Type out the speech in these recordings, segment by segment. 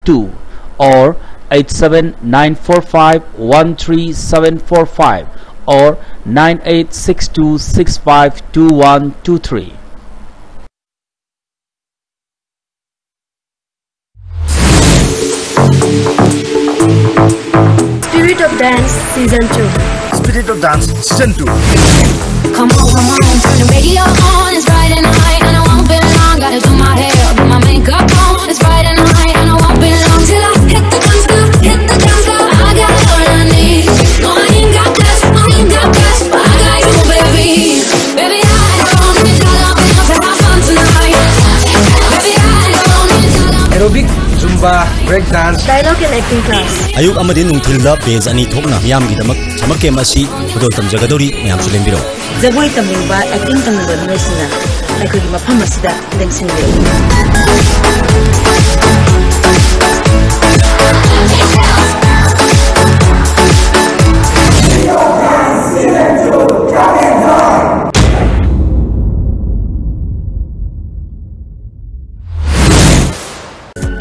2 or 87945 or 9862652123. Spirit of Dance Season 2. Spirit of Dance Season 2. Come on, turn the radio on. It's Friday night and I won't be long. Gotta do my hair, put my makeup on. It's Friday night and I won't be long till I hit the dance floor, hit the dance floor. I got all I need. No, I ain't got cash, but I got you, baby. Baby, I don't need your love enough to have fun tonight. Baby, I don't need your love. Aerobic, Zumba, break dance, Dialogue and acting class. Ayuk amadi nungthilda page ani thokna miyam gidamak chamake masi khudol tamjagadori miyam su lembiro. Jagoi tamingba acting tamingba noisina aikoi mafam asida lengsinle.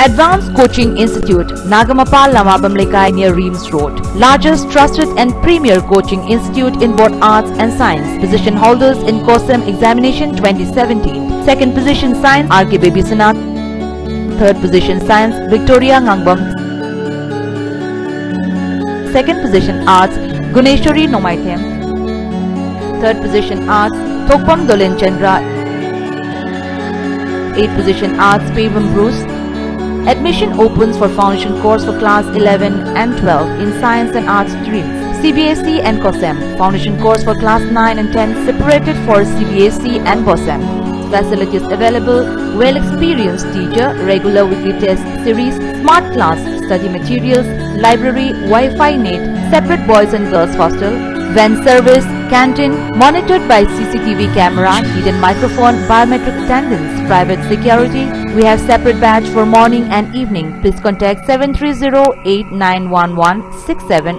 Advanced Coaching Institute, Nagamapal Lamabam Lekai near Reams Road. Largest, trusted and premier coaching institute in both arts and science. Position holders in COSEM examination 2017. Second position science, R.K. Babysanath. Third position science, Victoria Ngangbam. Second position arts, Guneshwari Nomaithem. Third position arts, Thokpam Dolen Chandra. 8th position arts, Pavam Bruce. Admission opens for foundation course for class 11 and 12 in science and arts streams. CBSE and COSEM. Foundation course for class 9 and 10 separated for CBSE and COSEM. Facilities available: well-experienced teacher, regular weekly test series, smart class, study materials, library, Wi-Fi net, separate boys and girls hostel, van service, canteen, monitored by CCTV camera, hidden microphone, biometric attendance, private security. We have separate batch for morning and evening. Please contact 730-891167.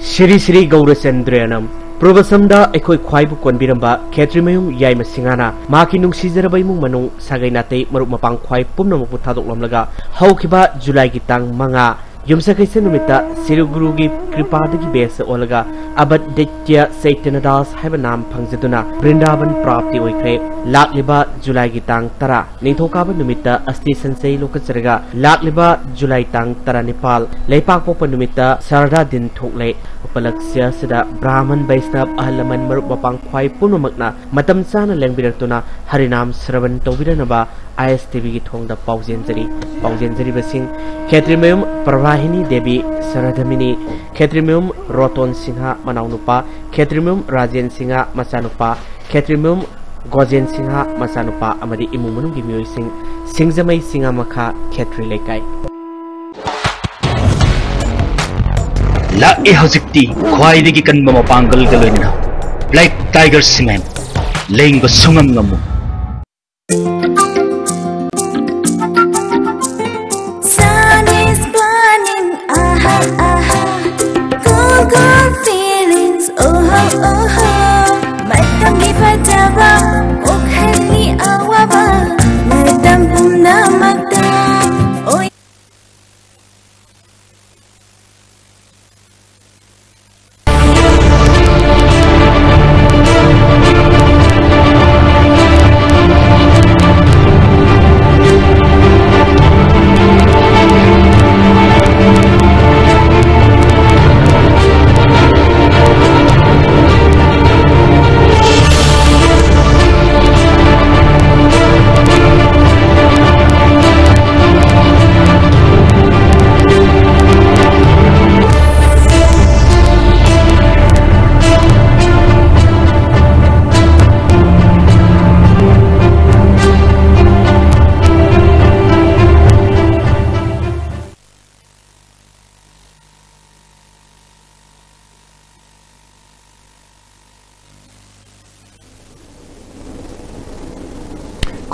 Shri Shri Gaurachandranam Provasamda ekoi khwaibu konbiramba Khetrimayum Yaima Singana Maki nungsizaraba imung manung sagai nate marup mapang khwai pumnamuk thadoklamlaga haukiba July gi tang manga Yumsakaisa numita Sirugurugi Kripadagi base olaga Abad Detya Saitanadas Habanam Pangzaduna Brindavan Prapti Oikre Lakliba July Gitang Tara Ningthokaba numita Asti Sansei Lokatsaraga Lakliba July Tang Tara Nepal Leipak Popa numita Sarada Din Thokle Upalaksya Sada Brahman Vaisnab Ahalaman Marup Mapang Khwai Punumakna Matam Sana Lengbiratuna Harinam Sravan Toviranaba ISTV ki thongda Paujenjari Basing Khetrimayum Pravahini Devi Saradhamini Khetrimayum Roton Singha Manaunupa Khetrimayum Rajen Singha Masanupa Khetrimayum Gojen Singha Masanupa Amadi Imumunum ki miyoi sing Singzamai Singha Makha Khetri Lekai La e hojikti khwaidagi kanba mapangal galoina Black Tiger Cement Lengba sungam ngamu Good feelings, oh oh oh. My tongue if I tell okay me awaba. My tongue pum namata. Oh.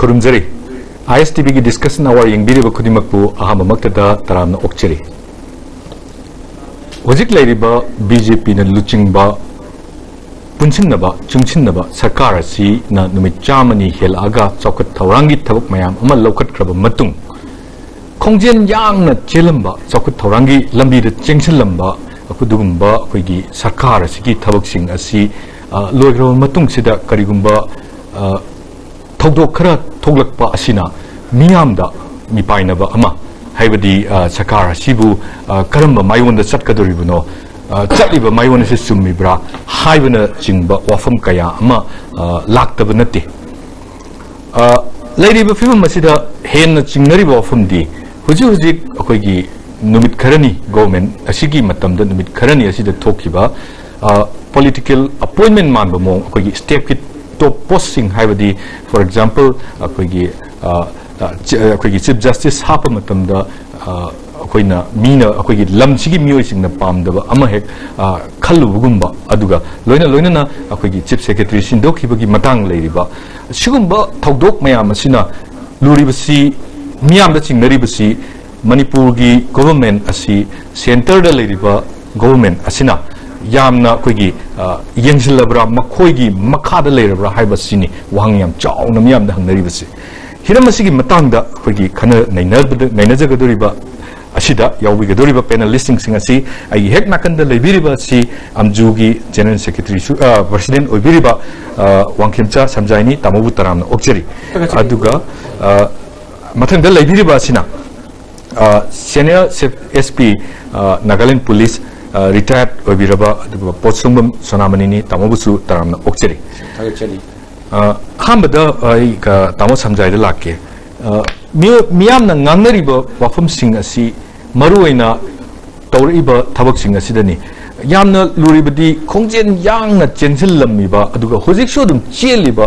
Kurumjari ISTV ki discussion hour yengbiriba khudimakpu ahama maktada taramna okchari hojik lairiba BJP na luchingba punchinnaba chungchinnaba sarkar asi na numit chamani helaga chaukat thaurangi thabuk mayam ama lokhat kraba matung khongjen yang na chelamba chakut thorangi lambi de chengsilamba akudugumba akoigi sarkar asigi thabak sing asi loigro matung sida karigumba thogdok khara thoglakpa asina miyamda mipainaba ama haibadi sarkar asibu karamba mayonda chatkadoribuno chaliba mayona se sumibra haibana jingba wafam kaya ama laktaba nate lairiba film masida henna jingnariba wafam di huji huji akoigi numit kharani government asigi matamda numit kharani asida thokiba political appointment manba mong akoigi step kit top posting haibadi for example akoigi chief justice hapa matamda akoina mina akoigi lamsigi mioi singna pamdaba ama hek khalubugumba aduga loina na akoigi chief secretary sindokibagi matang leiriba sigumba thodok mayam asina luribasi miyamda chingnaribasi Manipur gi government asi center da leiriba government asina yamna akoigi yengsilabra makhoigi makha da leirabra haibasini wahang yam chauna miyamda hangnaribasi hiramasi gi matangda akoigi khana nainajagadoriba asida yawbigadoriba panelists sing asi ai hek nakanda leibiriba si amjugi general secretary president oibiriba wangkhemcha samjaini tamobu taramna okjeri aduga mathangda leibiriba asina senior SP Nagaland police retired oibiraba aduga potsungam sonamanini tamobusu taramna okjeri hambada ai ka tamo samjaida lakke miyamna ngangnariba wafam sing asi maruaina tawriba thabak sing asidani yamna luribadi khongjen yangna chensillammiba aduga hojiksu dum cheliba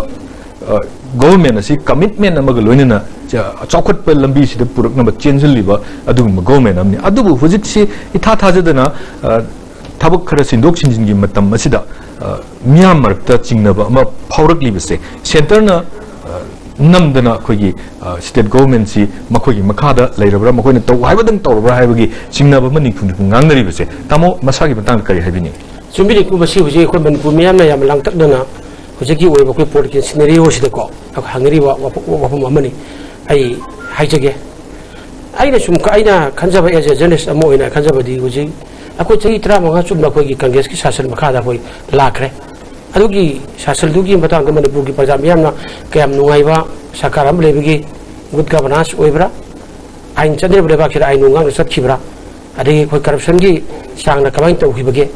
government asi commitment amaga loinana chawkhatpa lambi sida puraknaba chensilliba adugumba government amni adubu hojiksi itha thajadana thabak khara sindok sinjingi matam asida miyam marakta chingnaba ama phaurakliba center na namdana akoigi state government si makoigi makhada leirabra makoina taw haibadang tawrabra haibagi chingnaba mani khundu ngangnaribase tamo masagi batang kari haibini chumbiri ku basi huje ko manipur miyam na yam langtakdana hujeki oiba ko political scenario sida ko hangari wa amani ai haijage aina sum ka aina khanjaba as a journalist amo ina khanjaba di huje akoi chahi tra manga chumna koigi congress ki sasal makhada hoi lakre adugi sasal dugi batang manipur ki praja miyamna kayam nungaiba sakaram lebigi good governance oibra ain chadre breba khira ain nungang satkibra adi koi corruption gi sangna kamain to hibage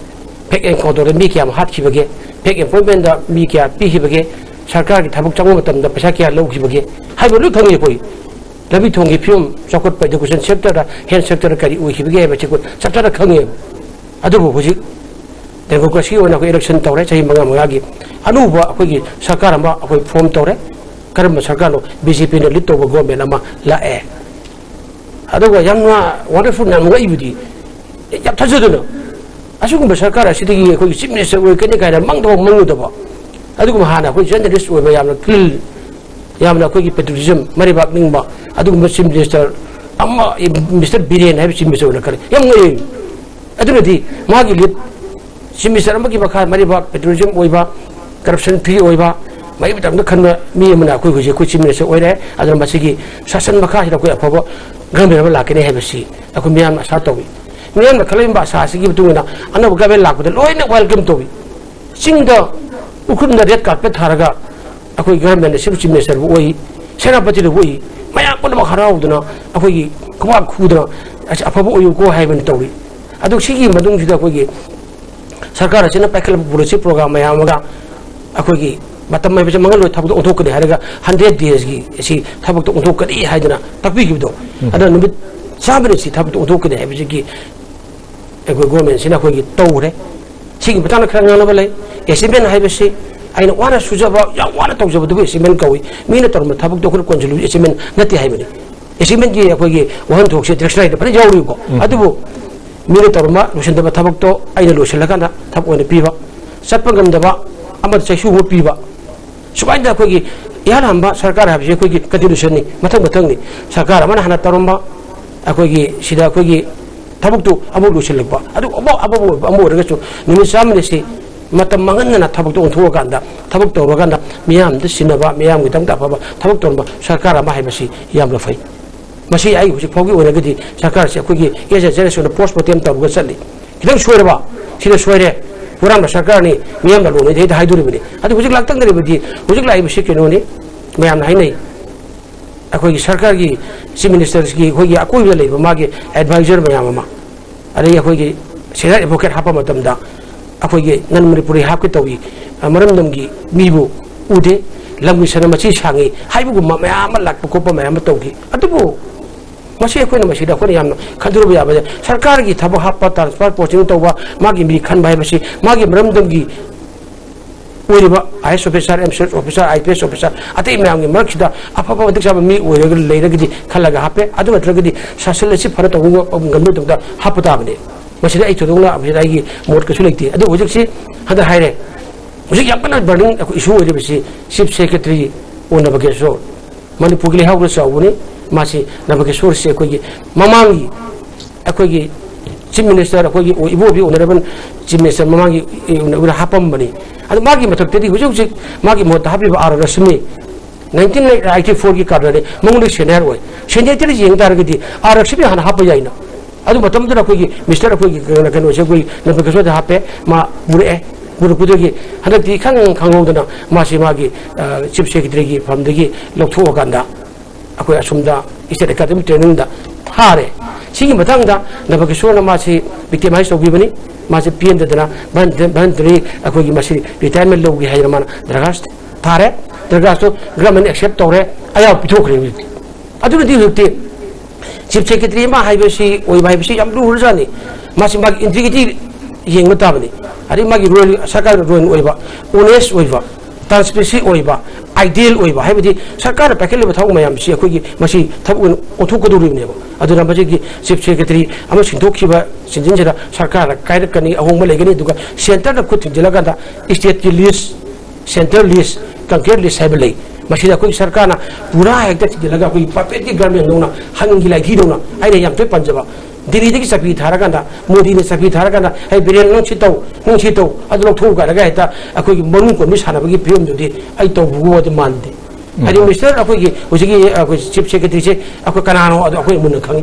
pek encounter mi kyam hat khibage pek employment da mi kya pi hibage sarkar ki thabuk changwa matam da paisa kya lau khibage haibo lu khangi koi labi thongi film chakot pa education sector da health sector kari ui hibage ba chikot sector da khangi adubu huji democracy ona ko election tawre chahi manga gi anuba akogi sarkar amba akoi form tawre karma sarkar no BJP na lito go government ama la e aduga yamna wonderful na mga ibudi yap thajaduna asugum sarkar asidigi akogi chief minister we kene kaida mangdo mangudo ba aduga hana ko journalist we yamna clear yamna akogi patriotism mari bak ningba aduga chief minister amma Mr. Biren have chief minister na kare yam ngai aduna di magi lit Simisar amagi bakha mari bak petroleum oiba corruption free oiba mai bitam na khanna mi amna koi huje ko chimne se oire adar masigi sasan bakha hira ko aphabo gambe ba lakene hebsi aku miyam sa tobi miyam na khalim ba sa sigi bituna anabu gabe lakbada loina welcome tobi singda ukun da red carpet tharaga aku gambe na sibu chimne ser oi senapati ro oi maya ko ba kharauduna aku gi kuma khudra aphabo oyu ko haiben tobi adu sigi madung juda ko gi sarkar asina paikal policy program mayamaga akogi matam mai bja mangal thabuk onthok kadi haraga 100 days gi si thabuk to onthok kadi haidana takbi gi do ada numit sabre si thabuk to onthok kadi habi gi ego government sina kogi tawre sigi batana khanga na balai esimen haibesi aina wana sujaba ya wana tawjaba du esimen kawi mina torma thabuk to khur konjulu esimen nati haibani esimen gi akogi wahan thok se direction ida pare jawri ko adubu mire torma lusindaba thabuk to aina lusilakana thab ona piba satpangam daba amad chahu mo piba subaida kogi yaramba sarkar habje kogi constitution ni mathang ni sarkar amana hana torma akogi sida kogi thabuk to abu lusilakba adu abu regachu nimi samne si matam manganna thabuk to ontho ganda thabuk to roganda miyam de sinaba miyam gidam da baba thabuk torma sarkar ama haibasi yam la fai masi ai hu phogi ora gadi sarkar se ko gi ese generation post mortem tab ga sali kidang shoire ba sida shoire puram sarkar ni miyam da lo ne dai duri bani adu hu lak tang dare badi hu lai bi sikeno ni mayam hai nei akoi gi sarkar gi chief minister gi ko gi akoi le ba ma gi advisor mayam ma ari akoi gi senior advocate hapa matam da akoi gi nan manipuri hap ki tawi maram dam gi mibu ude lamgi sana machi sangi haibu gu mayam lak ko pa mayam tawgi atubu masi ko na masi da ko yam khaduru ya ba sarkar gi thabo hapa transfer posting tawba magi mi khan bai masi magi maram dam gi oiriba IS officer MSS officer IPS officer ate mayam gi markida afaba wadik sab mi oirega leiragidi khalaga hape adu matragidi sasal si phara tawu ngamnu tumda hapata bane masi ai chodongna abi dai gi mot ka suleikti adu hojik si hada haire hojik yam kana burning issue oiriba si chief secretary ona bageso manipur gi hawra sawuni masi nabagesor se ko gi mamangi akogi chief minister akogi ibo bi honorable chief minister mamangi una hapam bani adu magi matak tedi hujuk magi mot habi ba ar rasmi 1984 ki kadare mangli senior oi senior tedi jeng tar gidi ar rasmi han hapa jaina adu matam dra akogi mister akogi kana kana se koi nabagesor da hape ma mure guru pudogi hanati khang khangodana masi magi chief secretary gi famdegi loktho ganda akoi asumda isere academic training da thare sigi matangda nabagi sona masi victimize obibani masi pm da bandri akoi gi masi retirement logi hayraman dragas thare dragas to government accept tore aya pithokre adu di hukti chief secretary ma haibasi oi haibasi yam ru rjani masi mag integrity yeng matabani ari magi role sakar role oiba honest oiba transparency oiba ideal oiba haibadi sarkar pakele ba thau mayam si akoi gi masi thabu othuk koduri ne ba aduna baje gi chief secretary ama sindokhiba sinjin jara sarkar kai rakani ahong ma legani duga center da khut jilaga da state ki list center list concrete list haibale masi da koi sarkar na pura ekta jilaga koi perfect ki garment nona hangi lai thi dona ai ne yam toi panjaba Diri diki sapi thara kanda, modi ne sapi thara kanda, hai berian nong chitau, adu lok thau kara gaya ta, aku ki marung ko misana bagi film jadi, ai tau buku wadi mande. Hari mister aku ki, usiki aku chief secretary se, aku kanano adu aku imun kangi,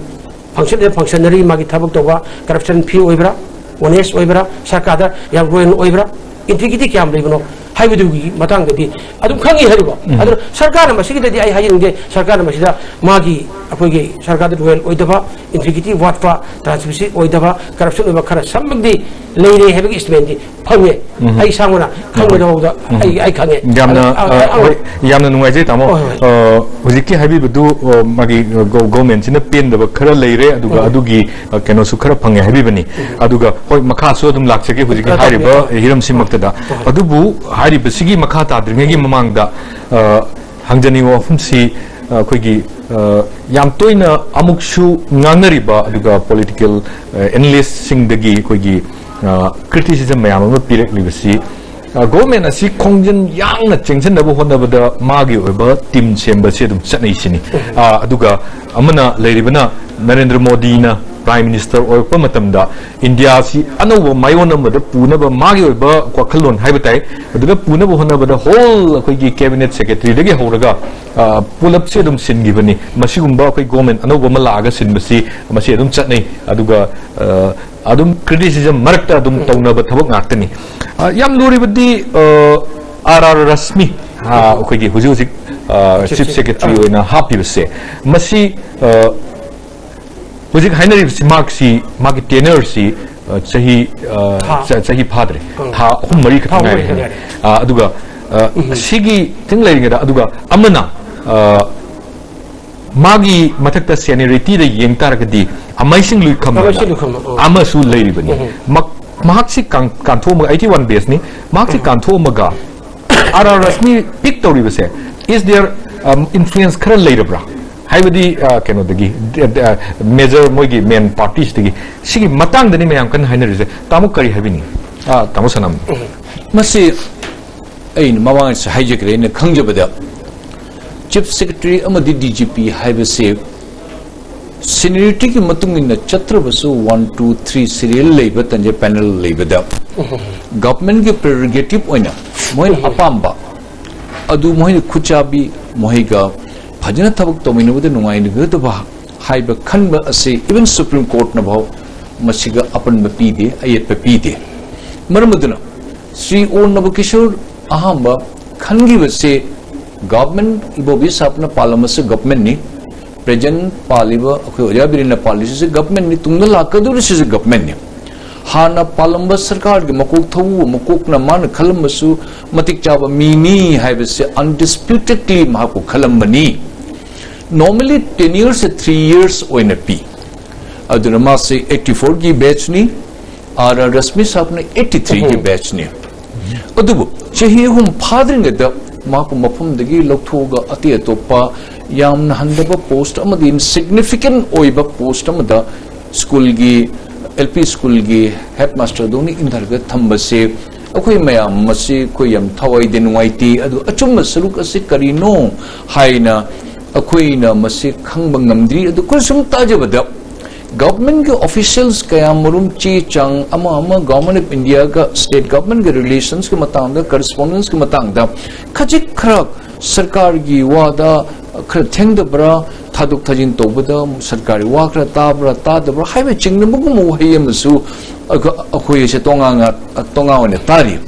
functionary magi thabuk tawa, corruption fee oibra, honest oibra, sarkada yang roen oibra, integrity kiam leibno. hai bidu gi matang gadi adum khangi hariba adu sarkar ma sigi dadi ai hajin ge sarkar ma sida magi apoi ge sarkar da royal oidaba integrity watpa transparency oidaba corruption oiba khara sambagdi leire hebi statement phange ai sangona khangbe da ai khange yamna nungai je tamo hujiki habi bidu magi government sina pen da khara leire aduga adugi keno su khara phange habi bani aduga hoi makha so dum lakchege hujiki hariba hiram simakta da adubu hari besigi makha ta dringegi mamangda hangjani wa humsi koigi yam toina amukshu ngangnariba aduga political analyst sing dagi koigi criticism mayam ma pirek libasi government asi khongjen yangna chengchen da honda bada magi oba team semba se dum chanai sini aduga amana leiribana Narendra Modi na Prime Minister or Pamatamda, India si Anova Mayona the Punaba Magi or Quakalon Habitai, but the Punaba Honaba the whole cabinet secretary, the Horaga, pull up sedum sin giveni, Mashigumba government, Anova Malaga sin Masi, Masidum Chatney, Aduga Adum criticism, Marta Dum Tona, but Tabak Nartani. Yam Luri with the RR Rasmi, who's chief secretary in a happy say. Masi Hujik Hainari Simaksi, Maki Tenersi, Sahi Padre, Ha Humarika, Aduga, Sigi, Tingling Aduga, Amana, Magi Matakta Seniority, the Yang Targadi, amazing Lucam, Amasu Lady Bani, Maxi Cantoma 81 Besni, Maxi Cantomaga, Ara Rasmi Pictori was said, is there influence current later bra? Haibadi cano degi major moigi main parties degi sigi matang dani mayam kan hainer je tamu kari habini tamu sanam masi ain mawang sa hijack re ne khangjabada chief secretary amadi DGP haibase seniority ki matung in chatra basu 1 2 3 serial labor tanje panel labada government ki prerogative oina moin apamba adu moin khuchabi mohiga Hajana Tabuk Tomino with the Nuai Gutaba हाइब खनब असे even supreme court न भाव मसिगा अपन पीदे अयत पीदे मरमदना श्री ओ नवकिशोर अहम खनगी बसे government Ibobi Sapna पालमस government नि present पालिब अखोय ओजाबिरिन policy government नि तुंग लाकदुर से गवर्नमेंट नि हाना पालंब सरकार के मकोक थौ मकोक न मान खलमसु मतिक चाब मीनी हाइबसे अनडिस्प्यूटेडली माको खलमबनी नॉर्मली 10 years से 3 years ओइन पी अदुना मासे 84 की बैच नि और रश्मि साहब ने 83 की बैच नि अदुबु चही हम फादरिंग द माको मफम दगी लौथोगा अति अतोपा यामन हंदब पोस्ट अमदि इनसिग्निफिकेंट ओइबा पोस्ट अमदा स्कूल की LP स्कूल की हेडमास्टर दोनी इंदरग थंबसे अखोय मयाम मसी कोय यम थवै देनुवाइती अदु अचुम सरुक असे करिनो हाइना अखोय न मसी खंग ngамद्री अदु कुसुम ताजबद गवर्नमेंट के ऑफिशियल्स कयामरुम ची चंग अमा गवर्नमेंट ऑफ इंडिया का स्टेट गवर्नमेंट के रिलेशंस के मतंग करस्पोंडेंस के मतंग खजिक खरक सरकार की वादा खर थेंगदब्रा थादुक थाजिन तौबद सरकारी वा खर ताब्रा तादब्रा हाइबे चिंगनबगुम वहयमसु अखोय से तोंगा ने तारी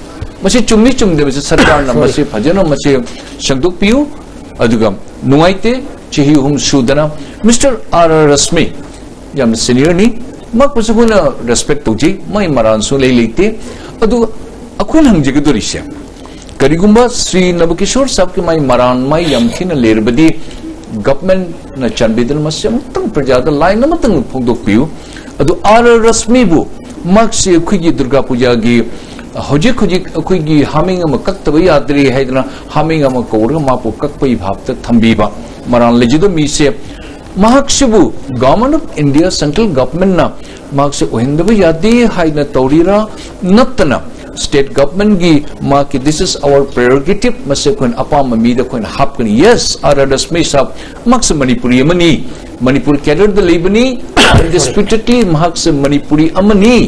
मसी चुम्मी चुमदे सरकार न मसी फजन मसी संदुक पियु अदुगम नुवाइते चही हुम सुदना मिस्टर आर रश्मि याम सीनियर नि मक पसुना रेस्पेक्ट तौजी मै मरानसु लेते अदु अखोन हंगजगदुरिसे करिगुंबा श्री नवकिशोर साहब के माई मरान माई यमखिन लेरबदी गवर्नमेंट न चंबीदन मसे मुतंग प्रजादा लाइन मतंग फोंदोकपियु अदु आर रश्मिबु मक्से अखुगी दुर्गा पूजा की होजिक होजिक अखुगी हामिंग अम कक्तब याद्री हैदना हामिंग अम कौर मापु कक्पई भावत थंबीबा मरान लेजिदो मीसे महाक्सिबु government of India central government ना मार्क्स ओहिंदब यादी हाइना तौरीरा नत्तना स्टेट गवर्नमेंट की मा की दिस इज आवर प्रेरोगेटिव मसे कोन अपाम मीदा कोन हापकनी यस आर रश्मि साहब मक्स मणिपुरी अमनी मणिपुर कैडर द लेबनी डिस्प्यूटेडली मार्क्स मणिपुरी अमनी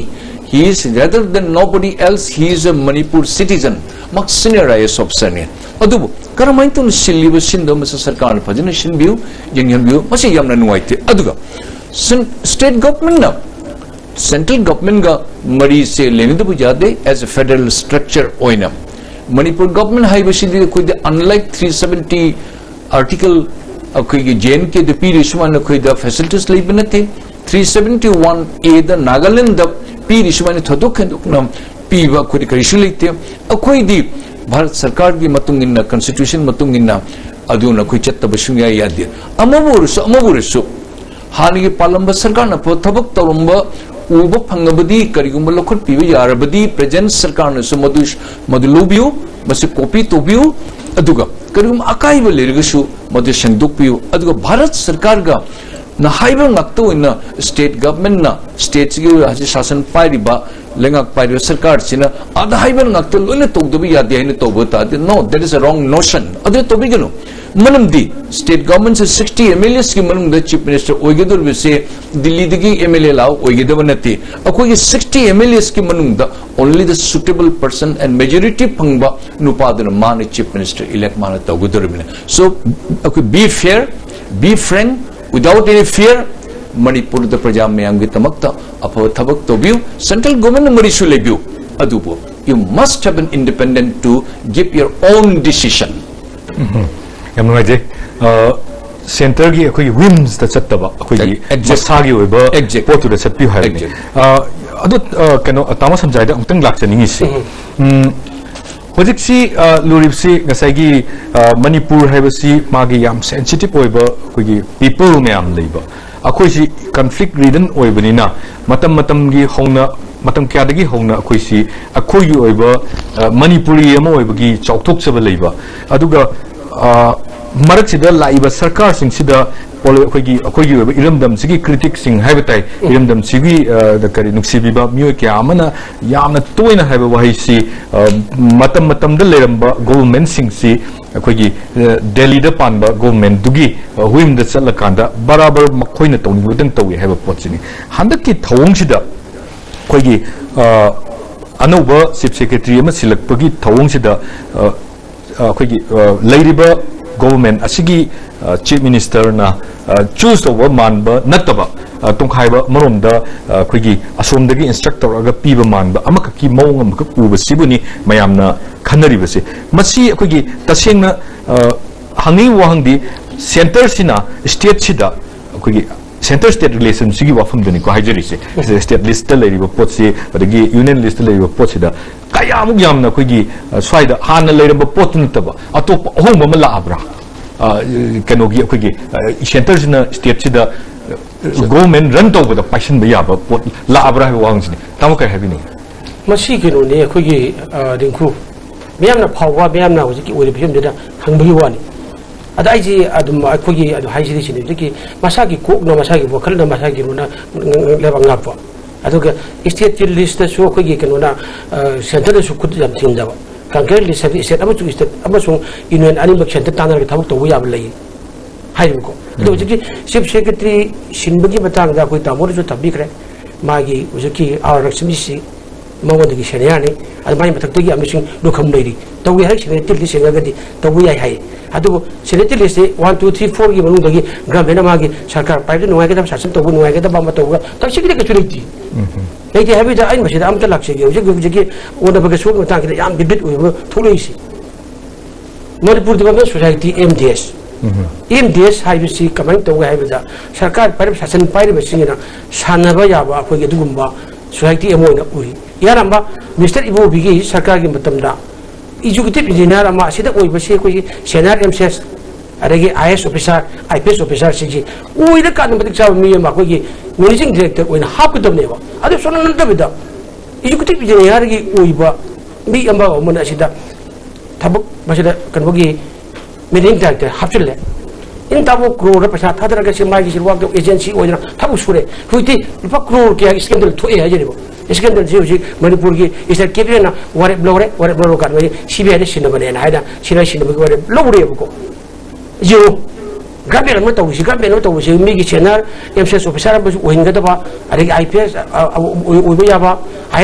he is rather than nobody else he is a Manipur citizen max senior IAS officer ne adubu karamain tun silliba sindo mas sarkar phajana sinbiu jingyanbiu masi yamna nuaite aduga state government na central government ga mari se lenidabu jade as a federal structure oina Manipur government hai basidi koi unlike 370 article koi jn ke de pir ishman koi da facilities leibnate 371A the Nagaland the P Rishmani Thodukam Piva Kurikarisulite, a Koidi, Bharat Sarkar gi Matung in the Constitution Matung in Aduna Kucheta Bashunya Yadi. Amavurisu Hani Palamba Sarkana Potabak Tarumba, Uba Pangabadi, Karigumba Lokut Pivi Arabadi, Present Sarkana Sumadush Madulubiu, Masikopi Tobiu, Aduga, Karigum Akai Lirigashu, Madushan Dupiu, Aduga Bharat Sarkarga. Na haiba ngakto in state government na states gi shasan pairiba lengak pairiba sarkar sina ada haiba ngakto lone togdobi yadi haine tobota no that is a wrong notion adu tobigano manamdi state government is 60 MLAs ki manum the chief minister oigedur bise Delhi digi MLA lao oigedabanati akoi 60 MLAs ki manum the only the suitable person and majority phangba nupadana man chief minister elect man togudur so okay be fair be frank without any fear Manipur the Praja Mayam Gitamakta Apa Tabak Tobu central government Marishu Lebu Adubo you must have an independent to give your own decision. Yamnoje center gi akoi whims the chattaba akoi masagi oiba potu the chatpi haibni adu kano tama samjai da amtang lakchani si Hojik si lurib si ngasai gi Manipur haibasi magi yam sensitive oiba kogi people mayam leiba akoi si conflict ridden oibanina matam gi hongna matam kyadagi hongna akoi si akoi gi oiba Manipuri ama oiba gi chauthok chaba leiba aduga marak sida laiba sarkar sing sida akoi gi oiba iramdam sigi critic sing haibatai iramdam sigi da kari nuksibiba myo kya amana yamna toina haiba wahi si matam da leramba government sing si akoi gi Delhi da panba government dugi huim da chala kanda barabar makhoina tawni budang tawi haiba potsini handak ki thawong sida akoi gi anova chief secretary ama silakpagi thawong sida akoi gi leiriba government asigi chief minister na choose to man ba nataba tongkhai ba marom da khoi asom da gi instructor aga pi ba man ba amaka ki mong amaka ku ba sibuni mayam na khanari ba se masi khoi taseng na hangi wahang di center sina state sida khoi center state relation sigi wafam dani ko hajari se state list ta lei ba pot se badagi union list lei ba pot sida kaya mu yam na khoi swaida han lei ba pot ntaba atop hong ba la abra kanogi khoi center sina state sida government run to the passion ba ba pot la abra wang sini tamu kai habi ni masi kino ne khoi dingku miyam na phawa miyam na hoji ki ori phim de da hangbi wani ada aiji adum khoi adu haiji sini de masagi ko na masagi vocal na masagi na leba ngapa aduga state list so khoi kino na center su khud jam tin jawa kanker list state amu state amu union ani bak center tanar ka thamuk to ya lai hai ko adu ji chief secretary sinbagi batang da koi tamor jo tabi kre magi uji our rakshmi mawon gi senior ni ad mai matak gi amishing dukham leiri to wi hai secretary list ga di to wi hai adu secretary list 1 2 3 4 gi manu gi government magi sarkar pai no ga da sasan to no ga da ba ma to ga to secretary ga chuliti nei ti habi da ai masida am ta lakse gi uji oda ba ga su ma ta gi yam bibit wi thulei si Manipur Development Society MDS MDS हाइबसी comment तो है बजा सरकार पर शासन पाइर बसिना सानबा याबा अखोगे दुगुम्बा सोसाइटी एमोइना उरी यारamba मिस्टर इबो बिगी सरकार की मतमदा एजुकेटिव इंजीनियर अमा सिदा ओइ बसे कोई सेनियर एमसीएस अरेगे आईएएस ऑफिसर आईपीएस ऑफिसर सिजी ओइदा कान मतिक सा मी मा कोई मैनेजिंग डायरेक्टर ओइना हाप दबनेबा अदे सोना नंतबिदा एजुकेटिव इंजीनियर की ओइबा मी अम्बा ओमन असिदा थबक बसिदा कनबगी meeting director hapchule in tabu crore pasa thadra ga simai gi sirwa agency oina tabu sure huiti lupa crore ke scandal thoe ha jeribo scandal ji manipur gi is that kebi na ware blore kan we cbi de sinna bane na haida sinna bi ware blore ko jo gabe na to si gabe no to si mi gi chenar mcs officer ba oinga da ba ari ips oiba ya ba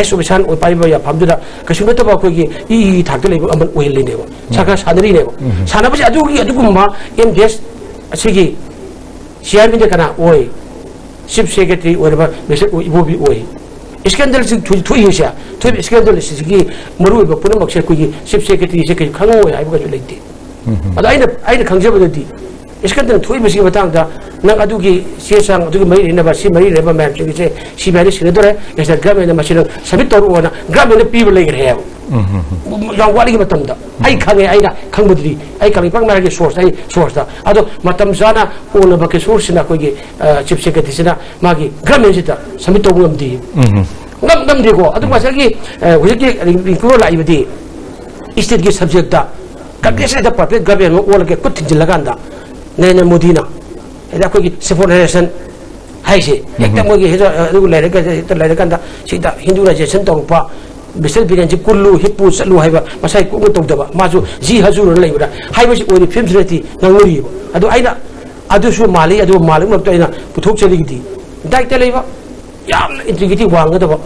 is officer oi pai ba ya phamdu da kasuna to ba ko gi I thak de lebo aman oil ne ba saka sanari ne ba sana ba adu gi adu gumba mds asigi chairman de kana oi chief secretary or ba message ibo bi oi scandal si thu yesha thu scandal si gi maru ba puna mak se ko gi chief secretary se kai khango ai ba ga leite ada aina khangje ba di scandal thu bisi batang da nang adu gi sesang adu gi mai ne ba si mai ne ba map se si ba se dore esa game na machine sabit tor ona game ne people like re yang wali gi batam da ai khange ai da khangbudri ai kami pang mara gi source da ado matam jana ona ba ke source na ko gi chief secretary sina magi game se da sabit tor ngam di ngam di ko adu ma sa gi wi gi ko la ibdi state gi subject da kabese da perfect game no ola ke kut jilaganda nene modina eda ko gi separation haise ekta mo gi heja ru lere kan da sida hinduization to pa bisel bigan ji kullu hipu salu haiba masai ko to daba masu ji hazur leibra haiba si ori film reti nguri adu aina adu su mali adu malum no to aina puthok chali gi dai te leiba yam integrity wanga daba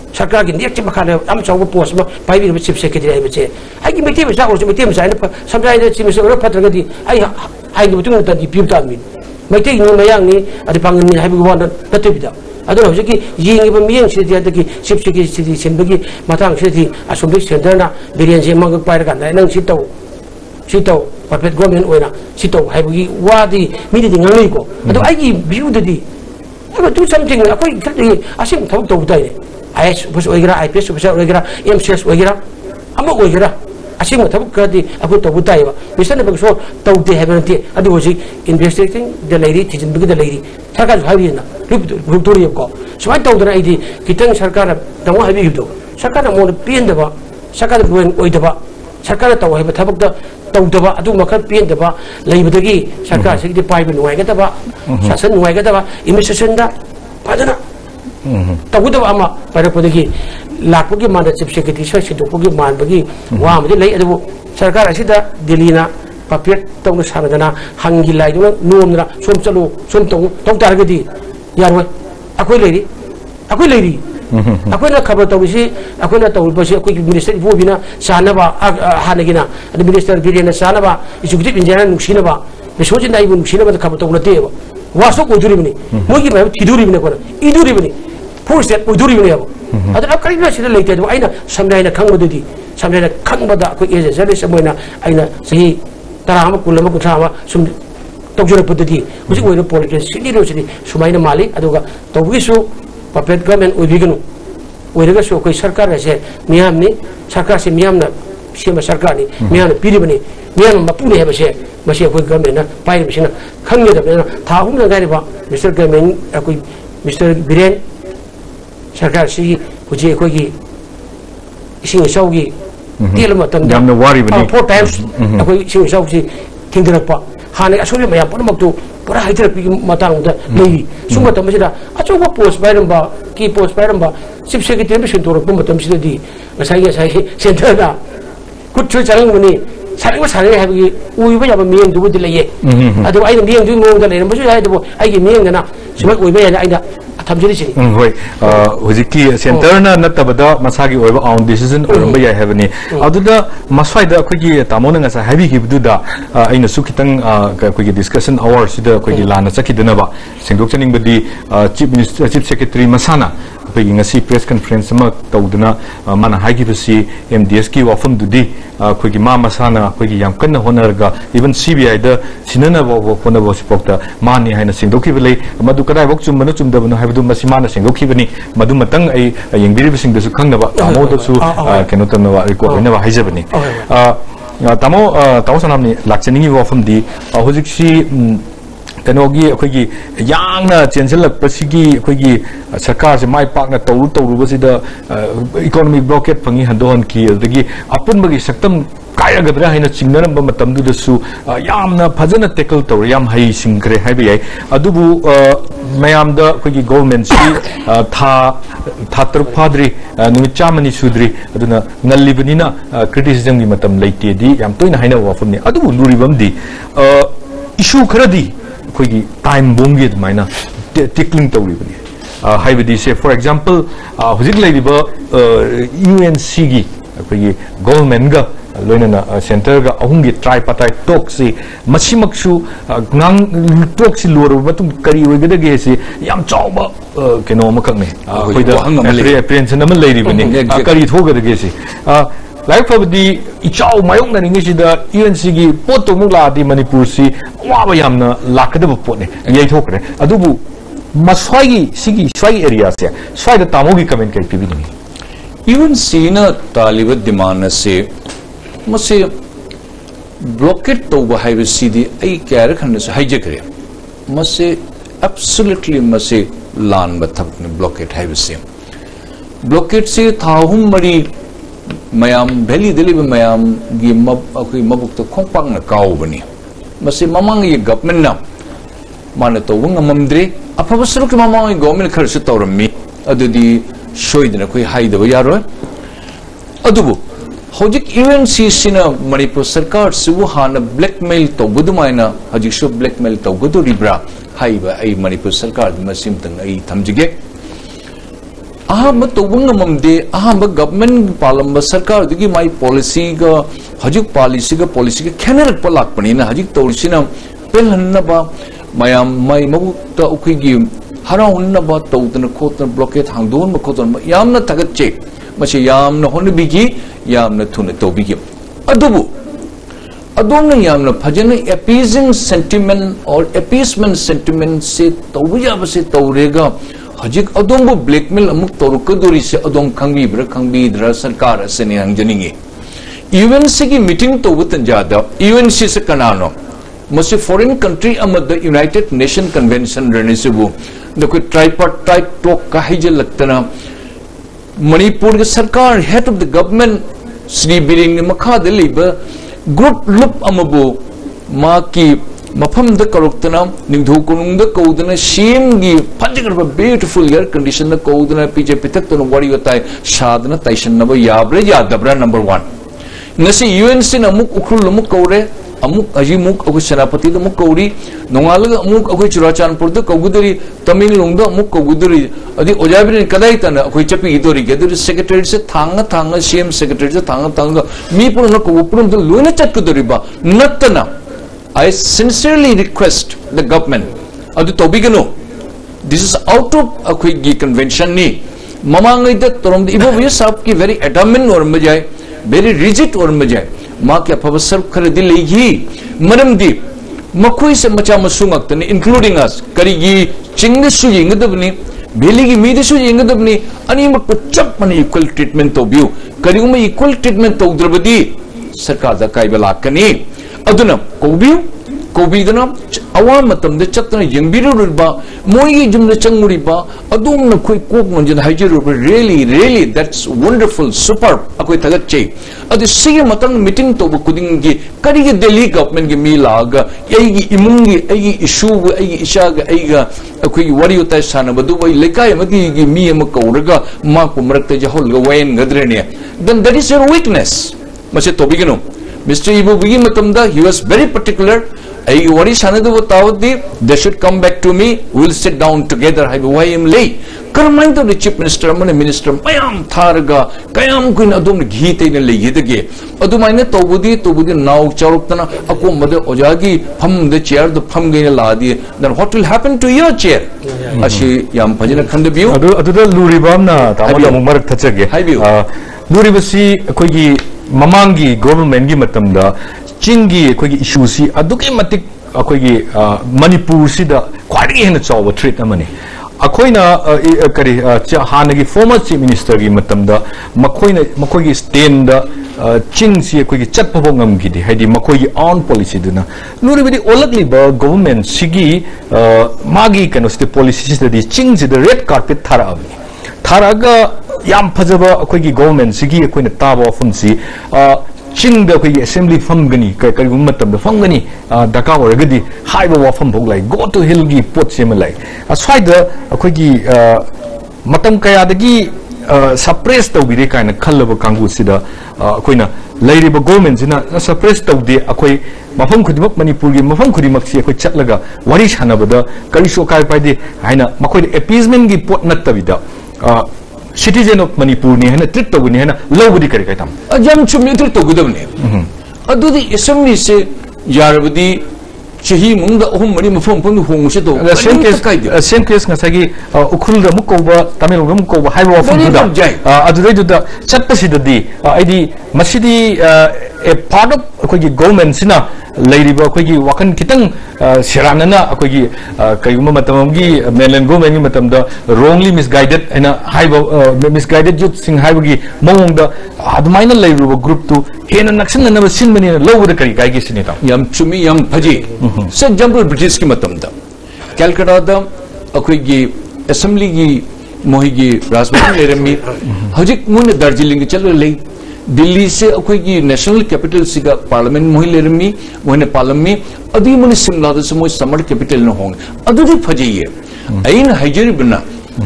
सरकार की next मखाने हम चाव post में पाई भी chip secretary आई बच्चे आई की मिट्टी में सा और मिट्टी में सा समझाए ने चिप से और पत्र गति आई आई की बुतुंग तन पीप ता मिन मिट्टी नु मयांग नि अदि पांगन नि हाइबु वन नते बिदा अदो हजकी यिंग बम मियंग से दिया दकी चिप सेक्रेटरी सिनबगी मतांग से असुंबी सेंटर ना बिरियन जे मंग पाइर का नंग सितो परफेक्ट गवर्नमेंट ओइना सितो हाइबुगी वादी मिदि ngangai ko अदो आई की व्यू ददी अब do something अकोइ खति असिम थौ तो बुताइ IS वगैरह IPS वगैरह MCS वगैरह अम वगैरह असिम थब कदी अको तो बुताइ बा मिशन बग सो तो दे हेबनती अदु होजि इन्वेस्टिगेटिंग द लेडी थिजन बिग द लेडी सरकार हाइबि ना रुपतोरि को समाय तो दना इदि कितंग सरकार दमो हाइबि दो सरकार मो पेन दबा सरकार गोइन ओइ दबा सरकार तो हाइबा थबक द तो दबा अदु मखन पेन दबा लेबदगी सरकार सिगि पाइबा नुवाइ ग दबा शासन नुवाइ ग दबा इमिग्रेशन दा फजना तबुदब अमा परपदगी लाखपगी मान चिफ सेक्रेटरी सिदोपगी मानबगी वा मदि लै अदु सरकार असिदा दिल्लीना पपेट तौन सानदना हंगी लाइदुना नोमना सोम चलो सोम तौ तारगदी यारोय अखोय लेरी अखोयना खबर तौसी अखोयना तौबसी अखोय मिनिस्टर इबोबिना सानबा हानगिना मिनिस्टर बिरेना सानबा एजुकेटिव इंजीनियर नुसिनबा बिसोजिना इबु नुसिनबा खबर तौनते वासो ओदुरिबनी मोगी माय थिदुरिबनी कोन इदुरिबनी फोर स्टेट ओदुरिबनी अब अदर अब करिना सिदा लेते दो आइना समनाइना खंगबदुदी समनाइना खंगबदा को एजे सर्विस मोइना आइना सही तराम कुलम कुथामा सुम तौजरपददी हुजि ओइना पॉलिटिक्स सिनिरोसिनी सुमाइना माली अदुगा तौगिसु पपेट गवर्नमेंट ओइबिगनु ओइरगसु कोइ सरकार से मियामनी सरकार से मियामना सेम सरकार नि मियामना पिरिबनी मियाम मपुने हेबसे मसे कोइ गवर्नमेंट पाइबिसिना खंगेदबना थाहुम गारिबा मिस्टर गवर्नमेंट कोइ मिस्टर बिरेन सरकार से हुजि कोइ इसिंग सौगी तेल मतम यामना वारिबनी 4 टाइम्स कोइ इसिंग सौगी थिंगरपा हाने असोले मया पनमक्तु पुरा हाइथरपी मतांगदा लेई सुम मतमसिदा अचौबा पोस्ट पाइरम्बा की पोस्ट पाइरम्बा चीफ सेक्रेटरी बिसुंतोरप मतमसिदि गसाई सेंटरना कुछ चलंगमनि सारिबा सारे हाबि उइबा याबा मियंग दुबुदि लेये अदु आइना मियंग दु मोंग लेरमबसु याइदबो आइगे मियंगना सिमा उइबा याना आइना थमजरिसिनि होय हुजिकी सेंटरना नतबदा मसागी ओइबा आउन डिसीजन ओरंबा याय हेबनी अदुदा मसाइदा अखोगी तामोना ngasa हाबि गिबदुदा आइना सुखितंग अखोगी डिस्कशन आवर सिदा अखोगी लाना चखिदनबा सेंगदोक्चनिंगबदि चीफ सेक्रेटरी मसाना अखोगी ngasi प्रेस कॉन्फ्रेंस मा तौदना माना हागिबसी एमडीएस की वाफम दुदी अखोगी मा मसाना अखोगी याम कन्ना होनरगा इवन सीबीआई दा सिनना होना बसिपोक्ता मानी हाइना सेंगदोखिबले मदु कदाय बक चुमबनो चुमदबनो हाइबदु मसिमाना सेंगदोखिबनी मदु मतंग आई यंगबिरिबसिंगदसु खंगनबा तामोदसु केनो तनवा रिकॉर्ड होनबा हाइजबनी तामो सनामनी लाक्चनिंगी वाफम दी हुजिक्सी कनोगी अखोगी यांगना चेंजलकपसिगी अखोगी सरकार से माय पाकना तौरुबसिदा इकोनॉमिक ब्लॉकेट फंगी हंदोहन की अदगी अपुनबगी सक्तम कायगद्रा हाइना चिंगनरंबा मतमदुदसु यामना फजना टेकल तौर याम हाई सिंगरे हाइबे याय अदुबु मयामदा अखोगी गवर्नमेंट सी था तरुक फाद्री नुमित चामनी सुद्री अदुना नल्लिबनिना क्रिटिसिज्म की मतम लेतेदी याम तोइना हाइना वाफमनी अदुबु लुरिबमदी इशू खरदी अखोगी टाइम बोंगे अदुमाइना टिकलिंग तौरिबनी हाइबदी से फॉर एग्जांपल हुजिक लेलिबा यूएनसी गी अखोगी गवर्नमेंट गा लोइना सेंटर गा अहुंगी ट्राइपार्टाइट टॉक से मसिमक्सु ngang टॉक से लोर मतुम करी ओइगदगे से याम चावबा केनो मखकने अखोइदा एप्रिहेंशन अमन लेरिबनी करी थोगदगे से लाइक फबदी इचाउ मायोंगना निंगिसिदा यूएनसी गी पोतो मुलादी मणिपुर सी वाबा यामना लाकदब पोने यैथोकरे अदुबु मस्वागी सिगी स्वाई एरिया से स्वाइदा तामोगी कमेंट कर पिबिनी यूएनसी ना तालिब डिमांड से मसे ब्लॉकेट तौबा हाइबसिदी आई क्यार खन्नस हाइजकरे मसे एब्सोल्युटली मसे लान बथकने ब्लॉकेट हाइबसे ब्लॉकेट से थाहुम मरी मयाम वैली दिलिब मयाम गी मब अखोई मबुक खोंपांग काउबनी मसे ममांग ये गवर्नमेंट ना माने तौबंग ममद्रे अफब सरुक ममांग गवर्नमेंट खरस तौरमी अदुदी सोइदना कोई हाइदब यारोय अदुबु हजिक यूएनसी सिना मणिपुर सरकार सिबु हाना ब्लैकमेल तौबदुमाइना हजिक सु ब्लैकमेल तौगदुरिब्रा हाइबा आई मणिपुर सरकार मसिमतंग आई थमजिगे अहम तौबंग ममदे अहम गवर्नमेंट पालंब सरकार दुगी माई पॉलिसी गा हजिक पॉलिसी गा खेनरक पलाकपनिना हजिक तौरिसिना पेलहन्नबा मयाम माई मबुक्ता उखिगी हराउन्नबा तौदना खोतना ब्लॉकेट हांगदोन मखोतन यामना तगच्चे मसे यामना होनबिगी यामना थुना तौबिगी अदुबु अदोमना यामना फजन एपीजिंग सेंटिमेंट और एपीसमेंट सेंटिमेंट से तौबियाब से तौरेगा हजिक अदोंबु ब्लैकमेल अमुक तौरकदोरी से अदोम खंगबीद्रा सरकार असने हंजनिंगे यूएनसी की मीटिंग तौबतन जादा यूएनसी से कनानो मसे फॉरेन कंट्री अमद यूनाइटेड नेशन कन्वेंशन रनिसबु नको ट्राइपार्टाइट टॉक का हिजलक्तना मणिपुर के सरकार head of the government Shri Biren ने मखा दिलीब ग्रुप लुप अमबु मा की मफम द करुक्तना निंधु कुनुंग द कौदना शेम गी फजगर ब्यूटीफुल एयर कंडीशन द कौदना पीजे पितक तो वरी बताय साधना तैशन नब याब्रे यादब्रा नंबर 1 नसी यूएनसी न अमुक उखुल अमुक कौरे अमुक अजीमुक अगु सेनापति द मुक कौरी नोंगालग अमुक अगु चुराचानपुर द कौगुदरी तमिंगलोंग द अमुक कौगुदरी अदि ओजाबिन कदाई तना अखोय चपि इदोरी गेदुरी सेक्रेटरी से थांगा सीएम सेक्रेटरी से थांगा मी पुरन को पुरन द लोने चटकुदरीबा नत्तना I sincerely request the government adu tobigano this is out of akoi gi convention ni mamangai da torom di ibo we sab ki very adamant or majai very rigid or majai ma ke afabasar khare di legi maram di makoi se macha masungak tani including us karigi chingisu yingadabni beligi midisu yingadabni ani mak chap man equal treatment to view kariguma equal treatment to drabadi sarkar da kai balakani aduna ko view Kobidana, awam matam the chatana young biruba, Moyi Jum the Changuriba, Adum the quick cook on Hajiru, really, that's wonderful, superb, Akwitagache. At the same matang meeting to Kudingi, Kari Delhi government Milaga, Egi Imungi, Egi Ishu, Egi Ishaga, Ega, Akui Warriota Sana, Baduba, Lekai, Madi, Mia Makoraga, Marco Marta Jahol, Wayan Gadrenia. Then that is your weakness. Machetobigano. Mr. Ibu Bigimatamda, he was very particular. They should come back to me. We'll sit down together. Why am late? Karmai the chief minister, minister, Mayam Targa, Kayam Queen Adum Gita in Legitake. Adumina Tobudi now Charutana, Akum Mother Ojagi, Pum the chair, the Pumgay Ladi. Then what will happen to your chair? Ashi Yam Pajana Kandabu? Adu Luribana, Tamamak Tachage. Luribasi, Kogi, Mamangi, government Gimatamda. Chingi koi issue si aduki matik koi Manipur si da kwari hen chaw treat amani akoi na kari hanagi former chief minister gi matam da makoi gi stand da ching si koi gi chat pa ngam gi di haidi makoi gi on policy duna nuri bidi olagli ba government sigi magi kano ste policy si da ching si the red carpet tharaga yam phajaba koi gi government sigi koi na taba fun si Ching the assembly fungani, Karimatam the fungani, Daka or Gadi, Highway from Boglai, go to Hilgi, Port Similai. As why the Akwigi Matam Kayadagi suppressed the Vidi kind of color of Kangu Sida, Quina, Lady Bogomans in a suppressed of the Akwe, Mafam Kudimak Manipuri, Mafam Kudimaxi, Chatlaga, Warish Hanabada, Karisho Kai by the Hina, Makoi appeasement gi port Natavida. Citizen of Manipur ni hena treat to ni hena low budi kare kaitam ajam chumi treat to gudamne adu di assembly se yarabdi chahi mungda ohum mari mafam pang hong se to same case ngasagi ukhul da mukoba tamil ga mukoba haiwa fam da adu da chatpa sidadi aidi masidi a part of akogi government sina leiriba akogi wakan kitang siranana akogi kayuma matamgi mainland government gi matamda wrongly misguided and haiwa misguided youth sing haiwa gi mongda admaina leiruba group to hena naksan na sin mani low da kari kai gi sinita yam chumi yam phaji se example british gi matamda calcutta da akogi assembly gi mohi gi rajbhavan lerami hojik mun darjeeling gi chalo lei Delhi se akogi national capital siga parliament mohilermi mohine parliament adi mani simla da samo summer capital no hong adu di phajiye ain hajari bina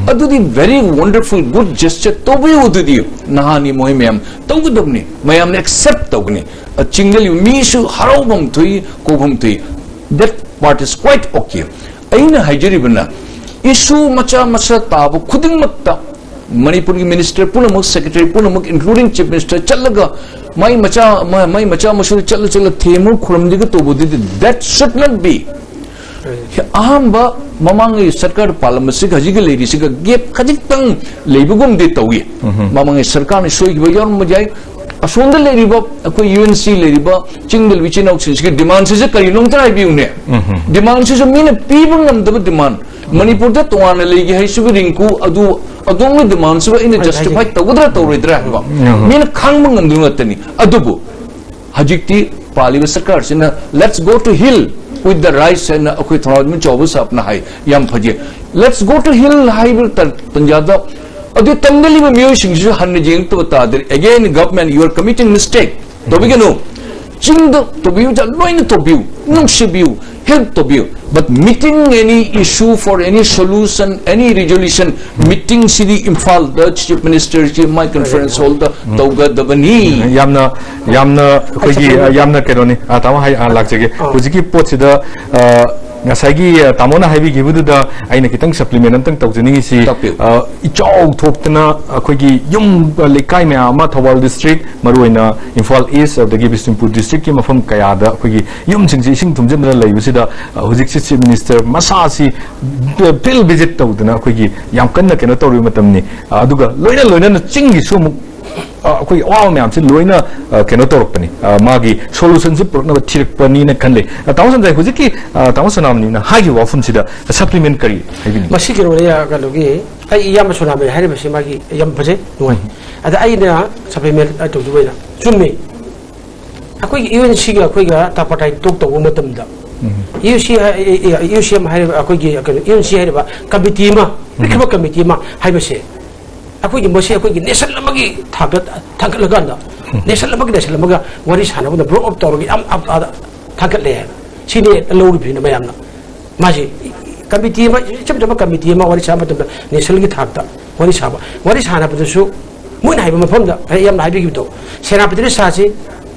adu di very wonderful good gesture to be ududi nahani mohimyam tawgudabni mayam ne accept tawgni a chingal mi su harobam thui kobam thui that part is quite okay ain hajari bina issue macha tabu khuding matta Manipur minister punamuk secretary punamuk including chief minister chalaga mai macha masul chala themu khurumdiga tobudi that should not be ahamba mamangi sarkar palamasi hajiga lady siga gap khajik tang leibugum de tawi mamangi sarkar ni soi gi yor mujai asonda leriba akoi UNC leriba chingal wichinau sinski demand se kari long trai bi une demand se mina people ngam da demand Manipur da tuana legi hai subi rinku adong demand so in justify tawdra tawridra ba mina khang ngam du ngatani adubu hajikti paliba sarkar sina let's go to hill with the rice and akoi thonadmin chobus apna hai yam phaje let's go to hill high tanjada adu tangali ma miyo singju han jing to ta again government you are committing mistake to begino ching to biu ja loin to biu nung shibiu help to biu but meeting any issue for any solution any resolution meeting city imphal the chief minister my conference hold the toga dabani yamna khogi yamna kenoni atama hai lakjege hujiki pochida ngasagi tamona haibi gibuda aina kitang supplement antang tawjani si ichaw thoptana akogi yum lekai me ama Thawal district maruina Imphal East of the Bisnupur district ki mafam kaya da akogi yum singsi sing thumjandra laibusida hujik chief minister masasi field visit tawdana akogi yam kanna kena tawri matamni aduga loina chingi sumu कोई वाव में हमसे लोइना केनो तोरपनी मागी solution से पुरना थिरपनी ने खनले तामसन जाय हुजी की तामसन नामनी ना हागी वाफुन सिदा सप्लीमेंट करी मसी के रोले या गलोगी आई याम सुना में हारे बसे मागी याम बजे नोय अदा आई ने सप्लीमेंट तो जुवेना चुम्मी अकोई यूएनसी गा कोई गा तापटाई टोक तो मतम दा यूसी हारे अकोई यूएनसी हारे बा कमिटी मा रिखबा कमिटी मा हाय बसे अखोई मसे अखोई नेशन लमगी थागत लगांदा नेशन लमगा वरी सानबना ब्रो अप तौरगी am थागत ले सिने लौर फिन मयामना माजी कमिटी मा चम कमिटी मा वरी साबत नेशन की थागता वरी सानबदसु मुन हाइब मफमदा याम हाइबी गितो सेनापति सासी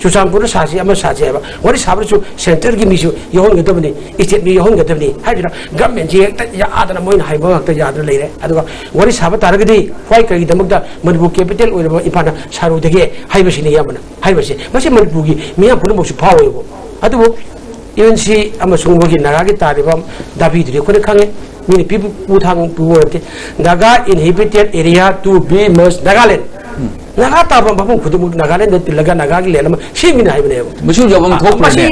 चुचांपुर सासी अमा सासी है वरी साबरसु सेंटर की मिसु योहन गतबनी स्टेट मी योहन गतबनी हाइबिना गवर्नमेंट जी या आदना मोइन हाइब हक्ता यादर लेरे अदुगा वरी साब तारगदी फाइ कगी दमकदा मणिपुर कैपिटल ओइरबा इफाना सारुदगे हाइबसिने यामना हाइबसि मसे मणिपुरगी मिया पुन मोसु फावयबो अदुबो यूएनसी अमा सुंगबगी नागागी तारिबम दाबिदुरि कोने खांगे मिनि पिपु पुथांग पुवरते Naga inhabited area to be must Nagaland Naga ताबम बाबू खुद नागालैंड तिलगा नागा की लेलम सिमिना हाइबने मसु जबम थोकने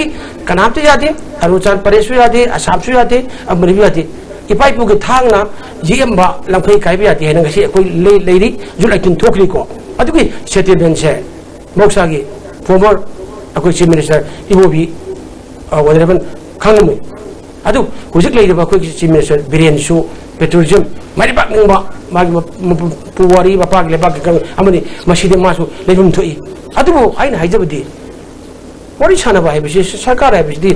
कनामते यादे अरुणाचल प्रदेश यादे असम यादे अमरिबी यादे इपाइपु के थांगना जेएमबा लंखै काइबे यादे हेन गसी कोई लेरी जुलाई तिन थोकली को अदुगी सेटलमेंट से मोक्सागी फॉर्मर अकोई चीफ मिनिस्टर इबोबी वदरबन खांगमै अदु हुजिक लेइबा कोई चीफ मिनिस्टर बिरेनसु पेट्रोलियम मारिबाक निंबा मागी पुवारी बापाग लेबाक गं अमनि मसीदे मासु लेबुम थोई अदुबो आइन हाइजबदी वरी सानबा हाइबसि सरकार हाइबसि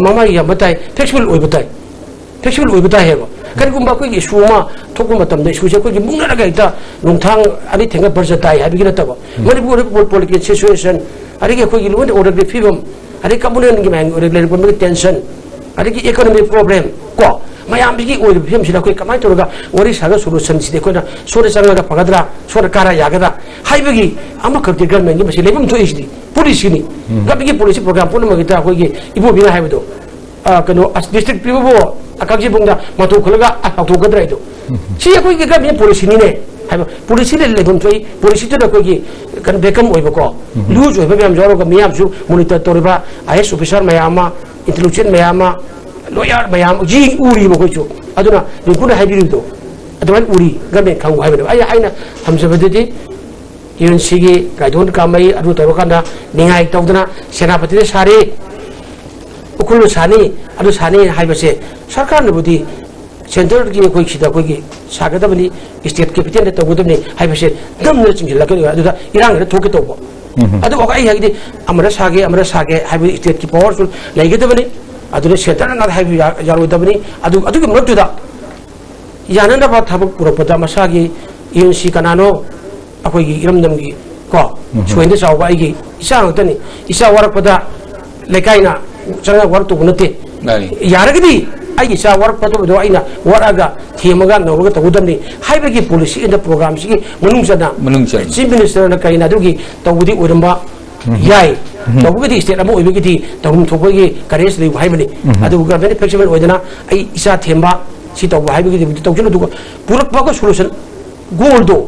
मामा या बताय फ्लेक्सिबल ओइबताय हेबो करिगुम्बा कोई सुमा थोकु मतम इशूसे कोई मुंगना लगा इता नुंथांग अनि थेंगा बरजताय हाइबिगिना तब मणिपुर पॉलिटिकल सिचुएशन अरे कोई लोन ऑर्डर दे फिबम अरे कम्युनिटी की मैंग ऑर्डर टेंशन अरे इकोनॉमिक प्रॉब्लम को मैम की फिल्म से कोई कमाई तौर वरी साग सोलूशन से सोर चंगा फगद्रा सोर कारा यागद्रा हाइबगी गवर्नमेंट की लेबम थोड़ी पुलिस की गवर्नमेंट की पुलिस प्रोग्राम पुनमगित अखोई इबोबीना हाइबदो कनो डिस्ट्रिक्ट पीबो अकाजीबुंगा मतो खलगा अथोगद्रा इदो सी अखोई की गवर्नमेंट पुलिस ने पुलिस लेबम थोई पुलिस अखोई कन बेकम ओइबको लूज ओइबा मैम जोरो मैम मोनिटर तौरबा IAS officer ma'am intelligence ma'am lawyer ma'am जी उरी बखोचो अदुना निकुना हाइबिरिदो अदुमान उरी गवर्नमेंट खांगु हाइबदो आइना हमजबदि यूएनसी की गाइडोन कामई अदु तौरकाना निंगाई तौदना सेनापति सारे उकुल सानी अदु सानी हाइबसे सरकार नबुदी सेंटर की कोई सिदा कोई सागदबनी स्टेट कैपिटल तौगदबनी हाइबसे दमन चिंगलकनि अदुदा इरांग थोके तौबो अदु अकाई हाइदि अमरा सागे हाइबे स्टेट की पावरफुल लाइगदबनी अदुने सेंटर ना हाइबे यारोदबनी अदु अदुगे मरतुदा याननबा थबक पुरपदा मसागी यूएनसी कनानो अखोई इरमदमगी को सोइंदे चावबा आइगी इसा ngtani isa warakpada lekaina changa wartu gunate yaragdi ai isa warakpada do aina waraga themaga noga tawudamni haibagi policy in the program sigi manungsana chief minister na kaina dugi tawudi uramba yai tawudi state amo ibigi tawum thobagi courage dei haibani adu government flexible oidana ai isa themba si taw haibagi tawjulu du purak bago solution goal do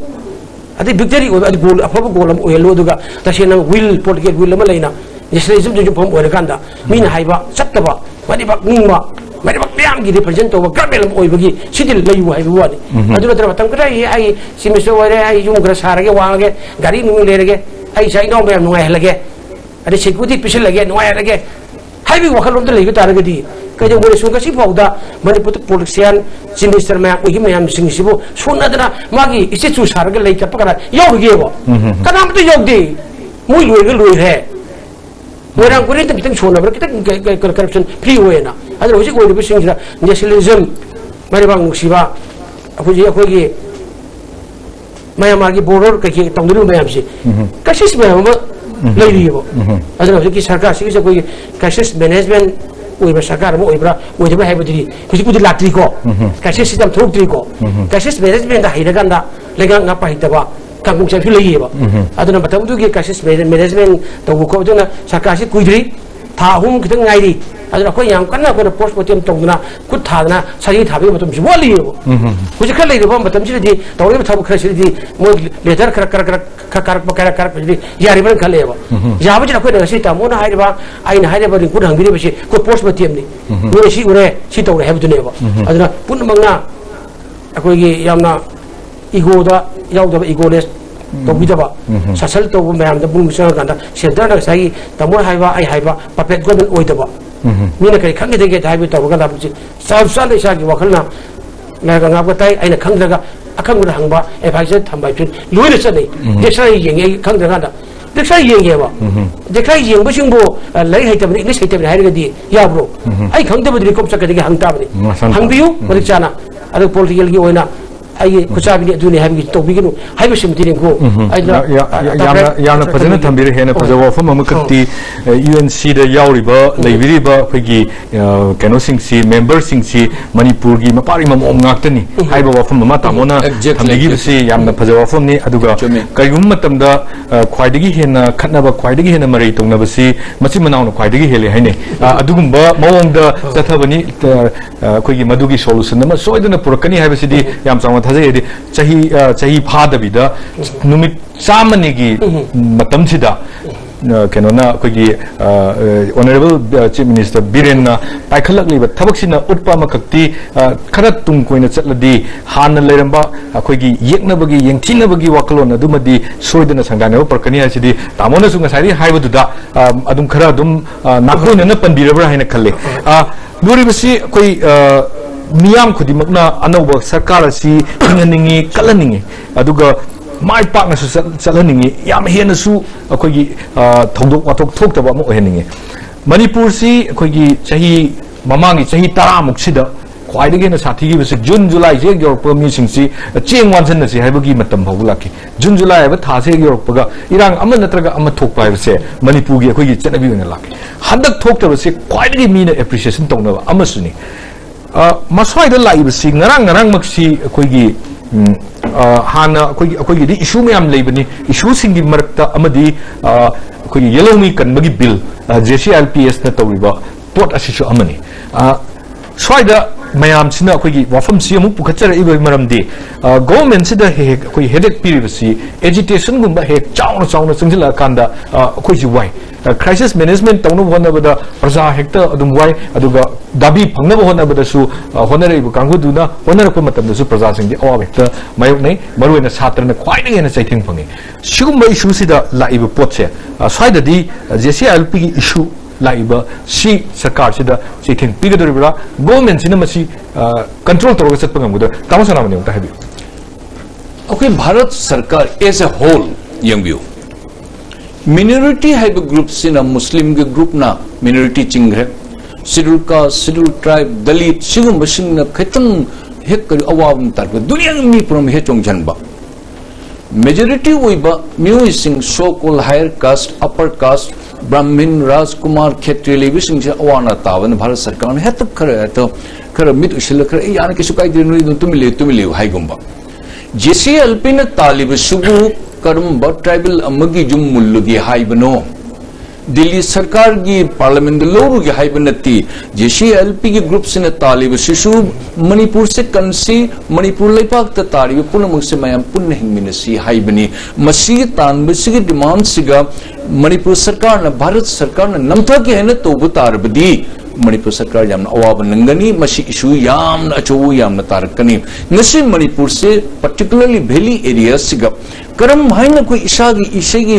अति victory अति गोल अफब गोल ओयलो दुगा तसेना will political will म लेना nationalism जो फम ओयर कांदा mean हाइबा सत्तबा मदिबक निंगबा मदिबक ब्याम की represent तो गवर्नमेंट ओइबगी सिदिल लयु हाइबु वानी अदु नत्र मतम करा आई सिमिस्टर ओरे आई जुम ग्रा सारगे वांगे गाड़ी नु लेरगे आई साइ नो बेम नुय हलगे अदि सिक्युरिटी पिसल लगे नुय हलगे हाइबी वखल रोम लेबि तारगदी कजो मोरे सुगसी फाउदा Manipur politician chief minister ma'am ओही मैम सिंगसिबो सोनादना मागी इसे चु सारगे लै कपकरा योगेबो कनाम तो योगदे मुई लोय है मोरां गुरे त बितंग सोनाबर कितंग corruption free होयना other होजि गोइबो Singra nationalism मारे बांग नुसिबा अखोगी मायामागी बॉर्डर कके तंगदु मैम से क्राइसिस मैम लैरिबो अदर होजि सरकार सिगि कोई क्राइसिस मैनेजमेंट ओइबा सरकार म ओइब्रा ओइबा हाइबदि हुजिपुदि लाट्री को क्राइसिस सिस्टम थोक्ट्री को क्राइसिस मैनेजमेंट दा हाइरगंदा लेगा nga पाहितबा कांगुं सेफि लैयेबा अदुना मतमदुगी क्राइसिस मैनेजमेंट तौबो को अदुना सरकार से कुइद्री था अहुम खितंग ngairi aduna ko yam kanna ko post mortem tongna kut thadna sari thabi matum ji wali yo huji khal lei ba matam ji di tawri thabu khra siri di mo letter kar kar kar kar kar kar ji yari ban khale ba ya ba ji ko da si ta mo na hairi ba ai na hairi ba ri ku dang bi ba si ko post mortem ni ure si ure si tawre ha bu ne ba aduna pun mangna akoi gi yamna ego da yaw da ego less तो बिदबा ससल तो ma'am the बुंग sir गंदा centre ना सही तमो हाइबा आई हाइबा puppet government ओइदबा Meena कई खंगे देगे हाइबा तो गंदा बुची सब साल इसा की वखलना मैं गंगा बताई आइना खंगदगा अखंग हंगबा एडवाइजर थंबाय फिन लुइले चने देखसा येंगे खंगदगा दा देखसा येंगेबा देखसा येंबो सिंबो लै हाइतबनि इंग्लिश हाइतबनि हाइरगदि याब्रो आई खंगदबदि कोप सकदि हंगताबनि हंबियु मरिचाना अदु पॉलिटिकल की ओइना आई कुचाबिनी अदुनी हाबि तोबिगनु हाबि सिमतिनि को याना फजन थंबिरे हेना फजवा फम अमकति यूएनसी द यावरिबा लेबिरिबा फगी केनो सिंगसी मेंबर सिंगसी मणिपुर गी मपारी मम ngaktani हाइबा वफम मा तामोना थंबिगी बसी याना फजवा फम नि अदुगा कयगुम मतमदा ख्वाइदगी हेना खतनबा ख्वाइदगी हेना मरै तोंगनबसी मचि मनाउन ख्वाइदगी हेले हाइने अदुगुम्बा मवंगदा तथबनी खोगी मदुगी सोल्यूशन नमा सोइदना पुरकनी हाइबसिदी याम चांग थाजे चाही फादबीदा नुमित चामनिगी मतमसिदा केनोना अखोगी ऑनरेबल चीफ मिनिस्टर बिरेन पाइखलकलिबा थबकसिना उत्पा मकक्ति खरा तुम कोइना चलदी हान लेरंबा अखोगी येकनबगी येंथिनबगी वाकलोन अदुमदी सोइदना संगाने परकनी हासिदी तामोना सुंगा सारी हाइबदुदा अदुम खरा अदुम नाकोइना पंबिरबरा हाइना खल्ले दुरिबसी कोई मियाम खुदिमकना अनौब सरकार असी हिंगनिंगी कलनिंगी अदुगा माइ पाकनसु चलनिंगी याम हेनसु अखोगी थौदोक वाथोक थोक्तबा म ओहेनिंगी मणिपुर सी अखोगी चाही ममांगी चाही 10 मुक्सिदा ख्वाइदगी न साथीगी बस जून जुलाई जे गिरप मिसिंगसी चेंग वानसन नसी हाइबगी मतम हौलाकी जून जुलाई अब थासे गिरपगा इरांग अम नत्रगा अम थोकपा हाइबसे मणिपुर गी अखोगी चनबी ओना लाकी हंदक थोक्तबसे ख्वाइदगी मीना एप्रिसिएशन तौनबा अमसुनी मसवाइद लाइबसी ngarang मक्सी अखोगी हाना अखोगी इशू मैम लेबनी इशू सिंगी मरक्ता अमदी अखोगी येलो मी कनबगी बिल JCLPS न तौरिबा पोट असिसु अमनी स्वाइदा मैम सिना अखोगी वफम सि अमु पुखचर इबो मरमदी गवर्नमेंट सिदा हे अखोगी हेडेक पिरिबसी एजिटेशन गुंबा हे चाउना संजिला कांदा अखोगी वाई क्राइसिस मैनेजमेंट तौन होनबदा प्रजा हेक्टर अदुम वाई अदुगा दाबी फंगनब होनबदसु होनरेबु कांगुदुना होनरप मतमदसु प्रजा सिंग अवाब हेक्टर मायोक नै मरुएना छात्रना ख्वाइदे हेना चैथिंग फंगे सिगुम्बा इशू सिदा लाइबु पोटसे स्वाइददी JCLP की इशू लाइबा सी सरकार सिदा चैथिंग पिगदरिबरा गवर्नमेंट सिना मसी कंट्रोल तोरगा चतप ngamguda तामसना मने उता हेबि ओके भारत सरकार एज अ होल यंगबियो मिनोरिटी हाइब ग्रुप सिना मुस्लिम के ग्रुप ना मिनोरिटी चिंग्रे schedule caste schedule tribe Dalit सिगुम बसिंगना खतम हेक कर अवाब तार दुनिया मी प्रम हे चोंगजनबा मेजॉरिटी ओइबा म्यूइ सिंग so call higher caste upper caste ब्राह्मण राजकुमार क्षेत्रीय लेबिसिंग से अवाना तावन भारत सरकार ने हेतप खर मित उसिल खर यान के सुकाई दिनु तुमिले हाइगुम्बा JCLP ने तालिब सुबु करम ट्राइबल अमगी जुम मुल्लुगी हाइबनो दिल्ली सरकार की पार्लियामेंट लोरुगी हाइबनती JCLP की ग्रुप से तालिब शिशु मणिपुर से कंसी मणिपुर लेपाक त तारिब पुनमुक से मयाम पुन हिंगमिनसी हाइबनी मसी तानबसी डिमांड सिगा मणिपुर सरकार न भारत सरकार न नमथा के है तोबु तारबदी मणिपुर सरकार यामना अवाब नंगनी मसी इशू यामना अचो यामना तारकनी नसी मणिपुर से पर्टिकुलरली वैली एरिया सिगा करम हाइना कोई इशागी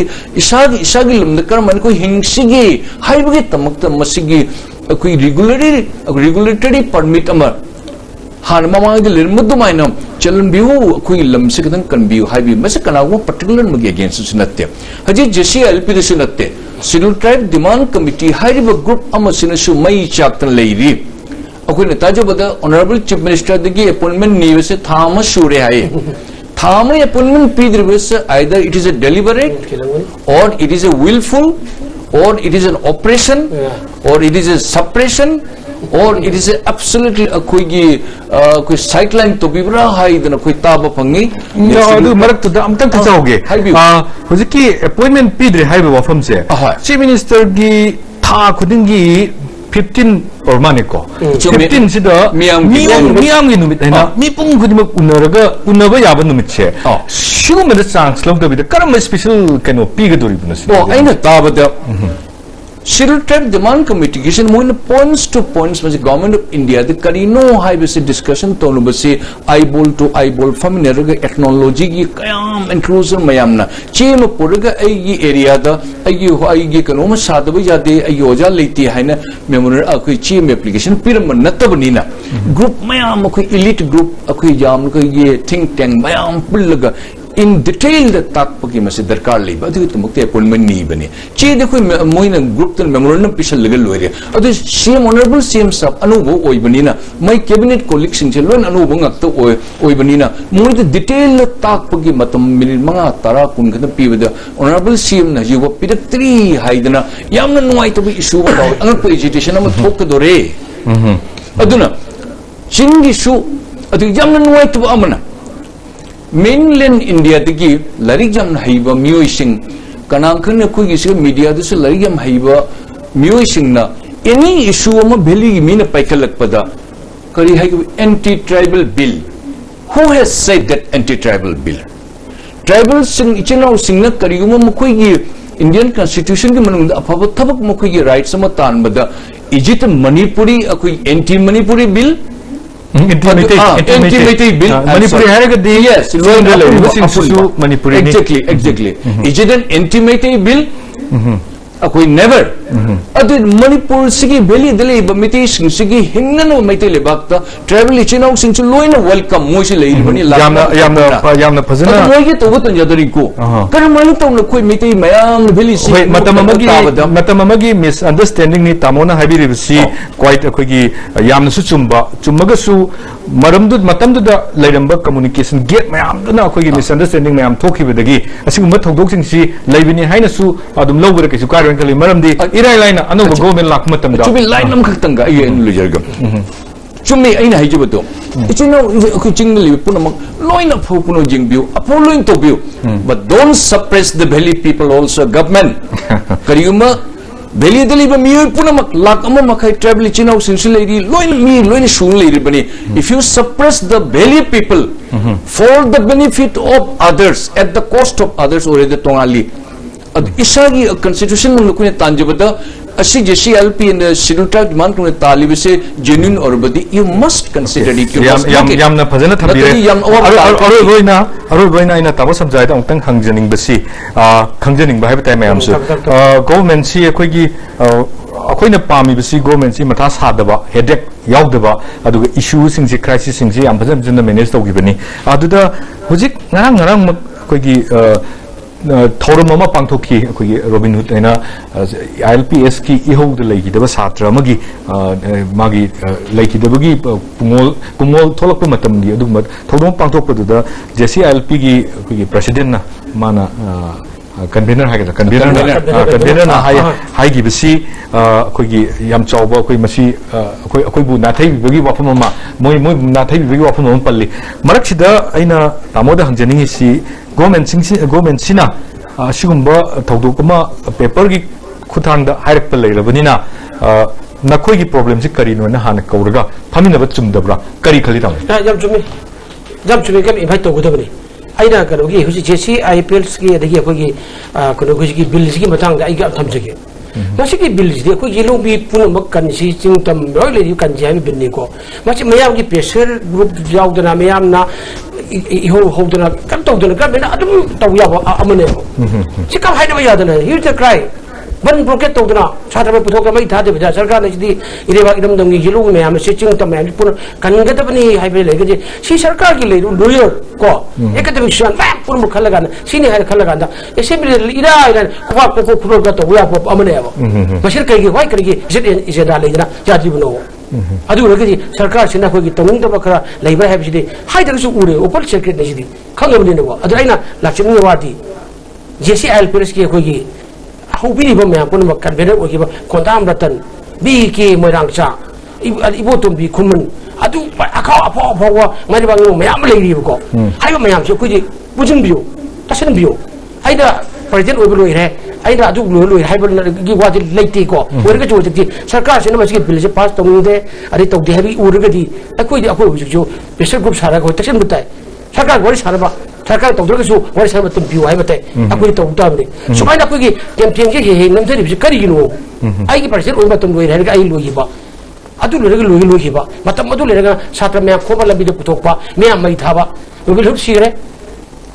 लमद करम कोई हिंगसिगी हाइबगे तमक्ता मसिगी कोई रेगुलेटरी परमिट अमर हान ममांगे लिरमुदुमाइना चलनबियु कोई लमसे कदन कनबियु हाइबी मसे कनागो पर्टिकुलर मगे अगेंस्ट सुनत्ते हजी JCLP दे सुनत्ते शेड्यूल ट्राइब डिमांड कमिटी हाइब ग्रुप अमसिनसु मई चाक्तन लेरी अखोइना ताजबदा ऑनरेबल चीफ मिनिस्टर दगी अपॉइंटमेंट नीवसे थामा शुरे हाय थामा अपॉइंटमेंट पीद्रिबस either it is a deliberate or it is a wilful or it is an operation, or it is a suppression, or it is absolutely a koi sideline to be bra high than a koi taba pangi. No, do marak to the amtang kasaoge. Huziki appointment pidre haiba wafam se. Chief Minister gi tha kudingi 15 or maniko. 15 sida miyam gi numit na mi pung kudimak unaba yaba numit che. Shugo meda chance long to be the karam special kano piga dori bunas. Oh, aina taba da. Scheduled Tribe Demand Committee gives more points to points with the government of India. The Karino high basic discussion to eyeball to eyeball familiar technology kayam inclusive mayamna. Chim puraga ay area da ay kanoma sadabu jade ayoja leti haina memory akui chim application pyramid natabanina. Group mayam akui elite group akui jam ye think tank mayam pullaga. In detail the tak pagi masih darkar lagi. Adu itu mukti appointment ni bani. Cie dekho moina group tu memorandum pisal legal lawyer. Adu CM honorable CM sab anubo oi bani na. Mai cabinet collection celon anubo ngak tu oi bani na. Moina detail tak pagi matam minit manga tara kun kata pi benda honorable CM na jiwa pidak 3 hai dana. Yang na nuai tu issue ba. Angat tu agitation nama thok dore. Adu na chingi issue adu yang na nuai tu amana. Mainland India tegi larik jam haiba music kanangkan aku gisi media tu se larik jam haiba music na any issue ama beli mina paikalak pada kari hai anti-tribal bill. Who has said that anti-tribal bill? Tribal sing ichana sing na kari uma mukui gi Indian Constitution ke manung apa tabak mukui gi rights sama tan bada. Ijit Manipuri aku anti-Manipuri bill. Intimating bill. Manipuri hai ke di? Yes. Manipuri. Exactly. Is it an intimating bill? Akoi never. Adu Manipur sigi beli deli bamiti sigi hingnan o maite lebak ta travel ichina sing chu loina welcome mo si lei bani la yamna phazana adu mo ge to butan yadari ko kar mani to na koi maite mayam beli si matamamagi misunderstanding ni tamona habiri si quite akoi gi yamna su chummaga su maramdu matamdu da leiramba communication gap mayam na akoi gi misunderstanding mayam thoki bedagi asigumba thogdok sing si leibini haina su adum logura ke su karan kali maramdi irai laina anu government lak matam da chumi line nam khak tanga ai en lujarga chumi aina hai jibato ichino ku chingli punamak loina pho puno jingbiu apo loin to biu but don't suppress the valley people also government kariuma valley dali ba mi punamak lak amma makai travel ichino sinsulei loin shun leiri bani if you suppress the valley people for the benefit of others at the cost of others or the tongali isagi constitution mun lukune tanjabada asi JCLP and the scheduled tribe demand kun talib se genuine or badi you must consider it yam na phajana thabire aroi boina ina tabo samjai da ongtang khangjaning basi khangjaning ba haiba tai mayam su government si akoi gi akoina pami basi government si matha sadaba headache yaudaba aduga issue sing si crisis sing si yam phajana manage tawgibani aduda hujik ngarang akoi gi Thorum ama pangthoki akoi Robin Hood aina ILPS ki ihou de legi deba satra magi magi legi debagi pungol tholak matam di adum thorum pangthok da JCILP gi akoi president na mana convener na hai gi bisi akoi gi yam chawba akoi masi akoi bu na thai bagi wafam ma moi na thai bagi wafam ma palli marak sida aina tamoda hangjani si government sina sigumba thogdokama paper gi khuthangda hairak leirabani na nakoi gi problem si kari no na hana kauraga phamina ba chumdabra kari khali tam jam chumi kam invite to godabani aina kanu gi huji jesi IPLs gi adagi akoi gi kono gi bill gi matang da aiga thamjage masi gi bill gi akoi gi lobi punamak kan si chingtam roi le kan jami binni ko masi mayam gi pressure group yaudana mayam na iho kan tawdana kan bena adum tawya amane si kam haida yadana here's the cry ban blocket tawdana chatra puthok mai tha de bja sarkar na ji ireba idam dam gi gilu me am si ching tam am pun kan gada bani haibe le ge si sarkar gi le lawyer ko ekademic shan ba pun khalaga na sini hai khalaga da assembly ira ko pro ga tawya amane ba bashir kai gi wai kai gi is da le jana jadi bno adu ragi sarkar sina ko gi tawung da bakara leiba hai bisi hai da su ure opal secret ne jidi khangabni ne ko adu aina lakchimi wadi JCILPS ki ko gi hobby from me, put him a convenient or give a condam button. Be key, my rancha. Ibo to be common. I do a cow of power, my lady go. I am so quickly, wouldn't you? Doesn't you? Either President Overlay, either do Lulu, Hybrid, give what it late take off. Where get to the Sarkas and must get village past on there. I took the heavy Urugati. I quit the approach of you. Mr. Group Sarago, Tashan Butai. Sarkar, what is Haraba? Sarkar to Drusu, what is Haraba to Pew? I would take. I quit of Domini. So my Napugi, Tempting, and then if you carry you know. I give President Overton with Helga Iluiba. I do regular Luhiba, but the Modulega, Satramia, Kobala be the Putopa, Mea Maitava. We will see it.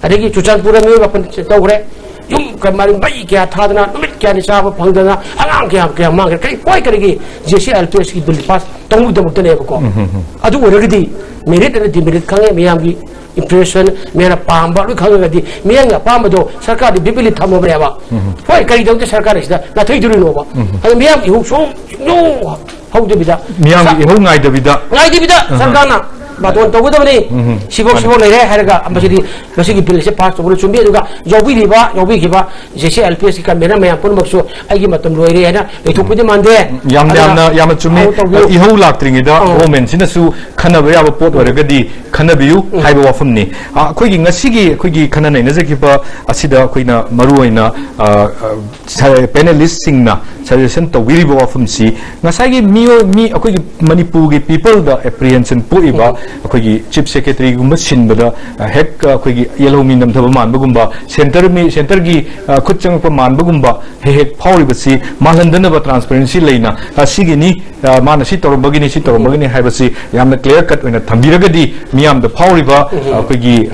I think to Chanpura up and Tore. You can marry Baika, Tadana, Canisava, Pangana, Ananka, Manga, quite again. JCL to escape the past, don't move them to never come. I do already made it and debated Kanga Miami impression, Mera Pamba, Kanga, Mianga Pamado, Sarkar, the Bibili Tamobreva. Why carry down the Sarkar is that? Not taking over. And Miami who so no. How do we do? Miami, who night of it? Night of it, Sarkana. But on the way, she was only Heraga, Ambassador, Basiki Pills, part of Chumbiga, Joviva, Joviva, JCL PSC camera, and Pumaxo, I give them Loyana, they took with them on there. Yamatumi, Ihola Trinida, Romans in a Su, Canavia Port or Regadi, Canabu, Hybo of me. Quicking a Sigi, Quickie Canan, Ezekipa, Asida, Quina, Maruina, Penalist Singna, Suggestion to Willibo of Sea. Nasagi, me, a quick Manipuri people, the apprehension Puiba. Quiggy Chief Secretary Gumbasin, but a heck quiggy yellow minum Tabaman Bugumba, Center Gi Kuchang Paman Bugumba, head power but see Malandanava transparency lena, a Sigini, Manasito or Bagini Sito or Bagini Havasi, Yam the clear cut when a Tambiragadi, Miam the power river, Quiggy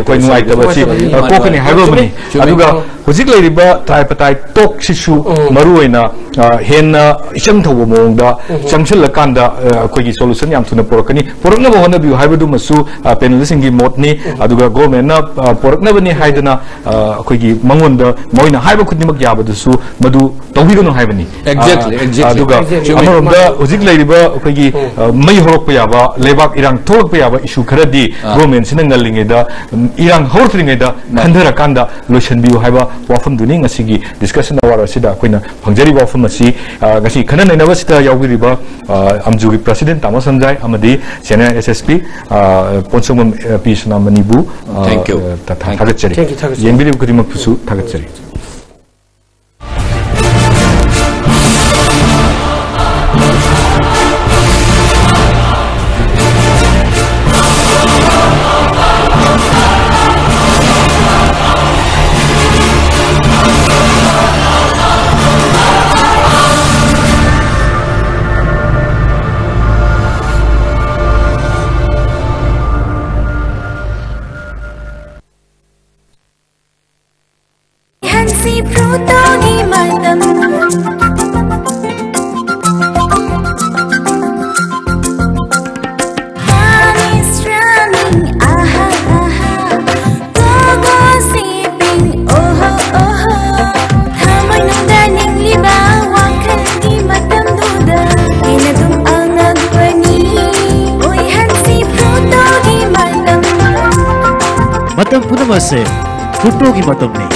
Queen White, Kokani Havamani, Aduga, Huzikla river, type talk Shishu, Maruina, Hena, Shamto Monda, Junction Lakanda, Quiggy solution Yam to the Porcani, Pornavo. One of you have to Masu, Penalising Motni, Aduga Gomena, Porknavani Haidana, Quiggy, Mangunda, Moina, Hybokutima Yabadusu, Madu, Towigan Havani. Exactly, Aduga, Amanda, Uzikla River, Quiggy, Mayhorpiava, Levak Irang Tolpiava, issue Karadi, Romans in Lingeda, Irang Hortringeda, Kandara Kanda, Lucian Biu Hava, Wafum Duning, a Sigi, discussion of our Sida, Quina, Pangeri Wafumasi, Gasi, Kanan and Navasita Yawi River, Amjugi President, Tamasanjai, Amadi, Sena SSP, Ponsum Pisana Manibu. Thank you. Tagachari. Yenbili Kudimapusu, Tagachari. Matam punamase photo ki matam ne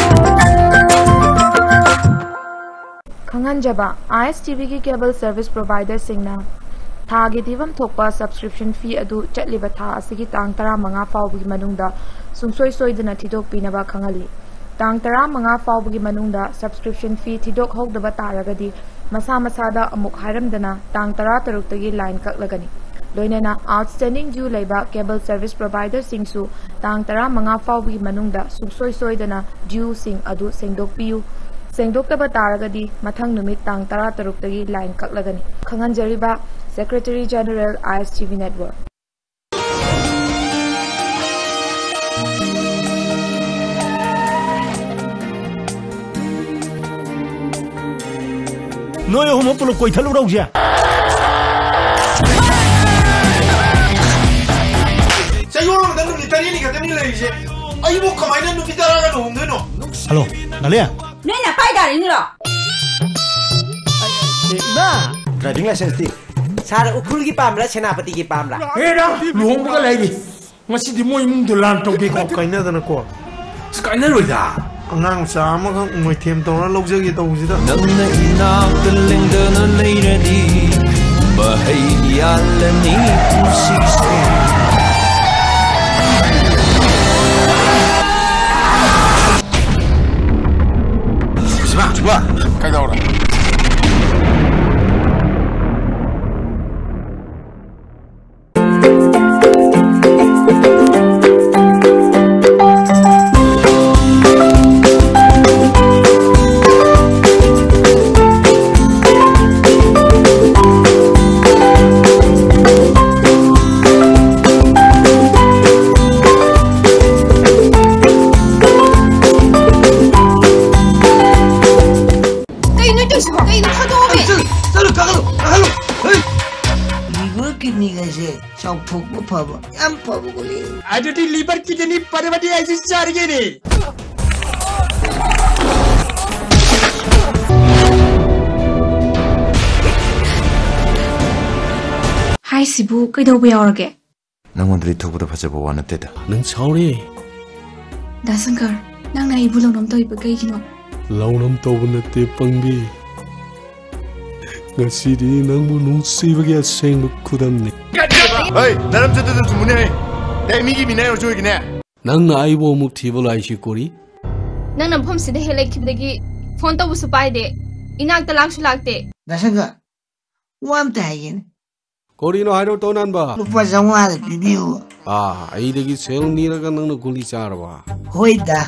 Khanganjaba ISTV ki cable service provider singna thagi divam thokpa subscription fee adu chatliba tha asigi tang 15 fawbi manungda sungsoi soidana thidok pinaba khangali tang 15 fawbi manungda subscription fee thidok hogdaba taragadi masa masada amuk hairamdana tang 13 tagi line kaklagani loinana outstanding due laiba cable service provider singsu tang 15 fawbi manungda sungsoi soidana due sing adu sengdok piu sengdoktaba taragadi mathang numit tang 13 tagi line kaklagani khanganjariba Secretary General ISTV Network Noyo humo pulo koi thalu rauja Sayurong dan ni tani ni katani lai je. Ai mo kamai na nubi dara ga no no. Hello, Nalia. Nena pai dari ni lo. Na, driving license ti. Sara ukul ki pamla senapati ki pamla. Era, luhong ba lai ni. Ngasi di mo imong dolan to ge ko kaina da na ko. Skyner ro da. angang sa amakang moithem tawra lawjagi tawsida nangna inakta lengdana leiradi bahai yalani pusisi Coba, kagak orang. Aduh di liver kita ni pada dia asis cari ni. Hai sibu, kau dah bayar ke? Nang mandiri tu pada fajar bawa nanti dah. Nang sorry. Dasangkar, nang na ibu long nam to ibu kaya kino. Long nam to nanti pangbi. Ngasih nang bunung si bagi asing kudam ni. Hei, dalam jatuh tu semua ni. Dah migi mina yang cuci ni. Nang na ibu mukti bola isi kori. Nang nam pom sida helai kip lagi phone to busu pai de. Inak talak sulak de. Dasangkar, wam tayin. Kori no haro to nan ba. Lupa semua ada video. Ai lagi sel ni raga nang no guli car ba. Hoi dah.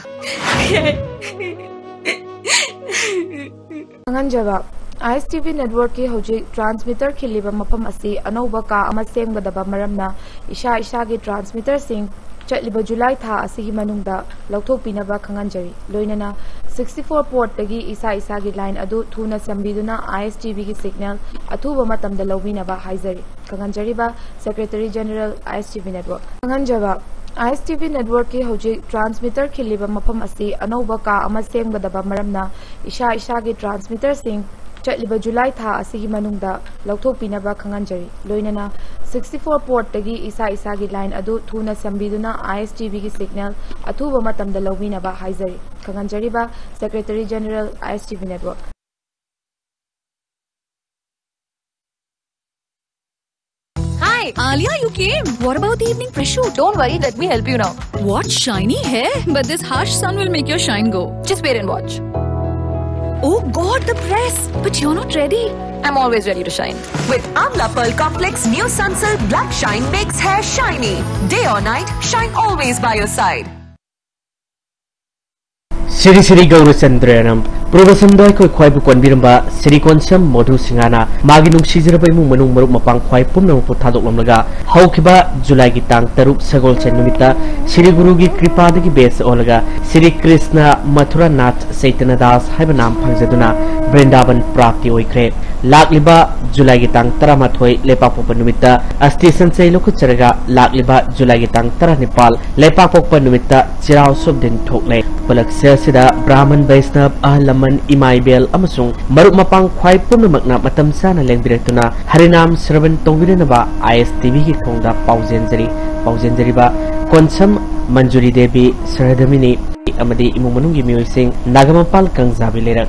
Angan jawab. ISTV network ki hojik transmitter khiliba mapam asi anauba ka ama sengbadaba maramna isha gi transmitter sing chatliba July tha asigi manungda lauthokpinaba khanganjari loinana 64 port tagi isa gi line adu thuna sambiduna ISTV ki signal athuba matamda lawinaba haizari khanganjari ba secretary general ISTV network khanganjaba ISTV network ki hojik transmitter khiliba mapam asi anauba ka ama sengbadaba maramna isha gi transmitter sing chatliba July tha asigi manungda lauthokpinaba khanganjari loinana 64 port tagi isa gi line adu thuna sambiduna ISTV ki signal athuba matamda lawinaba haizari khanganjari ba secretary general ISTV network. Hi, Alia, you came. What about the evening press shoot? Don't worry, let me help you now. What? Shiny hair? But this harsh sun will make your shine go. Just wait and watch. Oh God, the press! But you're not ready. I'm always ready to shine. With Amla Pearl Complex New Sunsilk Black Shine makes hair shiny. Day or night, shine always by your side. Siri Gaurachandranam Provasandai koi khwai bu konbiramba Siri Konsam Modhu Singana magi nungsijraba imung manung marup mapang khwai pumna pu thadok lamlaga haukiba July gi tang taruk sagol chen numita Siri Guru gi kripa dagi base olaga Siri Krishna Mathura Nath Saitana Das haiba nam phangjaduna Vrindavan prapti oikre lakliba July gi tang 13 lepak pokpa numita asti sansai lokucharaga lakliba July gi tang 19 lepak pokpa numita chirau subdin thokle palakse sida Brahman Vaishnav Ahlaman Imaibel amasung marup mapang khwai pumnamakna matam sana lengbirektuna Harinam Sravan tongbirenaba ISTV ki khongda paujenjari ba Konsam Manjuri Devi Saradamini amadi imung manunggi miyosing Nagamampal Kangzabi lerak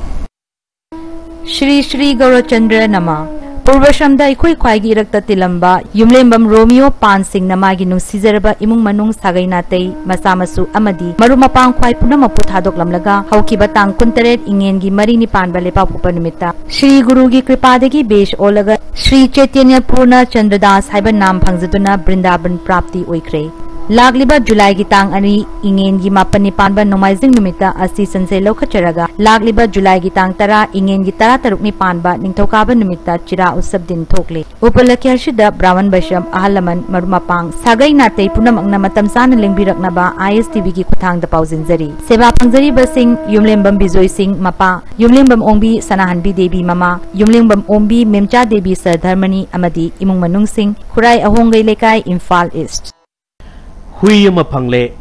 Shri Gaurachandra Nama Purvashamda ikoi khwaigi irakta tilamba yumlembam Romeo Pan Singh namagi nungsizaraba imung manung sagai natei masamasu amadi marumapang khwai punama puthadok lamlaga haukiba tang 19 ingengi mari ni panba lepa pupanumita Shri Guru gi kripadagi besh olaga Shri Chaitanya Purna Chandradas haiba nam phangjaduna Vrindavan prapti oikre Lagliba July gi tang ani ingen gi mapani panba nomaizing numita asi sansei lokhacharaga lagliba July gi tang 10 ingen gi 13 ni panba ningthokaba numita chira usab din thokle upalakya shida Brahman Vaishnav Ahlaman marumapang sagai natei punamangna matam sana lengbirakna ba ISTV gi khuthang da pauzinjari seba phangjari basing yumlembam Bijoy Singh mapa yumlembam Ongbi Sanahanbi Devi mama yumlembam Ombi Memcha Devi Sadharmani amadi imung manung sing khurai ahongai lekai Imphal East Hui ama phangle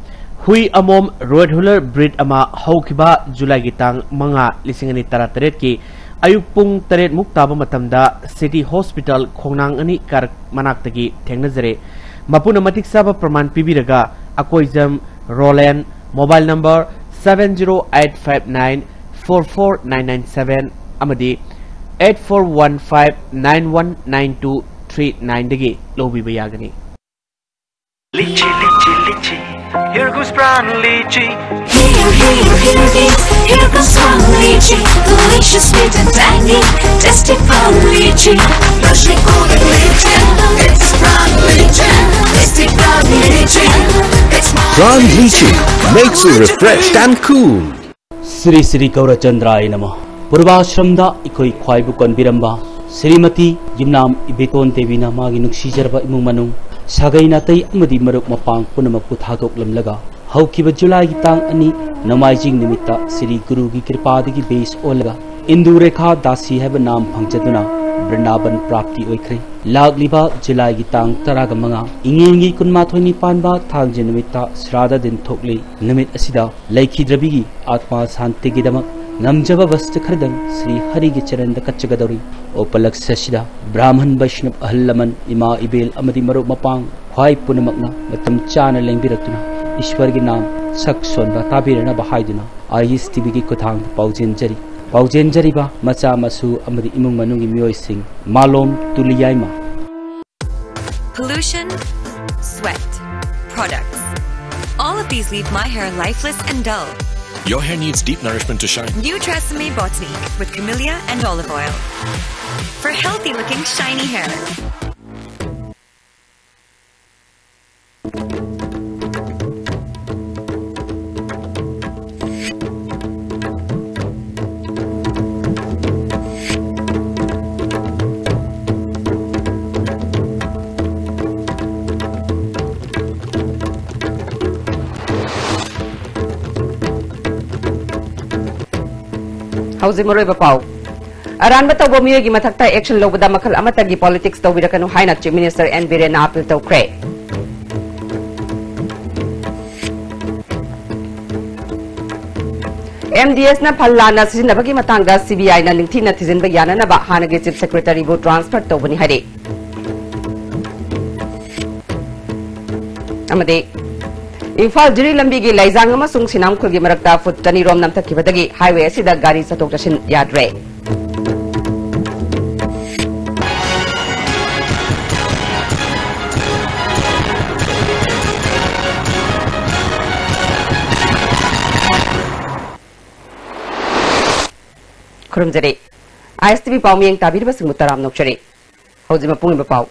hui amom road roller breed ama haukiba July gi tang manga lisingani taratret ki ayuk pung taret muktaba matamda city hospital khongnang ani kar manaktagi thengnajare mapuna matik saba praman pibiraga akoijam Roland mobile number 7085944997 amadi 8415919239 dagi lobiba yagani. Lychee, lychee, lychee, here goes brown lychee. Here goes brown lychee, delicious, sweet and tangy, tasty brown lychee, freshly golden lychee. It's brown lychee, tasty brown lychee. It's Brown lychee makes you refreshed and cool. Sri Sri Gaura Chandrai Namah. Purvashramda ikoi khwaibu konbiramba Srimati Yimnam Ibeton Devina magi nuksijarba imung manung sagai natai amadi maruk mapang punamakpu thadok lamlaga haukiba July gi tang ani namaijing nimitta Sri Guru gi kripadagi base olaga Indu Rekha Dasi haba nam phangchaduna Vrindavan prapti oikhre lagliba July gi tang taraga manga ingengi kunmathoi panba thangje nimitta srada din thokle nimit asida laikhidrabi gi atma shanti gi damak namjaba vast khardang Sri Hari gi charan da kachgadori opalak sasida Brahman Vaishnav ahallaman ima ibel amadi maruk mapang khwai punamakna matam chana lengbiratuna Ishwar gi nam sak sonba tabirana bahaiduna ayis tv gi kuthang paujen jari ba macha masu amadi imung manungi mioi sing malom tuliyaima. Pollution, sweat, products. All of these leave my hair lifeless and dull. Your hair needs deep nourishment to shine. New Tresemme Botanique with camellia and olive oil for healthy looking shiny hair. Hausi Moroi Bapau. Aran ba tawbo miyogi mathakta action lobada makhal amatagi politics tawbirakanu haina Chief Minister N Biren appeal tawkre. MDS na phallana sisinabagi matanga CBI na ningthina thizinba yanana ba hanagi Chief Secretary bu transfer tawbani hari. Amade Imphal Jiri Lambi gi Laizang amasung Sinamkhul gi marakta fut tanirom namthakibadagi highway asida gari satok tashin yadre. Kurumjari ISTV Paumiyang tabirba singmutaram nokchari. Hojima pungi pau.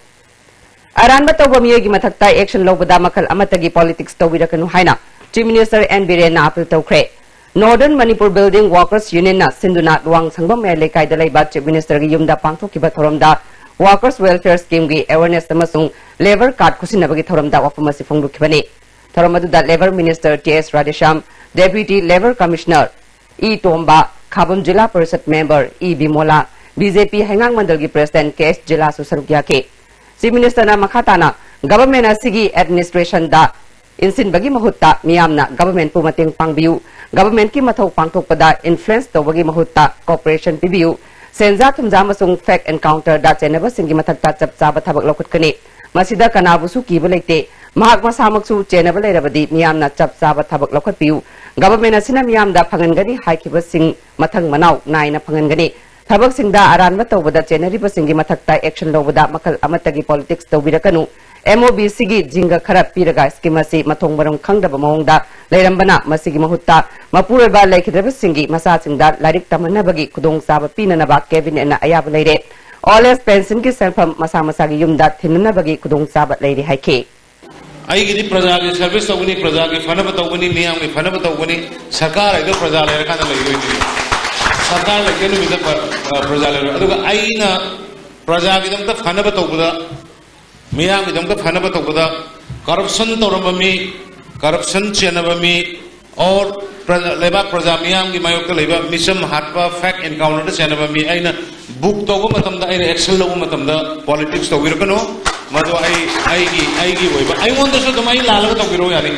Aran ba tawba miyogi mathakta action lobada makal amatagi politics tawbirakanu haina Chief Minister N Biren na appeal tawkre. Northern Manipur Building Workers Union na sinduna duang sangbam me lekai da laiba Chief Minister gi yumda pangthokiba thoramda Workers Welfare Scheme gi awareness amasung labor card kusinabagi thoramda wafamasi phongdukhibani. Thoramadu da Labor Minister T.S. Radhesham, Deputy Labor Commissioner E. Tomba, Khabam Jilla Parishad Member E. Bimola, BJP Hengang Mandal gi President K.S. Jilla Susarugya ke Chief Minister na makhatana government asigi administration da insin bagi mahutta miyamna government pu mating pangbiu government ki mathau pangthokpada influence tawagi mahutta cooperation pibiu senja thumja masung fact encounter da chenaba singi mathakta chapcha bathabak lokutkani masida kanabusu kiba leite mahak masamaksu chenaba leirabadi miyamna chapcha bathabak lokatpiu government asina miyamda phangangani haikiba sing mathang manau naina phangangani Thabak singda aran ba tawbada chenari ba singi mathakta action lobada makal amatagi politics tawbirakanu MOBC gi jinga khara piraga scheme si mathong barong khangdaba mawngda leirambana masigi mahutta mapure ba laikhidraba singi masa singda lairik tamanabagi kudong saba pinanaba cabinet na ayab leire all as pension ki selfam masa gi yumda thinanabagi kudong saba leire haike ai gi praja gi service tawni praja gi fanaba tawni miyam gi fanaba tawni sarkar ai do praja leira kana leiroi सरकार लगे नुमित प्रजा लेगा आईना प्रजा की दम फनब तौबदा मियाम की दम फनब तौबदा करप्शन तौरमी करप्शन चेनबमी और लेबा प्रजा मियाम की मायोक लेबा मिसम हाटबा फैक्ट एनकाउंटर चेनबमी आईना बुक तौब मतमदा आईना एक्शन लब मतमदा पॉलिटिक्स तौबिरकनो मदो आईगी ओइबा आईंगोंदसो दमाई लालबा तौबिरो यानी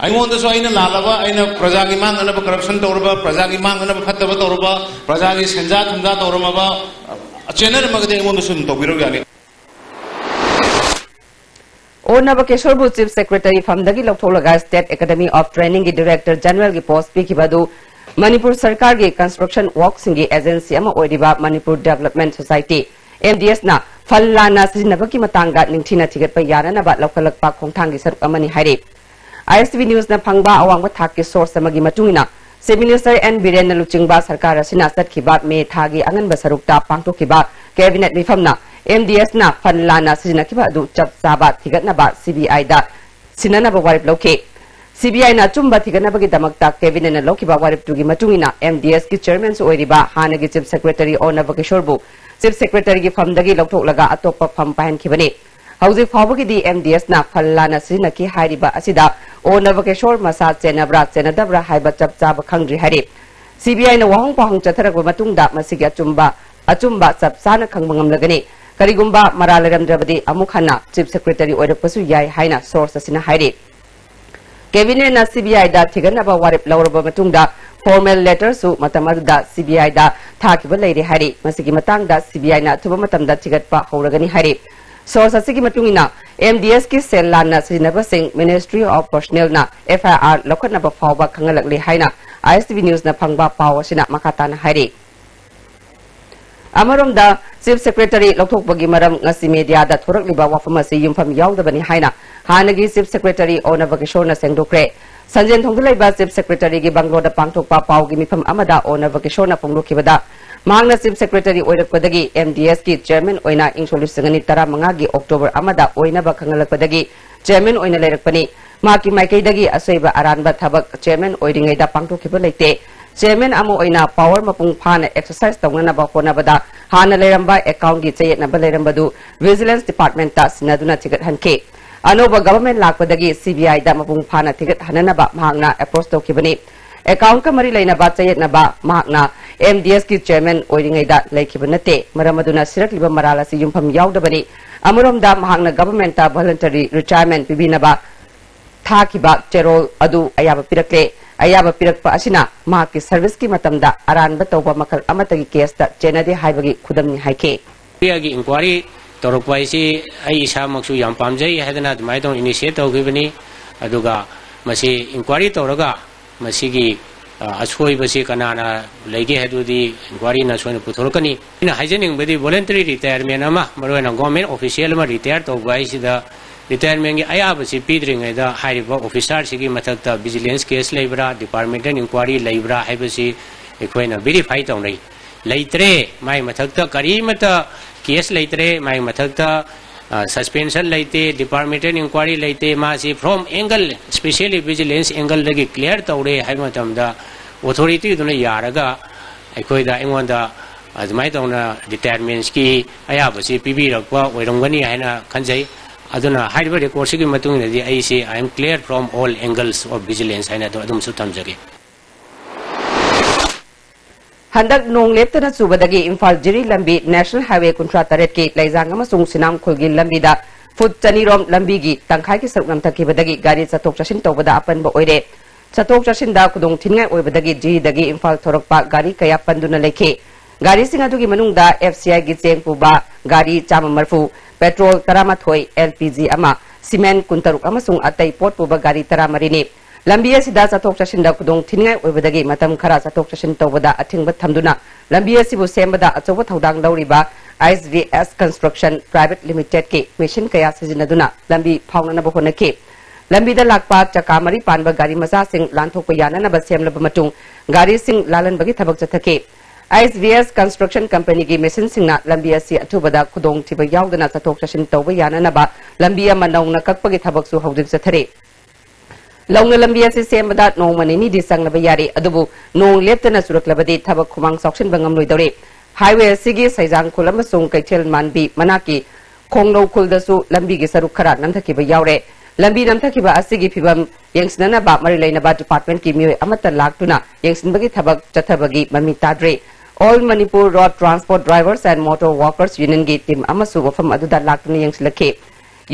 आईंगोंदसो आईना लालबा आईना प्रजा की मांगनब करप्शन तौरबा प्रजा की मांगनब फतब तौरबा प्रजा की सेंजा थुंजा तौरमबा चेनर मगदे आईंगोंदसो तौबिरो यानी ओनब केशोरबु चीफ सेक्रेटरी फमदगी लौथोलगा स्टेट एकेडमी ऑफ ट्रेनिंग की डायरेक्टर जनरल की पोस्ट पीखिबदु मणिपुर सरकार की कंस्ट्रक्शन वर्क सिंगी एजेंसी अमा ओइरिबा मणिपुर डेवलपमेंट सोसाइटी MDS ना फल्लाना सिजनबकी मतंगा निंथिना थिगतपा याननबा लौखलकपा खोंथांगी सरुक अमनि हाइरे ISTV न्यूज ना फंगबा अवांग थाकी सोर्स अमगी मतुंगिना चीफ मिनिस्टर एन बीरेन लुचिंगबा सरकार असिना सतखिबा मे थागी अंगनबा सरुकता पांगतोखिबा कैबिनेट मिफमना MDS ना फल्लाना सिजनखिबा अदु चप चाबा थिगतनबा CBI दा सिननबा वारिप लौखे CBI ना चुम्बा थिगतनबगी दमकता कैबिनेट ना लौखिबा वारिप तुगी मतुंगिना MDS की चेयरमैन सु ओइरिबा हानगी चीफ सेक्रेटरी ओनब किशोरबु चीफ सेक्रेटरी की फमदगी लौथोलगा अतोप फम पाहनखिबने हौजिक फावगी MDS ना फल्लाना सिजनखि हाइरिबा असिदा ओनब किशोर मसा चेनब्रा चेनदब्रा हाइबा चप चाबा खंग्रि हाइरे CBI ना वाहंग पाहंग चथरगबा मतुंगदा मसिगी अचुम्बा चप साना खंगबंगमलगने करिगुम्बा मरालरमद्रबदी अमुखना चीफ सेक्रेटरी ओइरपसु याय हाइना सोर्स असिना हाइरे कैबिनेट ना CBI दा थिगनबा वारिप लौरबा मतुंगदा फॉर्मल लेटर सु मतमरदा CBI दा थाकिबा लेरे हाइरे मसिगी मतंगदा CBI ना थुबा मतमदा थिगतपा हौरगनी हाइरे सोर्स असिगी मतुंगिना MDS की सेल लाना सिजनबा सिंग मिनिस्ट्री ऑफ पर्सनल ना FIR लखनबा फावबा खंगलकले हाइना ISTV न्यूज ना फंगबा पाव असिना मखाताना हाइरे अमरोमदा चीफ सेक्रेटरी लौथोकबगी मरम ngasi media da thorokliba wafam asi yumfam yaudabani haina hanagi chief secretary onaba kishorna sengdokre sanjen thongdulaiba chief secretary gi bangloda pangthokpa pawgi mifam amada onaba kishorna phonglokhibada mangna chief secretary oirakpadagi MDS ki chairman oina ingsolip singani 15 gi october amada oinaba khangalakpadagi chairman oina leirakpani maki maikaidagi asaiba aranba thabak chairman oiringaida pangthokhiba leite chairman amu oina power mapung phana exercise tawna ba honabada hana leramba account gi chayetna ba lerambadu vigilance department ta sinaduna thigat hanke anoba government lakpadagi CBI da mapung phana thigat hanana ba mahangna approach tawkibani account ka mari leina ba chayetna ba mahangna MDS ki chairman oiringai da laikhibanate maramaduna sirakliba marala si yumpham yaudabani amuromda mahangna government ta voluntary retirement bibina ba thakiba cherol adu ayaba pirakle ayaba pirakpa asina mahaki service ki matamda aranba tawba makal amatagi case ta chenade haibagi khudamni haike agi inquiry torokpa isi ai isa maksu yam pamjai hadana dumai dong initiate tawgibani aduga masi inquiry toraga masigi asoi basi kanana lege hadudi inquiry na soina puthorokani ina hygienic badi voluntary retirement ama marwana government official ma retire tawba isida retirement gi ayabasi pidringai da hairiba officer sigi mathakta vigilance case leibra departmental inquiry leibra haibasi ekoina verify tawnai leitre mai mathakta karimata case leitre mai mathakta suspension leite departmental inquiry leite masi from angle especially vigilance angle lagi clear tawre haimatamda authority duna yaraga ekoida engonda admai tawna determines ki ayabasi pibirakwa oirongani haina khanjai aduna haiba record sigi matungina di I say I am clear from all angles of vigilance haina to adum su thamjage handak nong leptana subadagi imphal jiri lambi national highway kuntra taret ki laijang amasung sinam khulgi lambi da foot chanirom lambi gi tangkhai ki saruknam thakibadagi gari chatok chashin tawbada apan ba oire chatok chashin da kudong thingai oibadagi ji dagi imphal thorokpa gari kaya panduna lekhe gari singa dugi manungda FCI gi cheng puba gari chama marfu petrol taramathoi LPG ama cement kuntaruk amasung atai pot puba gari taramarini lambi asida chatok chashin da kudong thingai oibadagi matam khara chatok chashin tawbada athingba thamduna lambi asibu sembada achoba thodang lauriba ISVS construction private limited ke mission kaya sijinaduna lambi phaunana ba honake lambi da lakpa chakamari panba gari macha sing lanthokpa yanana ba semlaba matung gari sing lalan bagi thabak chathake ISVS construction company ki mission singna lambi asi athubada kudong thiba yaudana chatok chashin tawba yanana ba lambi ama naungna kakpagi thabak su hawdik chathare laungna lambi asi sembada nongmani ni disang na ba yari adubu nong leptana suraklabadi thabak khumang sokshin bangam loidore highway asigi saijang khulam sung kaithel manbi manaki khonglo khuldasu lambi gi saruk khara namthaki ba yaure lambi namthaki ba asigi phibam yengsnana ba mari leina ba department ki mi amata laktuna yengsinbagi thabak chathabagi mami tadre all Manipur road transport drivers and motor workers union gi team amasu wafam aduda laktuna yengslake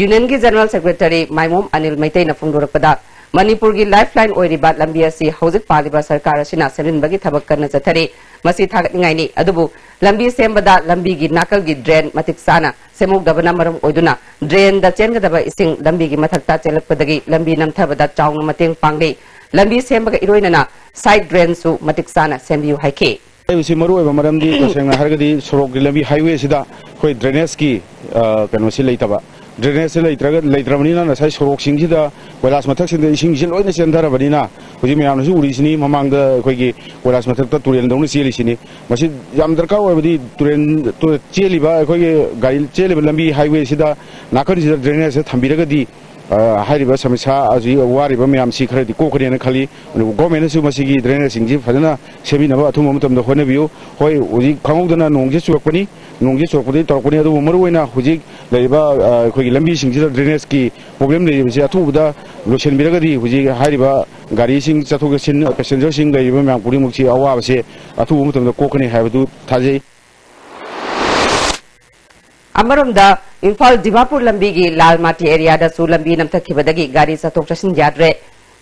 union gi general secretary maimom anil maitai na phongdorakpada Manipur की lifeline ओइरिबा लंबी असि हौजिक पालिबा सरकार असिना सेमिनबगी थबक करना चथरी मसी थागतनिंगाइनी अदुबु लंबी सेमबदा लंबी की नाकल की ड्रेन मतिक साना सेमुगदबना मरम ओइदुना ड्रेन दा चेनगदबा इसिंग लंबी की मथकता चेलकपदगी लंबी नमथबदा चाउंग मतेंग पांगले लंबी सेमबगा इरोइनना साइड ड्रेन सु मतिक साना सेमबियु हाइके इसी मरुओ मरमदी तसेंग हरगदी सड़क की लंबी हाईवे सिदा कोई ड्रेनेज की कनो से लेतबा ड्रेनेज से लेत्रबनीना नसाई सड़क सिंगसिदा कोइलास मथकसिंद इसिंगसि लोइना चेंधरबनीना हुजि मयामनसु उरिसिनी ममांग अखोइगी कोइलास मथकता तुरेन दौन चेलिसिनी मसि याम दरकार ओइबदी तुरेन तो चेलिबा अखोइगी गाड़ी चेलिबा लंबी हाईवे सिदा नाकनसिदा ड्रेनेज से थंबिरगदी हाइरिबा समस्या अजि वारिबा मयाम सि खरदि कोखरेना खाली गवर्नमेंट सु मसिगी ड्रेनेज सिंगसि फजना सेमिनबा अथुम मतमदा होनबियो होय हुजि खंगौदना नोंगजे चुरकपनी नोंगजे चुरकपदि तरकपनी अदु मरुओइना हुजि लेबा अखोइगी लंबी सिंगसि ड्रेनेज की प्रॉब्लम लेबसे अथुबदा लोसेनबिरगदि हुजि हाइरिबा गाड़ी सिंग चथुगसिन पैसेंजर सिंग लेबा मयाम पुरी मुक्सी अवाबसे अथुब मतमदा कोखने हाइबदु थाजै अमरमदा इम्फाल दिमापुर लंबी की लाल माटी एरिया दसु लंबी नमथखिबदगी गाड़ी चथोक चसिन याद्रे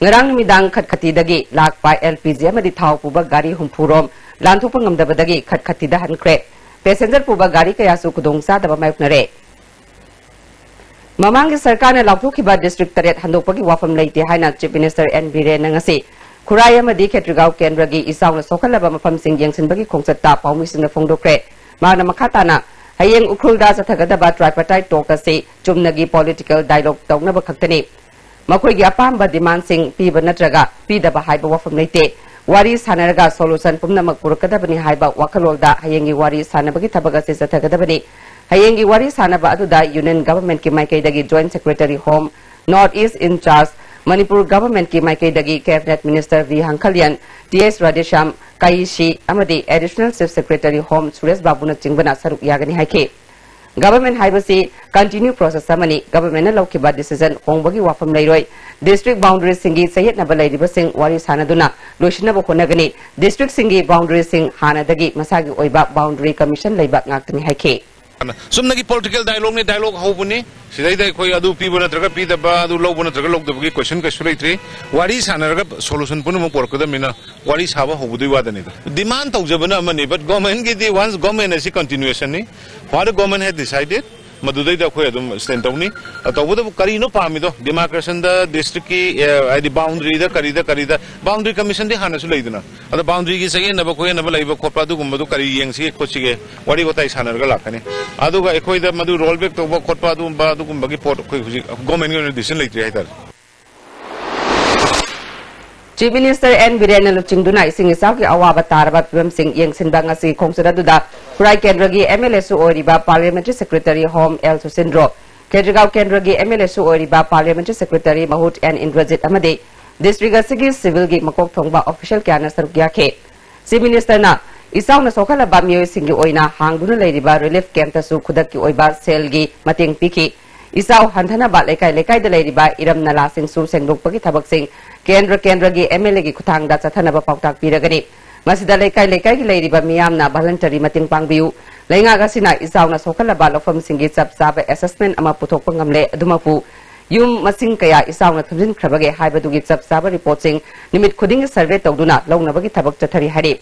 ngarang midang khatkhati lakpa LPG amadi thau puba gari humpurom lanthupang ngamdabadagi khatkhati da hankre passenger puba gari kaya su kudongsa daba mayuknare mamang ki sarkar na lauphukiba district taret handokpagi wafam leite haina chief minister N Biren ngasi khuraya amadi khetrigaw kendra gi isawna sokhalaba mafam sing yengsinbagi khongchatta paumisina phongdokre mana makhatana hayeng ukhulda sathagadaba tripartite talk ase chumnagi political dialogue tawna bakhaktani मकोई अपाम demand सिंह पीब नत्रगा पीदब HYBE वफम लेते वारी सानरगा solution पुनमक पुरकदबनी HYBE वखलोलदा हयेंगी वारी सानबगी थबग से जथगदबनी हयेंगी वारी सानब अदुदा यूनियन गवर्नमेंट की माइकैदगी joint secretary home north east incharge Manipur government की माइकैदगी cabinet minister V Hangkhalian TS Radheshyam काईशी अमदी additional chief secretary home Suresh बाबूना चिंगबना सरुक यागनी हाइके गवर्नमेंट हाइबसी कंटिन्यू प्रोसेस समनी गवर्नमेंट लौकिबा डिसीजन होंबगी वाफम लेरोय डिस्ट्रिक्ट बाउंड्री सिंगी सहितनब लेरिबा सिंग वारी सानदुना लोइसिनब होनगनी डिस्ट्रिक्ट सिंगी बाउंड्री सिंग हानादगी मसागी ओइबा बाउंड्री कमीशन लेबा ngakni हाइके सुमनगी पॉलिटिकल डायलॉग ने डायलॉग होबुनी सिदैदै खोइ अदु पिबो नत्रगा पिदबा अदु लौबो नत्रगा लौदबगी क्वेश्चन का सुलैत्रि वारी सानरगा सोल्यूशन पुनम पोरकदमिना वारी साबा होबुदुइ वादनी डिमांड तौजबना अमनी बट गवर्नमेंट की दी वंस गवर्नमेंट असी कंटिन्यूएशन नि what the government had decided madudai da khoi adum stand tawni tawbuda kari no pamido demarcation da district ki id boundary da boundary commission de hana su leiduna ada boundary ki sagi na ba khoi na ba leiba khopa du gumba du kari yeng si khochige wadi gotai sanar ga lakani adu ga ekhoi da madu roll back to ba khotpa du ba du gumba ki port khoi government ni decision leitri haidar Chief Minister N Biren Luchingduna ising isaw ki awaba taraba pim sing yengsinba ngasi khongsada duda Kurai Kendragi MLA su oriba Parliamentary Secretary Home El Susindro Kedrigao Kendragi MLA su oriba Parliamentary Secretary Mahut N Indrajit Amade District Asigi Civil gi makok thongba official kyana sarukya ke Chief Minister na isaw na sokhala ba myoy singi oina hangduna leiriba relief camp ta su khudak ki oiba sel gi mating piki isaw hanthana ba lekai da leiriba iram nala sing su sengdokpagi thabak sing केंद्र की MLA की खुथांगदा चथनब पाउताक पिरगनी मसिदा लेkai की लेरिबा मियामना voluntary मतिंग पांगबियु लेंगागसिना इसावना सोखलबा लफम सिंगी चप चाब assessment अमा पुथोकप ngamle अदुमपु yum मसिंग कया इसावना थबिन खरबगे हाइबदुगी चप चाब reporting निमित खुदिंग सर्वे तौदुना लौनबगी थबक चथरी हरि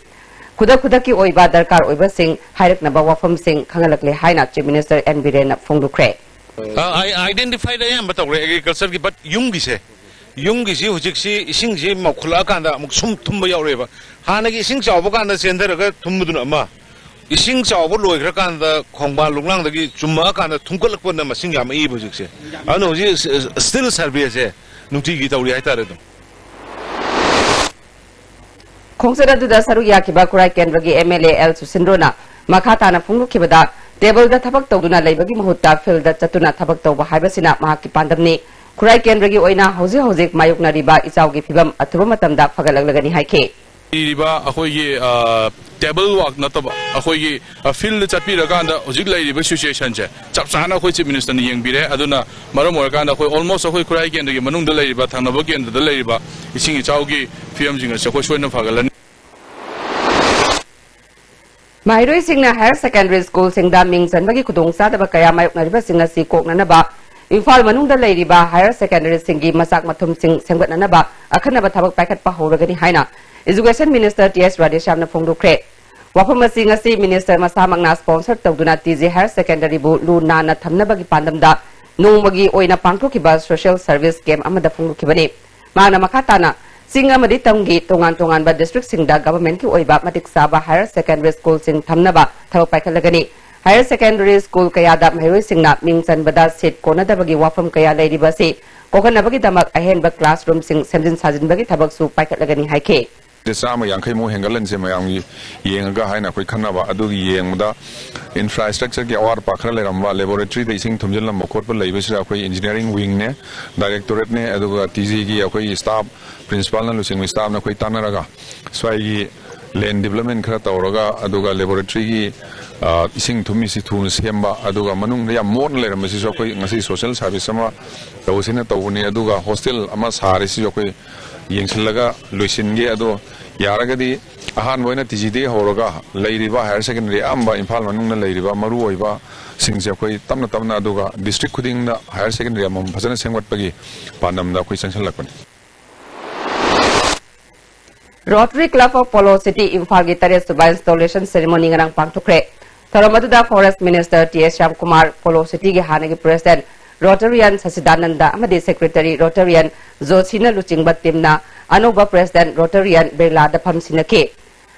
खुदा की ओइबा दरकार ओइबा सिंग हाइरकनबा वफम सिंग खंगलकले हाइना चीफ मिनिस्टर एन बिरेन फोंगदुख्रे I identified I am but agriculture ki but yungi se Yung si hujik si ising si makula kanda muk sum tumba yaureba hana ki ising chawba kanda sendera tumbudun ama ising chawba loikra kanda khongba lunglang dagi chumma kanda thungkalak ponna masing yam e hujik se ano ji still survey se nungti gi tawri haitare dum khongsada du da saru yakiba kurai kendra gi MLA El Susindrona makhata na phunglu kibada table da thabak tawduna leibagi mahutta field da chatuna thabak tawba haibasina mahaki pandamni Kurai Kendra gi oina hojik mayukna riba isau gi phibam athuba matamda phagalaglagani haike riba akhoi gi table work na taba akhoi gi field chapi ra kanda hojik lai riba situation che chap chana akhoi chief minister ni yengbire aduna maram or kanda akhoi almost akhoi Kurai Kendra gi manung da lai riba thanaba kendra da lai riba ising isau gi phim jinga se khoi soina phagalani Mahiroi singna higher secondary school singda ming sanbagi khudong sa da kaya mayukna riba singa si kokna na ba Imphal manungda leiriba higher secondary singi masak mathum sing sengbatnanaba akhanaba thabak paikhatpa horagani haina Education Minister T.S. Radheshyamna phongdukre wafamasi ngasi Minister masamangna sponsor tawduna TJ higher secondary bu lu nana thamnabagi pandamda nongmagi oina pangthokhiba social service game amada phongdukhibani magna makhatana singa madi tamgi tongan ba district singda government ki oiba matik saba higher secondary school sing thamnaba thabak paikhalagani Higher secondary school kaya da mahiroi singna mingchan bada seat kona da bagi wafam kaya lairi basi kokana bagi damak ahen ba classroom sing semjin sajin bagi thabak su paikat lagani haike Sama yang kai mo hengalan se mayang yeng ga haina koi khanna ba adu yeng da infrastructure ke awar pakhra le ramwa laboratory de sing thumjil lam khot pa leibe sira koi engineering wing ne directorate ne adu ga TG gi koi staff principal na lusing staff na koi tanaraga swai gi land development khara tawraga adu ga laboratory gi ising thumi si thun semba adu ga manung ya mon le ram si so koi ngasi social service sama tawsina tawuni adu ga hostel ama sare si koi yengsilaga luisinge ado yaragadi ahan moina tijide horoga leiriba higher secondary amba imphal manung na leiriba maru oiba singse koi tamna aduga district khuding na higher secondary amam phajana sengwat pagi pandam da koi sanction lakpani Rotary Club of Polo City Imphal gi tare suba installation ceremony ngarang pangthokre tharamadu Forest Minister T.S. Shyamkumar Polo City gi hanagi president Rotarian Sasidananda amadi secretary Rotarian Zosina Luchingba timna anuba president Rotarian Berla da phamsinake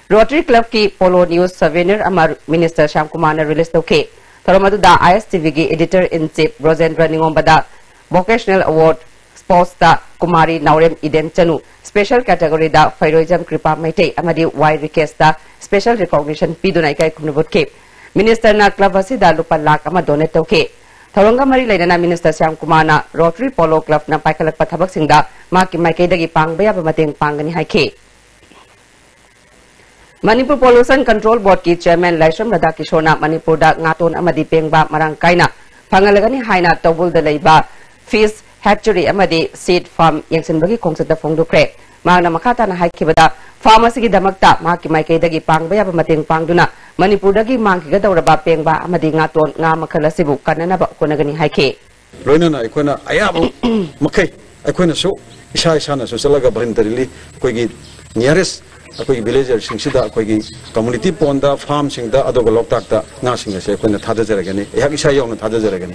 Rotary Club ki Polo News souvenir amar Minister Shyamkumar na release toke tharamadu da ISTV gi editor in chief Rosendra Ningombada vocational award sports da Kumari Naurem Iden Chanu special category da Fairoism Kripa Maite amadi Y request da special recognition pidunai kai kumnubutke Minister na club asida lupa lakh ama donate toke Tharongga mari lainana Minister Shyamkumar na Rotary Polo Club na paikalakpa thabak singda maki maikaidagi pangbaya ba mateng pangani haike Manipur Pollution Control Board ki Chairman Laisham Radhakishona Manipur da ngaton amadi pengba marang kaina phangalagani haina tawul da leiba fish hatchery amadi seed farm yengsinbagi kongsata phongdukre magna makhata na haikibada pharmacy gi damakta maki maikaidagi pangbaya ba mateng pangduna Manipur dagi mangki ga dawraba pengba amadi ngaton nga makhala sibu kanana ba konagani haike loinana aikona ayabu makai aikona so isa na so salaga voluntarily koigi nearest akoi villager singsida koigi community ponda farm singda adoga loktak ta nga singa se aikona thadajaragani ehak isa yawna thadajaragani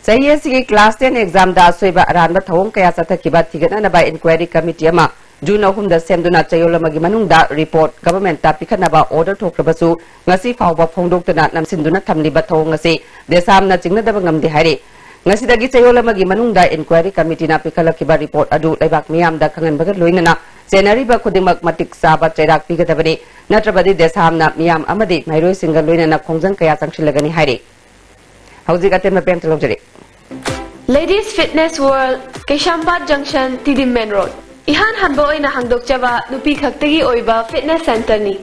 Sayesi class 10 exam da soiba ranba thawong kaya sathakiba thigana na ba inquiry committee ama June ahumda semduna chayolamagi manungda report government ta pikhanaba order thokrabasu ngasi fawba phongdoktana namsinduna thamliba thawong ngasi desamna chingnadaba ngamde haire ngasi dagi chayolamagi manungda inquiry committee na pikhalakiba report adu leibak miyamda khanganbaga loinana senariba khudimak matik saba chairak pigadabani natrabadi desamna miyam amadi mairoi singa loinana khongjang kaya changshilagani haire hauji gatem na pem chalojare Ladies Fitness World Keshambat Junction Tidim Main Road Ihan hanbo oina hangdokjaba nupi khaktagi oiba fitness center ni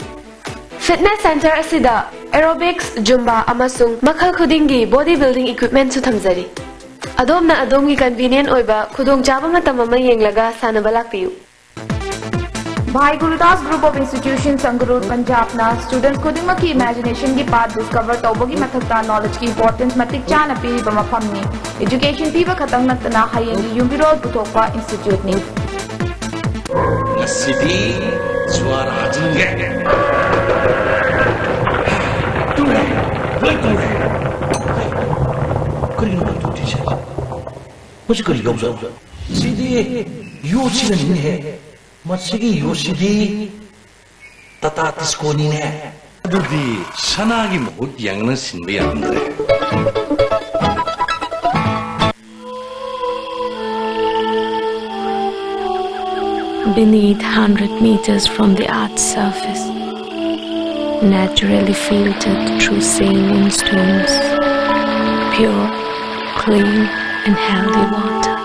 Fitness center asida aerobics zumba amasung makhal khudingi bodybuilding equipment su thamjari adomna adomgi convenient oiba khudong jaba matam ama yenglaga sanaba lakpiyu Bhai Gurudas Group of Institutions Sangrur Punjab na students khudingma ki imagination ki path discover tawbagi mathakta knowledge ki importance matik chana piri ba mafam ni education piba khatang natna hayengi yumbiro puthokpa institute ni City suara jengek. Kering tu teacher. Macam kering kau tu. City yo sini ni he. Macam yo city tata tisko ni he. Aduh di sana lagi mohon yang nasin bayar ni. Beneath 100 meters from the Earth's surface, naturally filtered through saline stones, pure, clean and healthy water.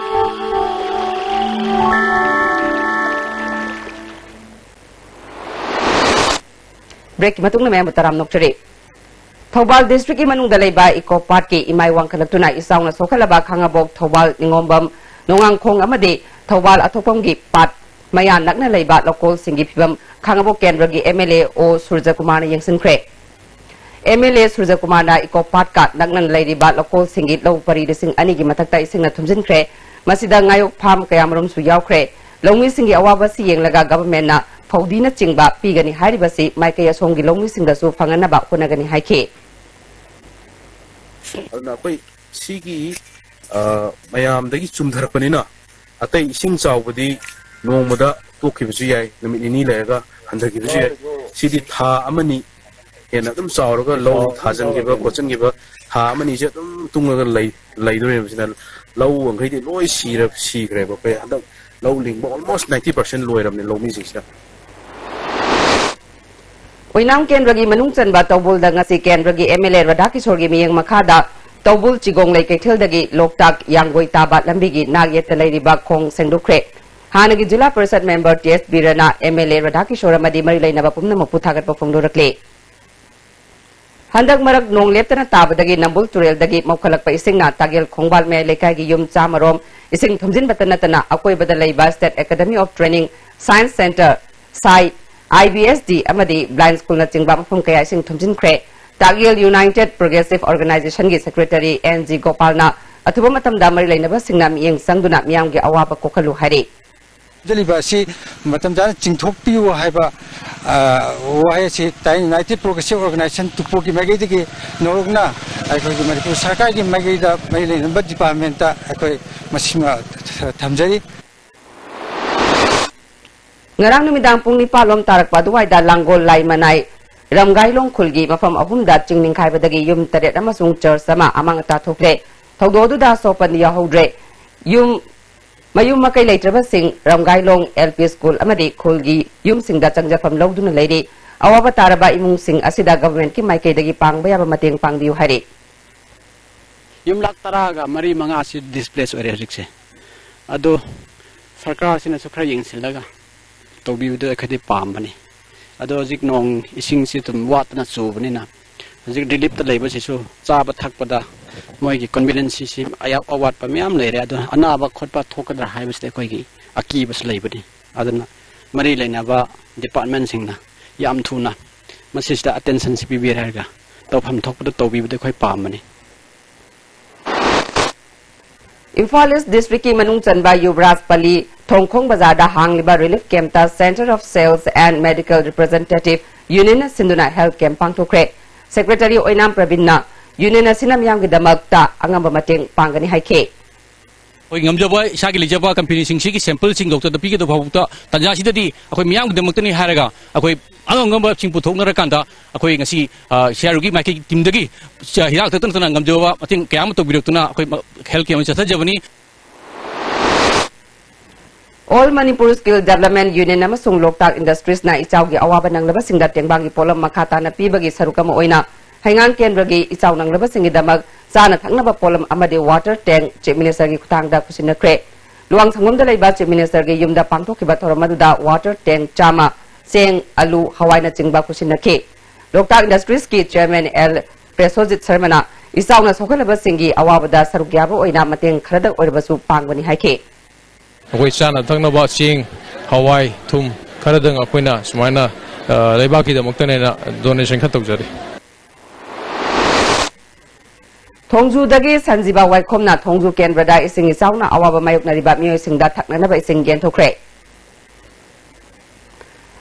Break matung na may mutaram nokchari. Thobal district manung dalaiba Eco Park ki imay wangkalaktuna isaw na sokalaba khangabok Thobal ningombam nongangkhong amadi Thobal atopam gi pat Mayan nakna laiba lokol singi pibam khangabo kendra gi MLA o Surja Kumar yengsin kre MLA Surja Kumar na Eco Park ka nagnan layriba lokol singit low pari desing ani gi matakta ising na thumjin khre masida ngayok pham kayamrom su yaw khre longmi singi awaba si yenglaga government na faudi na chingba pigani hariba si maikay asong gi longmi singda su phangana ba kunagani haike na koi sigi mayam dagi chumdharpanina atai ising chawbudi nongmada tokhibusu yai namit ni lega handhakibusu yai sidi tha amani ena dum chawraga lo thajangiba kochangiba tha amani je dum tunglaga laidore bisina lo angai di loi sigre ba pe handak lo ling almost 90% loiramne lo mi singsa Oinam Kendragi Manung Chanba Tobul da ngasi Kendragi MLA Radha Kishore gi miyang makhada Tobul Chigong Lei Kaithil dagi Loktak Yanggoi Tabat Lambigi Nagyet Lairiba Khong Sengdukre Hanagi Jila Parishad member TS Birana MLA Radha Kishore Madi Mari Lainaba Pumna Maputhagat Pafongdurakle Handak Marak Nong Leptana Tabadagi Nambul Turel dagi Mokhalak pa ising na Tagil Khongbal Me Lekai gi Yum Chamarom ising thumjin batanatana akoi badalaiba State Academy of Training Science Center Sai IBSD amadi blind school na chingba mafum kaya sing thumjin khre Tagil United Progressive Organization gi secretary NG Gopal na athuba matam da mari lainaba singna miyeng sangduna miyam gi awaba kokhalu hari jaliba si matam jana chingthokpi wa haiba wa si United Progressive Organization tupo gi magi gi norugna aikoi gi Manipur sarkar gi magi da mari lainaba department ta aikoi masima thamjari Ngarang numidang pung nipalom tarak paduwai da langgol lai manai ramgai long khulgi mafam ahum da chingning khai badagi yum taret amasung church sama amang ta thokre thogdodu da sopan ya hodre yum mayum makai leitraba sing ramgai long LP school amadi khulgi yum sing da changjafam loduna leiri awaba taraba imung sing asida government ki maikai dagi pangba ya mateng pangbiu hari yum lak taraga mari manga si displace ore rikse ado sarkar sina sukra yingsilaga Tobiudo akadi pambani ado jik nong ising si tum wat na chubani na jik dilip ta leiba sisu chaba thakpada moi gi convenience si ayap awat pa myam leire ado anaba khotpa thokadra haibste koi gi aki bas leibani adana mari leina ba department singna yam thuna masista attention si bibir harga tawpham thokpada tobiudo khoi pambani Imphal East District ki Manung Chanba Yuvraj Pali Thongkhong Bazar da hangliba relief camp ta Center of Sales and Medical Representative Union Sinduna Health Camp pangthokre Secretary Oinam Pravina Union Sinam yang gidamak ta angamba mateng pangani haike Oi ngamjaba isagi lijaba company sing sigi sample sing doctor dapi ke do bhauta tanja sidadi akoi miyang gidamak ni haraga akoi angamba sing puthoknara kanda akoi ngasi sharugi maki timdagi hirak tan tan ngamjaba mateng kyam to biroktuna akoi health camp chatha jabani All Manipur Skill Development Union amasung Loktak Industries na ichawgi awaba nang labasing da tengbangi polam makata na pibagi sarukama oina hangang kendragi ichaw nang labasing idamak sana thangnaba polam amade water tank chief minister gi khutangda kusinakre luang sangomda leiba chief minister gi yumda pangthokiba thoramaduda water tank chama seng alu hawai na chingba kusinakhe Loktak Industries ki chairman L Presojit Sarmana ichaw na sokhalaba singi awabada sarukyaba oina mateng kharadak oibasu pangwani haike Akoi chana thaknaba sing hawai thum kharadang akoina sumaina leibaki da muktane donation kha tawjari Thongju dagi Sanjiba Waikhomna Thongju Kenbrada ising isauna awaba mayok na riba miyo ising da thaknanaba ising gen thokre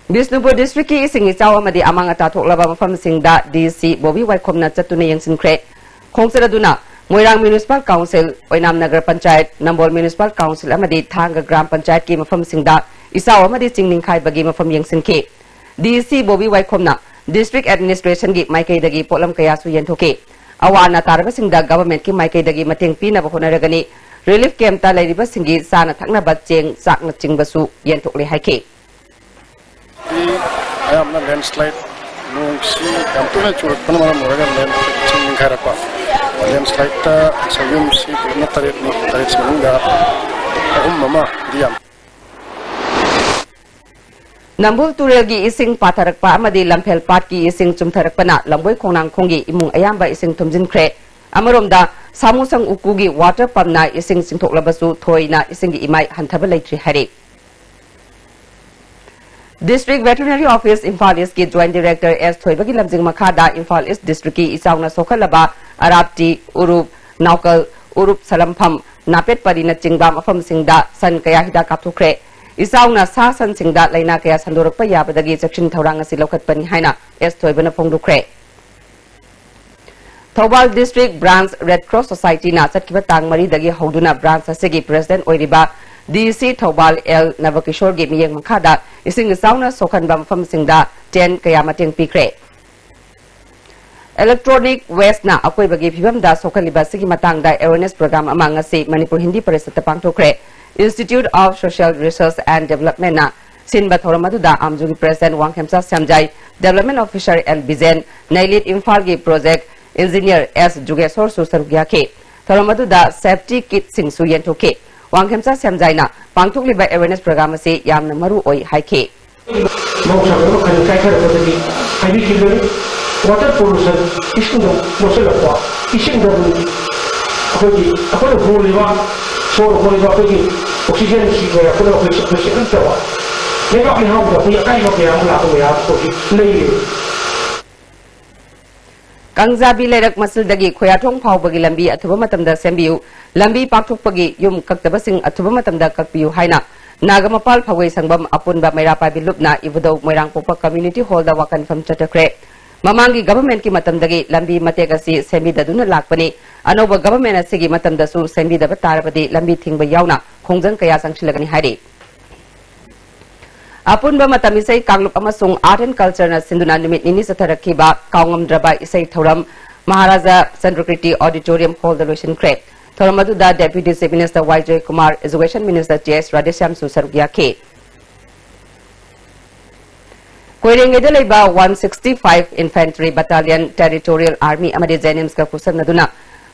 Bisnupur District ki ising isaw amadi amang ata thoklaba mafam sing da DC Bobby Waikhomna chatuna yengsinkre khongseraduna Moirang Municipal Council, Oinam Nagar Panchayat, Nambol Municipal Council, Amadi Thanga Gram Panchayat ki mafam singda, isaw amadi chingning khai bagi mafam yengsin ki. DC Bobby Waikhomna, District Administration ki maikai dagi polam kaya su yentoke. Awana taraba singda government ki maikai dagi mateng pina bahonaragani, relief camp ta lairiba singi sana thakna batcheng sakna chingbasu yentokle haike. I am not landslide. No, see, I'm too much work. I'm not going to changing character. Landslide sayum si not tarik seminggu mama diam. Nambul Turel gi ising patarak pa amadi lampel pat ki ising chumtharak pana lamboi khonang khongi imung ayamba ising thumjin khre amaromda samusang ukugi water pump na ising singthok labasu thoina ising gi imai hanthaba leitri hari District Veterinary Office Imphal East ki Joint Director S Thoibagi lamjing makhada Imphal East District ki isauna sokhalaba Arabti Urup Naukal Urup Salampham Napet Parina Chingba mafam singda san kaya hida kapthukre isauna sa san singda laina kaya sandorakpa yabadagi section thorang asi lokhatpani haina S Thoibana phongdukre Thobal District Branch Red Cross Society na chatkiba tang mari dagi hoduna branch asigi president oiriba DC Thobal L Navakishore gi miyeng makhada ising sauna sokhanba mafam singda 10 kaya mateng pikre Electronic waste na akoi bagi phibam da sokhaliba sigi matang da awareness program amang asi Manipur Hindi Parisata pangthokre Institute of Social Research and Development na sinba thoramadu da amjugi president Wangkhemsa Samjai Development Officer L Bizen Nailit Imphal gi project Engineer S Jugesor Susarugya ke thoramadu da safety kit sing su yentoke Wangkhemsa Samjai na pangthokliba awareness program ase yamna maru oi haike water pollution ising do mosel akwa ising do akoi holiwa so holiwa akoi oxygen si ga akoi oxygen tawa leba ni hawo ko ya kai ko ya la ko ya ko lei Kangzabi lerak masil dagi khoyathong phau bagi lambi athuba matamda sembiu lambi pakthok pagi yum kaktabasing athuba matamda kakpiu haina nagamapal phawei sangbam apunba mairapai bilupna ibudau moirang popa community hall da wakan fam chatakre Mamangi government ki matamdagi lambi mategasi sembi daduna lakpani anoba government asigi matamdasu sembi da batarabadi lambi thingba yauna khongjang kaya sangchilagani hairi Apunba matamisai kanglup amasung art and culture na sinduna numit nini satharakhiba kaungamdraba isai thoram Maharaja Chandrakirti Auditorium Hall da loisin kre thoramadu da Deputy Chief Minister Y.J. Kumar Education Minister J.S. Radheshyam Susarugya ke Koirenge de leba 165 Infantry Battalion Territorial Army amade Jenims ka kusan naduna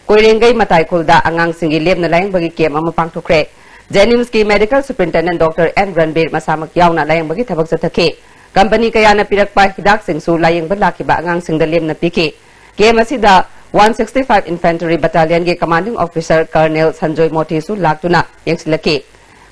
Koirenge matai kulda angang singi lebna layang bagi kem ama pangthokre Jenims ki Medical Superintendent Dr. N. Ranbir masamak yauna layang bagi thabak sathake company kaya na pirakpa hidak singsu layang badlakiba angang singda lebna piki kem asida 165 Infantry Battalion ge Commanding Officer Colonel Sanjoy Moti su laktuna yengsilake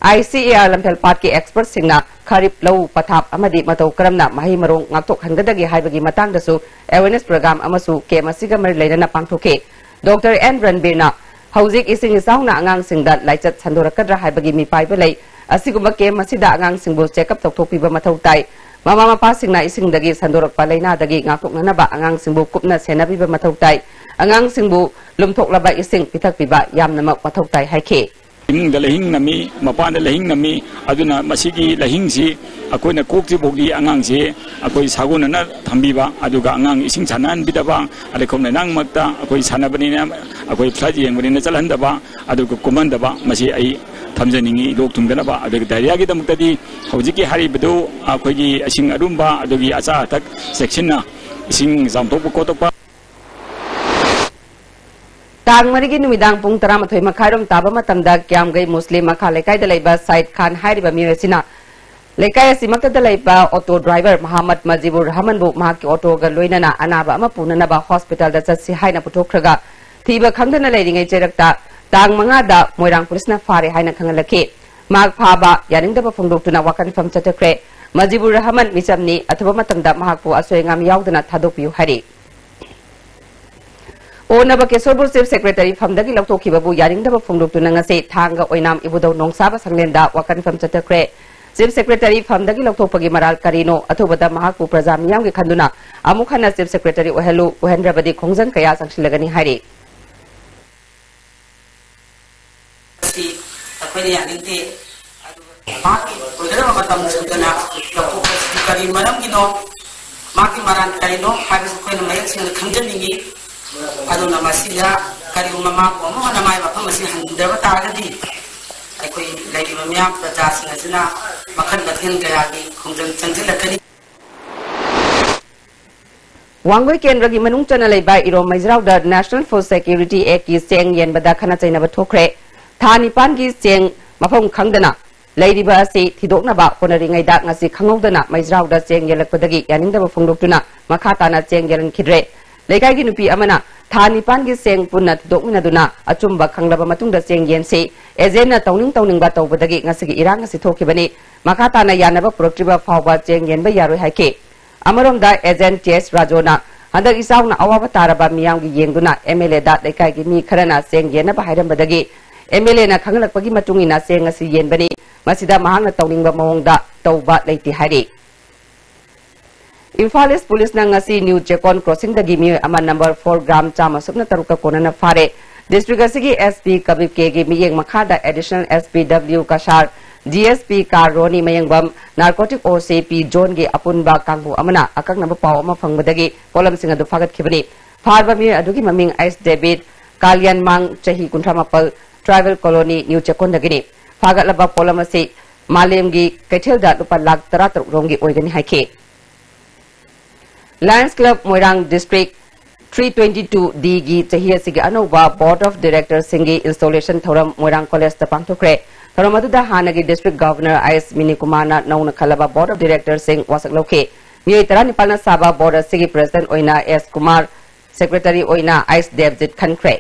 ICAR Lampel Pat ki expert singna Kharip Lau Pathap amadi matau karamna mahi marong ngaktok hangadagi haibagi matang dasu awareness program amasu ke masiga mari lainana pangthoke Dr. N. Ranbir na hauzik ising isauna angang singda laichat sandorakadra haibagi mi paiba lei asiguma ke masida angang singbu check up toktopiba mathau tai mama mapa singna ising dagi sandorakpa laina dagi ngaktok nanaba angang singbu kupna senabiba mathau tai angang singbu lumthoklaba ising pithak piba yamnamak mathau tai haike da lahing nami mapan da lahing nami aduna masigi lahing si akoi na kokti bogi angang si akoi saguna na thambiba aduga angang ising sanan bidaba alekom na nang makta akoi sanabani na akoi flight yengbani na chalandaba aduga komandaba masi ai thamjaningi lok tumganaba aduga daria gi damtadi hojiki hari bedu akoi gi asing arumba adugi acha tak section na ising zamtok kotokpa Tang marigi numidang pung taramathoy makharom taba matamda kyamgai Muslim makha lekai da laiba Said Khan hairiba miresina lekai asimakta da laiba auto driver Muhammad Majibur Rahman bu mahaki auto ga loinana anaba ama punanaba hospital da chatsi haina puthokraga thiba khangdana leiringai cherakta tang manga da moirang pulisna fare haina khangalake mag phaba yaningdaba phongdoktuna wakan fam chatakre Majibur Rahman michamni athoba matamda mahakpu asoengam yaudana thadokpiu hari Onaba Kesorbur Chief Secretary Famdagi Loktoki Babu Yaring Daba Fumduk Tunangase Tanga Oinam Ibudo Nongsaba Sanglenda Wakan Fam Chatakre Chief Secretary Famdagi Loktopagi Maral Karino Atobada Mahaku Prazam Yang Kanduna Amukhana Chief Secretary Ohelu Ohendrabadi Khongjan Kaya Sangshilagani Hari Maki Maran Karino Habis Koina Mayak Sing Khanjaningi aduna masila kari umama ko mo na mai mapam masi handaba tagadi ai koi lai mamya praja sinasina makhan bathin gaya gi khongjang changjilakani Wangoi Kendragi Manung Chana Laiba Iro Maizrau da National Food Security Act ki seng yen bada khana chaina ba thokre thani pan gi seng mafam khangdana Laiba si thidokna ba honari ngai da ngasi khangawdana Maizrau da seng yelakpadagi yaningda ba phongdoktuna makha tana seng yelan khidre Lekai ki nupi amana था निपान की सेंग पुनः दोमिनदुना अचुम्बा खंगलबा मतुंगदा Seng येनसे agent तौनिंग तौबदगी ngasi irang ngasi thokibani makata na yanaba proktriba phawba cheng yenba yaroi haike amarom da agent ts rajona handak isaung na awaba taraba miyang gi yengduna mla da lekai gi mi kharana seng yenaba hairambadagi mla na khanglakpagi matungina seng ngasi yenbani masida mahangna tawningba mawongda tawba leiti hari Imphal East Police na ngasi New Chekon crossing dagi mi ama number 4 gram chama supna taruka konana fare district asigi SP Kabib ke gi miyeng makhada additional SPW Kashar GSP Karoni Mayangbam Narcotic OCP John G Apunba Kangbu Amana akak number paw ama fangbadagi kolam singa du fagat khibani farba mi adugi maming Ice David Kalyan Mang Chahi Kuntramapal Tribal Colony New Chekon dagini fagat laba kolam ase malem gi kethel da lupa lak taratruk rongi oigani haike Lions Club Moirang District 322D gi chahi asigi anova Board of Directors singi installation thoram Moirang College ta pangthokre thoram adu da hanagi District Governor IS Minikumana nauna khalaba Board of Directors sing wasak loke mi tara nipalna saba board sigi President oina S Kumar Secretary oina IS Devjit Khankre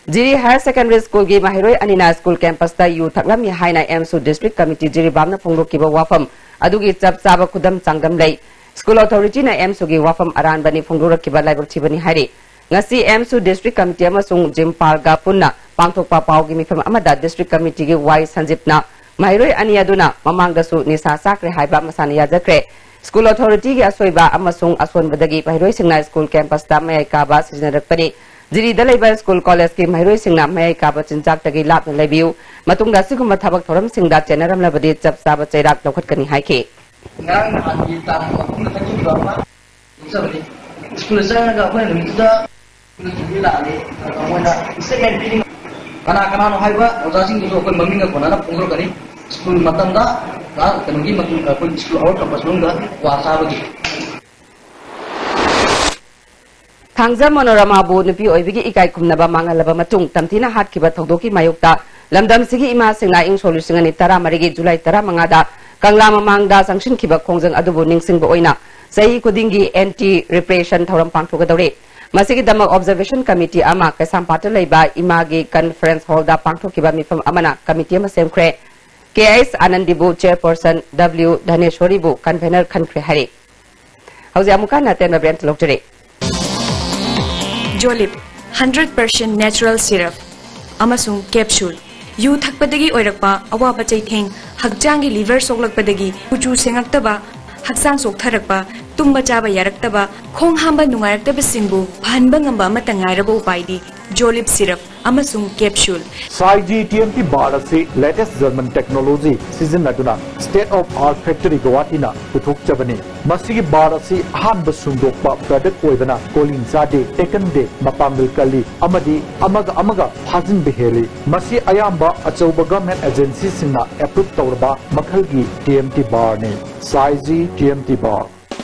Jiri Higher Secondary School gi mahiroi anina school campus ta yu thaklam ya haina MSU District Committee jiri bamna phonglokiba wafam adugi chap saba khudam changdam lei School Authority na MSU gi wafam aran bani phongdura kiba laibor thibani hari ngasi MSU District Committee amasung Jimpal ga punna pangthokpa paw gi mifam amada District Committee gi Y Sanjipna mairoi ani aduna mamangda su nisa sakre haiba masani yajakre School Authority gi asoiba amasung aswan badagi mairoi singna school campus ta mai ka ba siznarakpani jiri dalaiba school college ki mairoi singna mai ka ba chinjak tagi lapna laibiu matungda siguma thabak thoram singda chenaram labadi chap saba chairak lokhatkani haike ngang handi tam ko ta ki ba ma sabri school sa na ga ko ni da ni la ni ko na second feeling kana no haiba oja sing ko ko mami ga ko na pungro kani school matam da ka kan gi matum ko school out campus nung da wa sa ba gi Thangja Manorama bu nupi oibigi ikai kumnaba mangalaba matung tamthina hat kiba thogdoki mayukta lamdam sigi ima singna ing solution ani tara marigi July tara mangada Kangla mamangda sanction kiba khongjang adubu ningsingba oina sahi kudingi anti repression thoram pangthogadore masigi damak observation committee ama kaisam patal leiba imagi conference hall da pangthokiba mifam amana committee ma semkhre KS Anandibu chairperson W Dhaneshwari bu convener khankhre hari hauja mukana ten brand lokjare Jolip 100% natural syrup amasung capsule yu thakpadagi oirakpa awaba chaitheng hakjangi liver soklakpadagi kuchu sengaktaba haksang soktharakpa tumba chaba yaraktaba khong hamba nungaraktaba singbu phanba ngamba amata ngairaba upaidi Jolip syrup amasung capsule Saiji TMT bar ase latest German technology season aduna state of art factory Guwahati na puthok chabani masigi bar ase ahanba sundokpa product oidana colin sade taken day mapambil kali amadi amaga phajin beheli masi ayamba achauba government agency singna approve tawrba makhalgi TMT bar ne Saiji TMT bar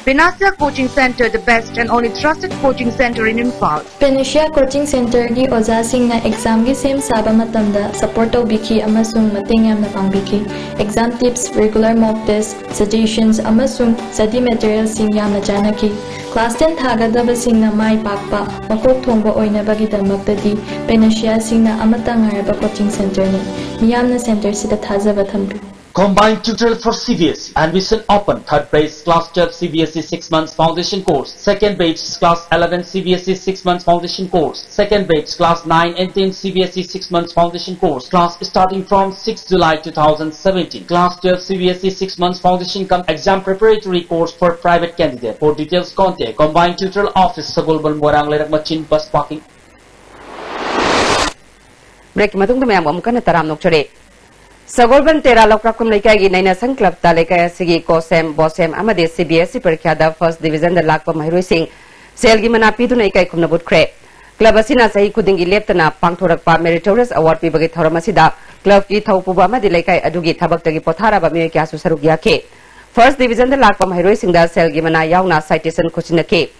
Panacea Coaching Center, the best and only trusted coaching center in Imphal. Panacea Coaching Center gi oja singna exam gi sem saba matamda support tawbiki amasung mating yamna pangbiki. Exam tips, regular mock tests, suggestions amasung study materials sing yamna janaki. Class 10 thagadaba singna mai pakpa makok thongba oina bagi damaktadi Panacea singna amatang araba coaching center ni. Miyamna center sida thajaba thamdu. Combined tutorial for CBSE. Admission open. Third batch class 12 CBSE 6 months foundation course. Second batch class 11 CBSE 6 months foundation course. Second batch class 9 and 10 CBSE 6 months foundation course. Class starting from 6 July 2017. Class 12 CBSE 6 months foundation come exam preparatory course for private candidate. For details contact Combined Tutorial Office Sagolban Morang Lerak Machin Bus Parking. Break matung mayam amukana taram nokchare Sagolban Tera Lokrakum Lekagi Naina Sang Club Taleka Sigi Kosem Bosem Amade CBSE Perkada First Division the Lakpa Mahirui Singh Selgi Manapi to Nekai Kumnabut Kre Club Asina Sahi Kudingi Leptana Pangtorakpa Meritorious Award Pibagi Thoramasida Club Ki Taupubama de Lekai Adugi Tabaktagi Potara Bamika Susarugiake First Division the Lakpa Mahirui Singh Selgi Mana Yauna Citation Kuchinake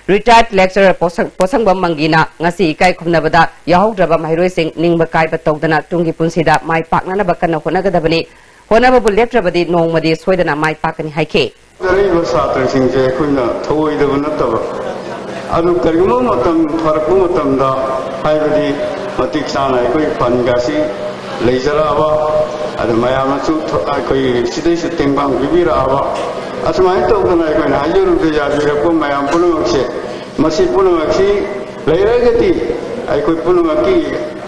Retired lecturer Posang Bamangina, Nasi Kai Kumnabada, Yahodraba Mahirui Singh, Ningba Kai Batogana, Tungi Punsida, My Pakana Bakana Honagadabani, Honaba Lecturabadi, no Madi, Swedana, My Pakan Hike. अदु करिगुम मतम फरकु मतम दा हाइबदी मतिक साना कोई फनगासी लेजराबा अदु मयामसु कोई सिदै सितेंबां बिबिराबा असमाय तौदना कोई हाजुरु दे याबिरको मयाम पुनुमक्से मसी पुनुमक्सी लेरगति आई कोई पुनुमकी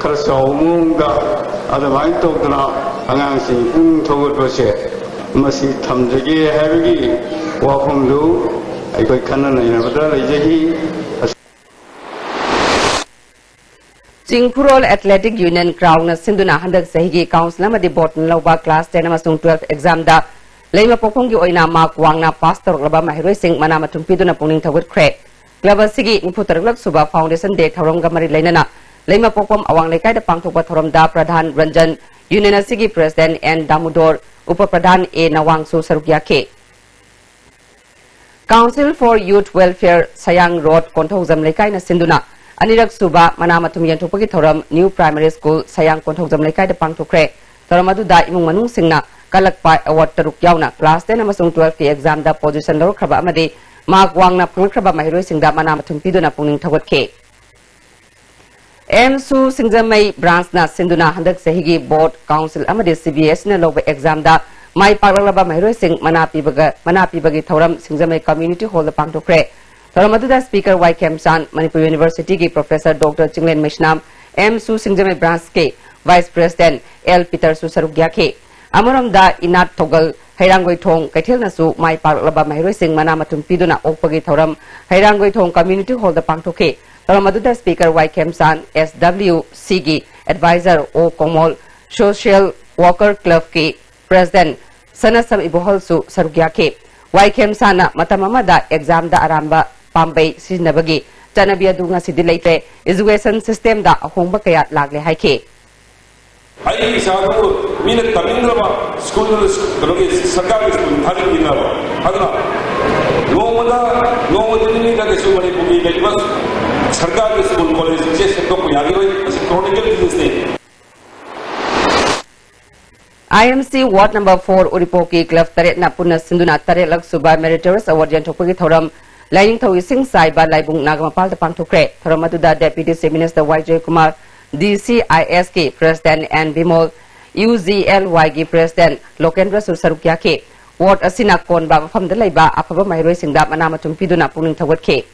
खरसौमुंगा अदमाय तौदना अंगांसी पुं थौगतबसे मसी थमजगे हैबगी वाफमदु आई कोई खनन नैनबदा लेजही Jingpurol Athletic Union Crown Sinduna Handak Sahi Council Amadi Botan Loba Class 10 amasung 12 exam da Leima Pokonggi Oina Mark Wangna Pastor Laba Mahiroi Sing Manama Tumpiduna Puning Tawut Craig Laba Sigi Putarlak Suba Foundation Day Tharom Gamari Lenana Leima Pokom Awang Lekai the Pangtopa Thorom Da Pradhan Ranjan Union Sigi President and Damudor Upa Pradhan A Nawang Su Sarukyake Council for Youth Welfare Sayang Road Konthozam Lekai na Sinduna Anirak Suba Manamatum Yantupaki Thoram New Primary School Sayang Konthozam Lekai the Pangtokre Thoramadu Da Imung Manung Singna Kalakpai Award Taruk Yauna Class 10 amasung 12 ki exam da position lor khaba amadi Mark Wangna Pungkraba Mahiroi Singda Manamatum Piduna Puning Thawatke M.Su Singjamai Branch na Sinduna Handak Sehigi Board Council Amadi CBS na Loba exam da Mai Paglaba Mahiroi Sing Manapi Bagi Thoram Singjamai Community Hall the Pangtokre Thoramadu Speaker Y. Kemsan Manipur University ki Professor Dr. Chinglen Mishnam M.Su Singjamai Branch ke Vice President L. Peter Susarugya ke Amoram da Inat Togal Hairangoi Thong Kaithil Nasu Mai Paglaba Mahiroi Sing Manamatum Piduna Okpagi Thoram Hairangoi Thong Community Hall the Pangtokhe Thoramadu Speaker Y. Kemsan SW Sigi Advisor O. Komol Social Worker Club ke President Sanasam Ibohol Su Sarugya ke Y. Kemsan Matamamada exam da Aramba Pambay Sinabagi Janabia Dunga Sidilate Education System da Hongba Kayat Lagle Haike I saw Mina Tamindra school Sakari school Hadinaba Hadna no one that is so many it was Sakari school college just chronicle this name IMC Ward number 4 Uripoki Club Taret na Puna Sinduna Taret Lak Suba Meritorious Award Jantopagi Thoram Lying Thawi Sing Saiba Laibung Nagamapal the Pangtokre Thoramatuda Deputy Chief Minister Y.J. Kumar DCISK President and Bimol UZLYG President Lokendra Susarukyake Ward Asina Konba from the Laiba Apaba Mahiroi Singda Manamatum Piduna Puning Tawatke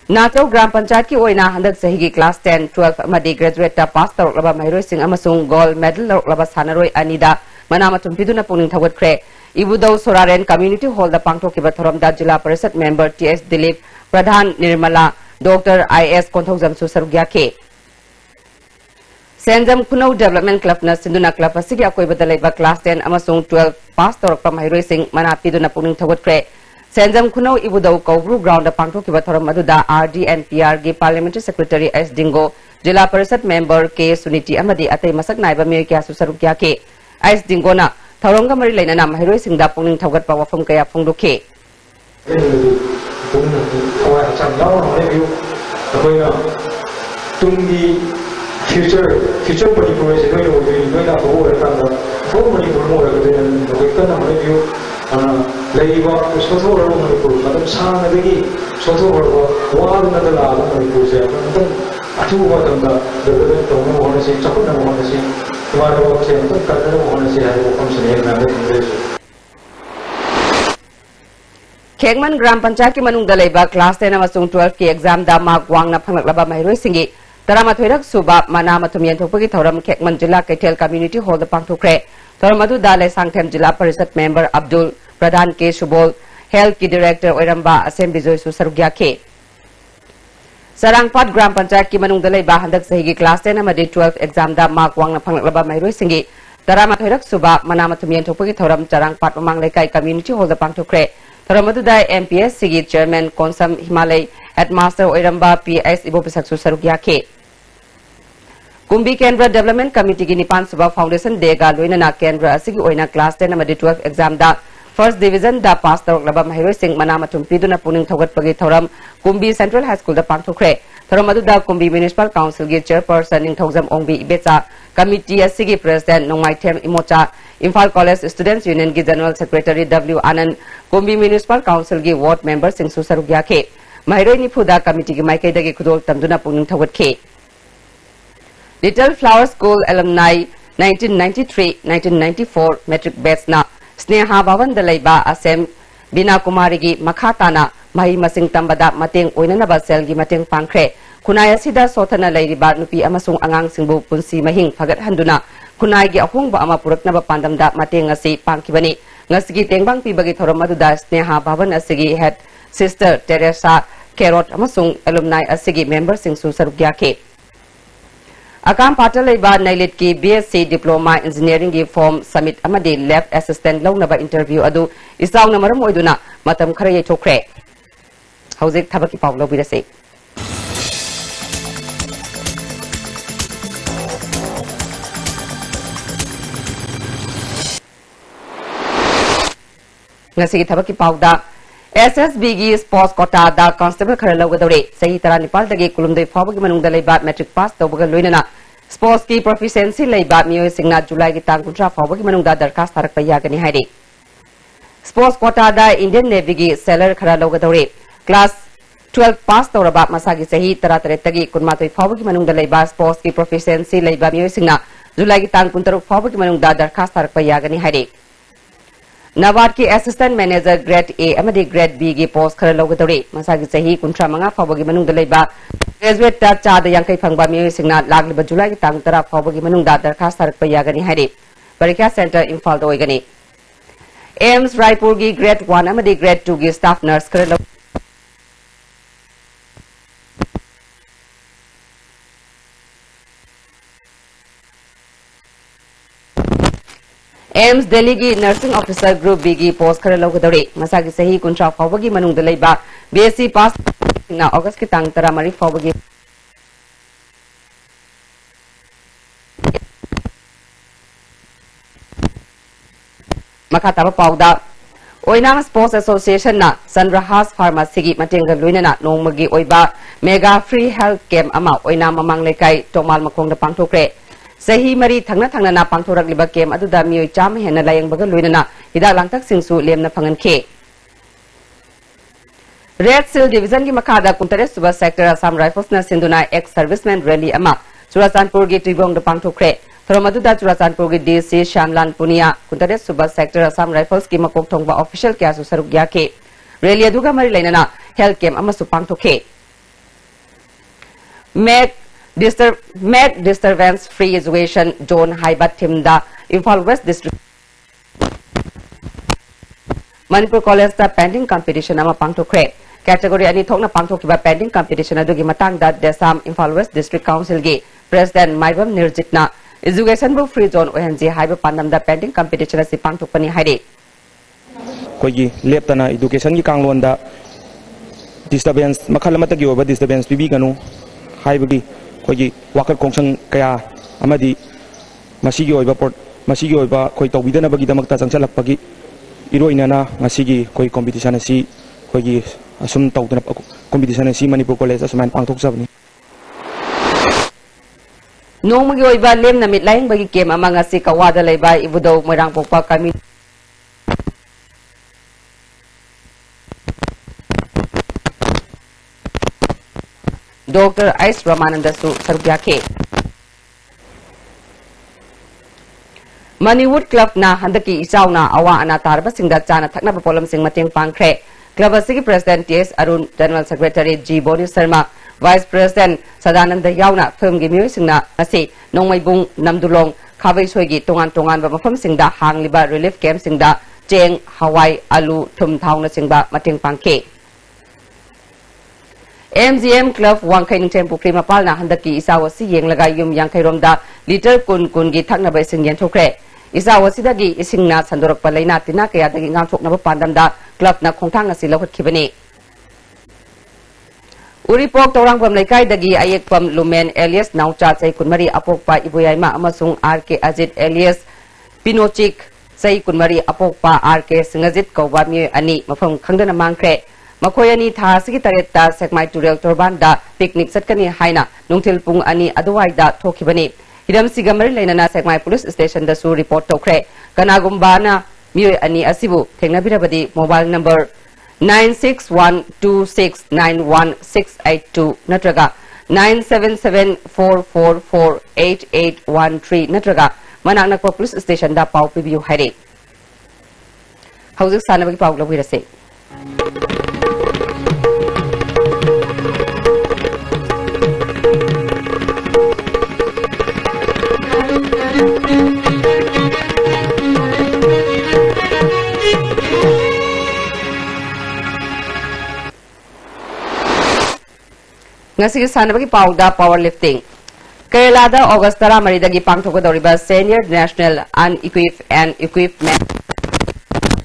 Nato Gram Panchayat ki Oina Handak Sahigi Class 10 12 Amadi Graduate Pastor Laba Mahiroi Sing Amasung Gold Medal Laba Sanaroi Anida Manamatum Piduna Puning Tawatke Ibudau Soraren Community Hall the Pangtoki Bathoram da Jila Parisat Member T.S. Dilip Pradhan Nirmala Dr. I.S. Konthozam Susarugyake Senjam Kunau Development Club na Sinduna Club Asigi Akoi Badalaiba Class 10 Amasung 12 Pastor Mahiroi Sing Manapiduna Puning Tawatke Senjam Kunau Ibudau Kaubru Ground the Pangtoki Bathoram Maduda RD and PRG Parliamentary Secretary S. Dingo Jila Parisat Member K. Suniti Amadi Atay Masak Naiba Mirkia Susarugyake S. Dingo na Tharonga Mari Lainana Mahiroi Singda Puning Tawat Pawafam Kaya Pungduke future Manipur is going to be going up over the Manipur more than the Wikan review Laiva, Soto Manipur, Madam Sang Adigi, Soto one another Manipur, two of them the don't want to see, Chapel don't want to see, one of them don't want to see how it comes in Kegman Gram Panchayat ki Manung Dalaiba Class 10 amasung 12 ki exam da Mark Wangna Phanglaba Mahiroi Singi Taramathoirak Suba Manamatum Yantopagi Thoram Kekman Jila Kaitel Community Hall the Pangtokre Thoramadu Dalai Sangthem Jila Parisat Member Abdul Pradhan K. Subol Health ki Director Oiramba Assembly Joy Susarugyake Sarangpat Gram Panchayat ki Manung Dalaiba Handak Sahigi Class 10 amadi 12 exam da Mark Wangna Phanglaba Mahiroi Singi Taramathoirak Suba Manamatum Yantopagi Thoram Sarangpat Mamang Lekai Community Hall the Pangtokre Thoramadudai MPS Sigi Chairman Konsam Himalay Headmaster Oiramba PS Ibo Pisak Susarugyake Kumbi Kendra Development Committee ki Nipan Suba Foundation Dega Loinana Kendra Asigi Oina Class 10 amadi 12 exam da First Division da Pastor Laba Mahiroi Sing Manamatum Piduna Puning Thagat Pagi Thoram Kumbi Central High School da Pangtokre Thoramadu Kumbi Municipal Council ki Chairperson Ning Thogzam Ongbi Ibetsa Committee Asigi President 9.Pm Imocha Imphal College Students Union ki General Secretary W. Anand Kumbi Municipal Council ki Ward Member Sing Susarugyake Mahiroi Nifuda Committee Maikaidagi Kudol Tamduna Puning Tawatke. Little Flower School Alumni 1993-1994 Metric Batch na Sneha Bhavan Dalaiba Asem Bina Kumarigi Makhatana Mahi Masing Tambada Mating Oinanaba Selgi Mating Pankre Kunaya Sida Sotana Lairiba Nupi Amasung Angang Singbu Punsi Mahing Fagat Handuna Kunai gi ahung ba ama purak na ba pandam da mating asi pangkibani ngasigi tengbang pibagi thoram aduda Sneha Bhavan asigi head sister Teresa Carrot amasung alumni asigi member sing su sarugya ke akam patalai ba nailit ki BSc diploma engineering gi form summit amadi left assistant launa ba interview adu isaw na maram oiduna matam khara ye chokre hauzik thabaki pawlo birase Ngasigi thabaki pauda SSB gi sports quota da constable khara lawgadore sahi tara Nepal dagi kulumdai phawagi manungda leiba metric pass tawbaga loinana sports ki proficiency leiba miyoi singna July gi tang 13 phawagi manungda darkas tarak payagani haide sports quota da Indian Navy gi sailor khara lawgadore class 12 pass tawraba masagi sahi tara tare tagi kunmatoi phawagi manungda leiba sports ki proficiency leiba miyoi singna July gi tang 13 phawagi manungda darkas tarak payagani haide Nawad ki assistant manager grade A amadi grade B gi post khara lawgadore masagi sahi kuntra manga phawagi manung dalaiba graduate ta cha da yang kai phangba mi singna lagliba July gi tang tara phawagi manung da darkhas tarak payagani haide parikha center Imphal da oigani AIMS Raipur gi grade 1 amadi grade 2 gi staff nurse khara AIMS Delhi gi nursing officer group B gi post khara lawgadore masagi sahi kuntra phawagi manung dalaiba BSc pass na August ki tang tara mari phawagi makataba pauda Oinam Sports Association na Sanrahas Pharmacy gi matenga luinana nongmagi oiba mega free health camp ama oinam mamang lekai tomal makong da pangthokre Sahi mari thangna thangna na pangthorak liba kem aduda mioi cham hena layang baga loinana hida langtak singsu lemna phangan khe Red Seal Division gi makada kuntare suba sector Assam Rifles na sinduna ex serviceman rally ama Churachandpur gi Tribong da pangthokre thromaduda Churachandpur gi DC Shamlan Punia kuntare suba sector Assam Rifles gi makok thongba official kya su saruk gya ke rally aduga mari lainana health camp ama su pangthokhe Med disturbance free education zone haibat timda Imphal West district Manipur College da pending competition ama pangthokre category ani thokna pangthokiba pending competition adugi matangda Desam Imphal West district council gi president Maibam Nirjitna education bu free zone ohenji haiba pandamda pending competition asi pangthokpani haide koigi leptana education gi kanglonda disturbance makhala matagi oba disturbance bibi kanu haibagi koigi wakar kongsang kaya amadi masigi oiba port masigi oiba koi tawbidana bagi damakta changchalakpagi iroinana masigi koi competition asi koigi asum tawdana competition asi Manipur College asuman pangthok sabni nongmagi oiba lemna mitlaing bagi kem amanga si kawada leiba ibudo moirang pokpa kami Dr. Ais Ramananda Su Sarbyake Moneywood Club na handaki isaw na awa ana tarba singda chana thakna polam sing mating pangkre Club asigi President T.S. Arun General Secretary G. Boni Sharma Vice President Sadananda Yauna Film gi miyoi singna asi nongmaibung namdulong khabai soigi tongan ba mafam singda hangliba relief camp singda cheng hawai alu thum thauna singba mating pangke MGM Club Wangkai Ningtem Pukri Mapal na handaki isawasi yeng laga yum yang kairomda liter kun gi thakna ba sing yen thokre isawasi dagi isingna sandorak palaina tina kaya dagi ngang thokna ba pandamda club na khongthang asi lawhat khibani Uripok torang pam laikai dagi ayek pam Lumen Elias Naucha sai kunmari apokpa ibuyaima amasung RK Ajit Elias Pinochik sai kunmari apokpa RK Singajit Kawba mi ani mafam khangdana mangkre Makoyani tha sigi taretta sekmai turel torbanda picnic satkani haina nungthil pung ani aduwaida thokibani hidam sigamari lainana sekmai police station da su report tokre kanagumbana mioi ani asibu thengna birabadi mobile number 9612691682 natraga 9774448813 natraga manak nakpa police station da pau pibiu haire hauzik sanabagi pau lawirase ngasi sanabagi pauda powerlifting Kerala da August 13 dagi pangthokadoriba senior national unequipped and equipment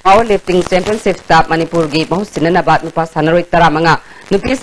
powerlifting championship ta Manipur gi mahusina bat nupa sanaroi 15 nupi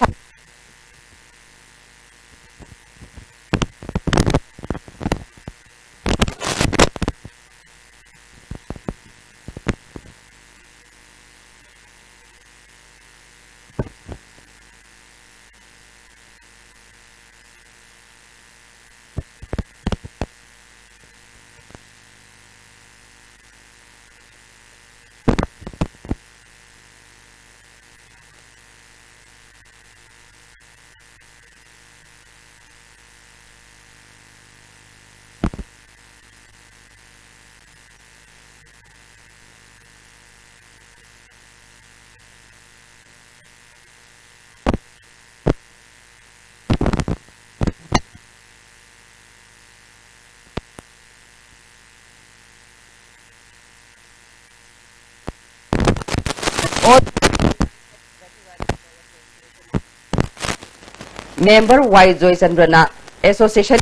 member Y Joy Chandrana association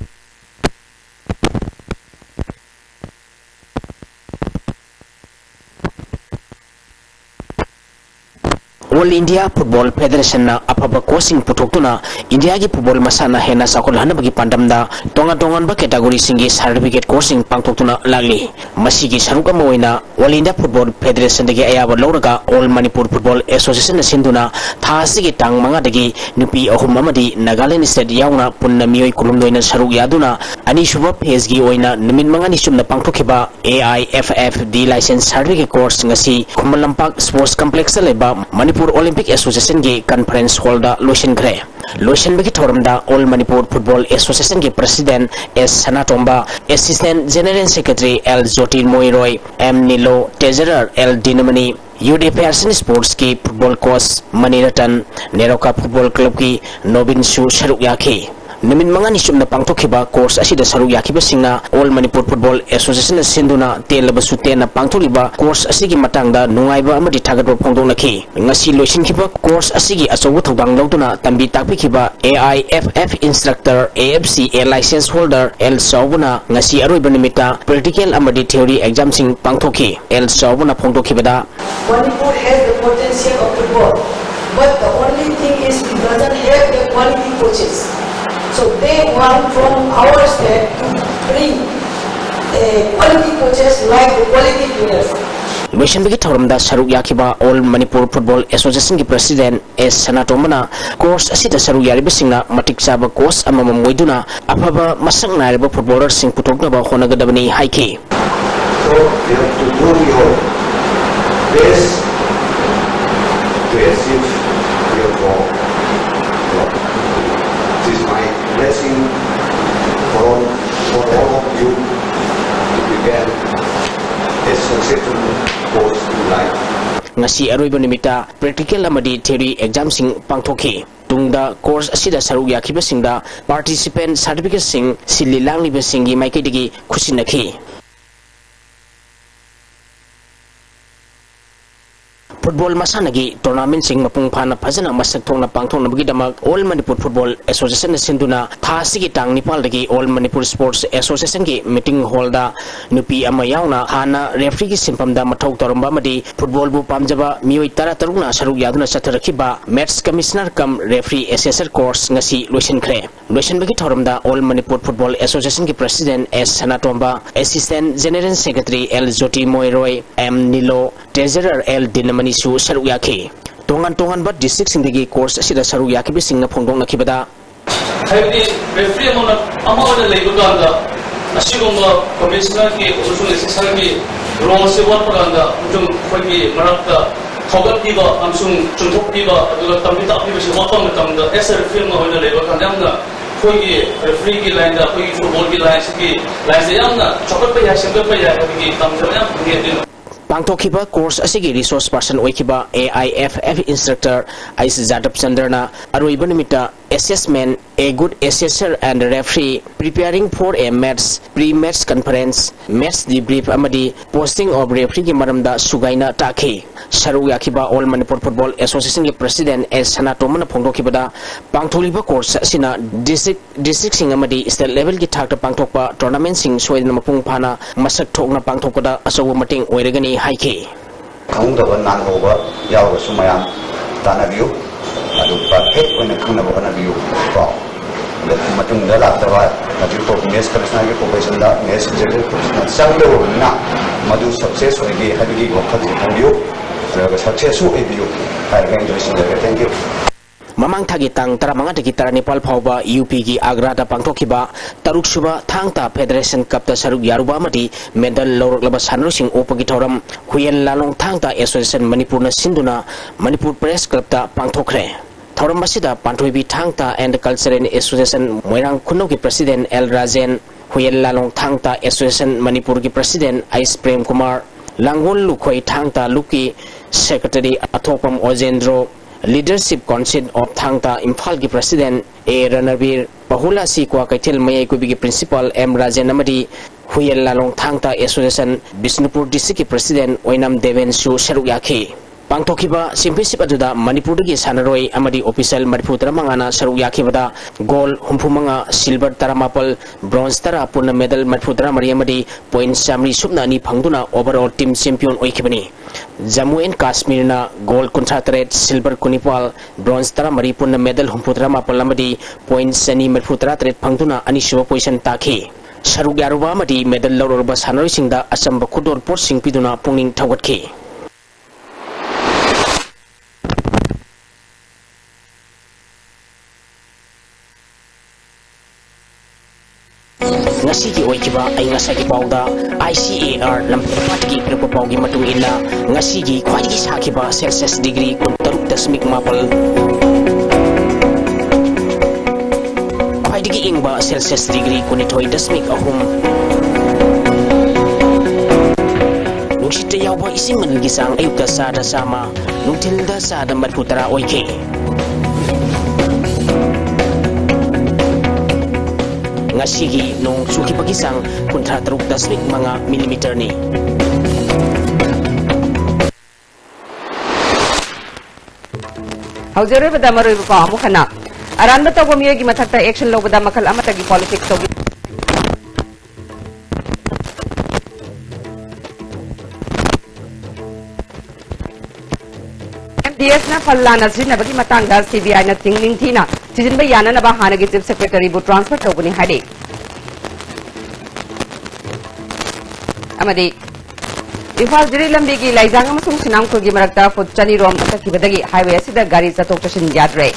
All India Football Federation na apaba coaching putoktuna India gi football masana hena sakol hanabagi pandamda tongan ba category singi certificate coaching pangtoktuna lagli masigi saruka moina All India Football Federation dagi ayaba lawraga All Manipur Football Association sinduna thasigi tang manga dagi nupi ahum amadi Nagaland state yauna punna miyoi kulumdoina saruk yaduna ani shuba phase gi oina nimin manga ni chumna pangtokhiba AIFFD license certificate course ngasi Khumalampak Sports Complex leba Manipur Olympic Association के conference hall दा lotion करे lotion बगी थोरमदा All Manipur Football Association के president S Sanatomba assistant general secretary L Jotin Moiroy M Nilo treasurer L Dinamani UD Person Sports की football coach Maniratan Neroka Football Club की Nobin Su Sharuk Yaki Nimin mga ni sumna pangtokhiba course asida saruk yakiba singna All Manipur Football Association sinduna telaba na pangtholiba course asigi matangda nungaiba amadi thagatba phongdonaki ngasi loisinkiba course asigi achobu thogdang lawduna tambi takpikhiba AIFF instructor AFC A license holder L Saubuna ngasi aroiba nimita practical amadi theory exam sing pangthoki L Saubuna phongdokhibada Manipur has the potential of football, but the only thing is it doesn't have the quality coaches. So they want from our state to bring quality coaches like the quality players. Lotion bagi thoramda saruk yakiba All Manipur Football Association ki president S Sanatomana course asida saruk yariba singna matik chaba course amama moiduna afaba masang nariba footballer sing putoknaba honagadabani haiki. So you have to do your best to achieve your goal. This is my blessing for all of you to become a successful coach in life. Ngasi aroiba nimita practical amadi theory exam sing pangthoki tungda course asida saruk yakiba singda participant certificate sing sililang liba singi maikidigi khusinaki Football masanagi tournament sing mapung phana phajana masak thongna pangthongna bagi damak All Manipur Football Association sinduna thasigi tang nipal dagi All Manipur Sports Association ki meeting hall da nupi ama yauna hana referee ki simpam da mathau toramba madi football bu pamjaba mioi tara taruna saruk yaduna chatharakhiba match commissioner kam referee assessor course ngasi loisin khre loisin bagi thoramda All Manipur Football Association ki president S Sanatomba assistant general secretary L Joti Moiroy M Nilo treasurer L Dinamani su saruk yaki tongan ba district singdagi course asida saruk yaki bi singna phongdong nakibada haidi referee amona leibuganda asigomba commissioner ki usul assessor ki role se work paganda jum khogi marakta ꯊꯧꯒꯠꯄꯤꯕ ꯑꯃꯁꯨꯡ ꯆꯨꯝꯊꯣꯛꯄꯤꯕ ꯑꯗꯨꯒ ꯇꯝꯕꯤ ꯇꯥꯛꯄꯤꯕꯁꯤ ꯍꯣꯠꯄ ꯃꯇꯝꯗ S ꯑꯦ referee ꯑꯃ ꯑꯣꯏꯅ ꯂꯩꯕ ꯀꯥꯟꯗ ꯌꯥꯝꯅ ꯑꯩꯈꯣꯏꯒꯤ ꯔꯤꯐ꯭ꯔꯤꯒꯤ ꯂꯥꯏꯟꯗ ꯑꯩꯈꯣꯏꯒꯤ ꯐꯨꯠꯕꯣꯜꯒꯤ ꯂꯥꯏꯟꯁꯤꯒꯤ ꯂꯥꯏꯟꯁꯦ ꯌꯥꯝꯅ ꯆꯥꯎꯈꯠꯄ ꯌꯥꯏ ꯁꯦꯝꯒꯠꯄ ꯌꯥꯏ ꯍꯥꯏꯕꯒꯤ ꯇꯝꯖꯕ ꯌꯥꯝ ꯐꯪꯉꯤ ꯑꯗꯨꯅ पांथोखिबा कोर्स असिगी रिसोर्स पर्सन ओइखिबा AIFF इंस्ट्रक्टर आइस जादव चंद्रना अरोइबा निमित्ता assessment a good assessor and referee preparing for a pre-match conference match debrief amadi posting of referee ki maramda sugaina takhi saru yakiba all manipur football association ki president S Sanatomana phongdokibada pangtholiba course asina district sing amadi state level ki thakta pangthokpa tournament sing soidna mapung phana masak thokna pangthokpada asawu mating oiragani haiki khangdaba nanhoba yawa sumayam tanabiu adu perfect oina khangna bana biu ko da matung da la ta ba adu ko mes krishna ke profession da mes je professional sangdo na madu success hoigi habigi ko khadi biu da success ho biu hai ga interesting da thank you Mamang thagi tang taramanga dagi taranipal phauba UP gi Agra da pangthokiba taruk suba thangta Federation Cup ta saruk yaruba amadi medal lawraklaba sanrusing opagi thoram huyen lalong thangta Association Manipur na sinduna Manipur Press Club ta pangthokre thoram basida panthoibi thangta and Cultural Association Moirang Khunno ki President L Rajen huyen lalong thangta Association Manipur ki President Ais Prem Kumar Langol Lukhoi thangta Luki Secretary Athopam Ojendro Leadership Council of Thangta Imphal ki President A Ranavir Pahula si kwa Kaithel Mayai Kubi ki Principal M Rajan amadi Huyel Lalong Thangta Association Bisnupur District ki President Oinam Deven Su Saruk Yakhi Pangthokiba championship aduda Manipur gi sanaroi amadi official Manipur taramangana saruk yakhibada gold humphumanga silver taramapal bronze tara purna medal Manipur taramari amadi point samri subna ani phangduna overall team champion oikhibani Jammu and Kashmir na gold contract silver kunipal bronze taramari purna medal humphur taramapal amadi point sani Manipur taratret phangduna ani suba position takhi saruk yaruba amadi medal lawrba sanaroi singda achamba khudor pot sing piduna pungning thawgatki Ngasigi oikiba ay ngasagi pauda ICAR lampatki pirpa paugi matung illa ngasigi khwaigi sakiba Celsius degree 13.4 khwaigi ingba Celsius degree 12.3 Nuksita yawba ising mangisang ayukta sada sama nungtilda sada matputara oike Ngasigi nung suki pagisang 13.5 millimeter ni. Haujare bada maroi pa amu khana aran ba taw miyo gi mathakta action lo bada makal amata gi politics to MDS na fallana jinna bagi matang da CBI na tingling thina Season by Yana Naba Hanagi Chief Secretary bu transfer to Buni Hadi. Amadi Ifal Jiri Lambigi Laizanga Masung Sinam Kurgi Marakta for Chani Rom Takibadagi Highway Sida Gari Satokashin Yadre.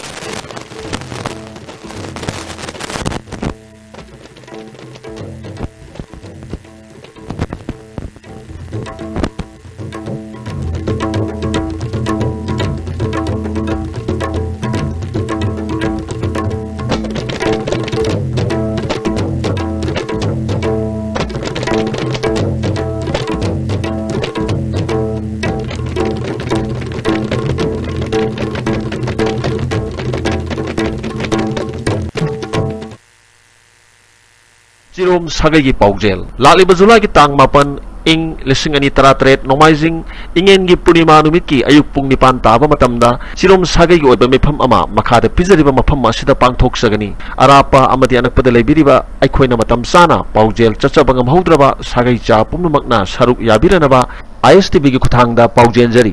Jirom sagai gi paujel lali bazula gi tang mapan ing lising ani taratret nomaizing ingen gi purnima numit ki ayuk pung nipan taba matamda jirom sagai gi oiba mepham ama makhada pizariba mafam asida pangthok sagani arapa amadi anakpada leibiriba aikhoina matam sana paujel chachabangam haudraba sagai cha pumnumakna saruk yabiranaba ISTB gi khuthangda paujen jari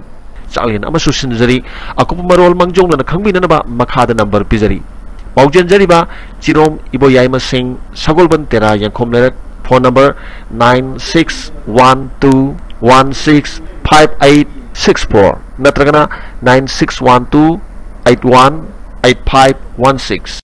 chalin amasu sinjari akup marol mangjongna khangminanaba makhada number pizari Paujen jariba Jirom Ibo Yaima Singh Sagolban Tera Yankom Lerak phone number 9612165864 Natragana 9612818516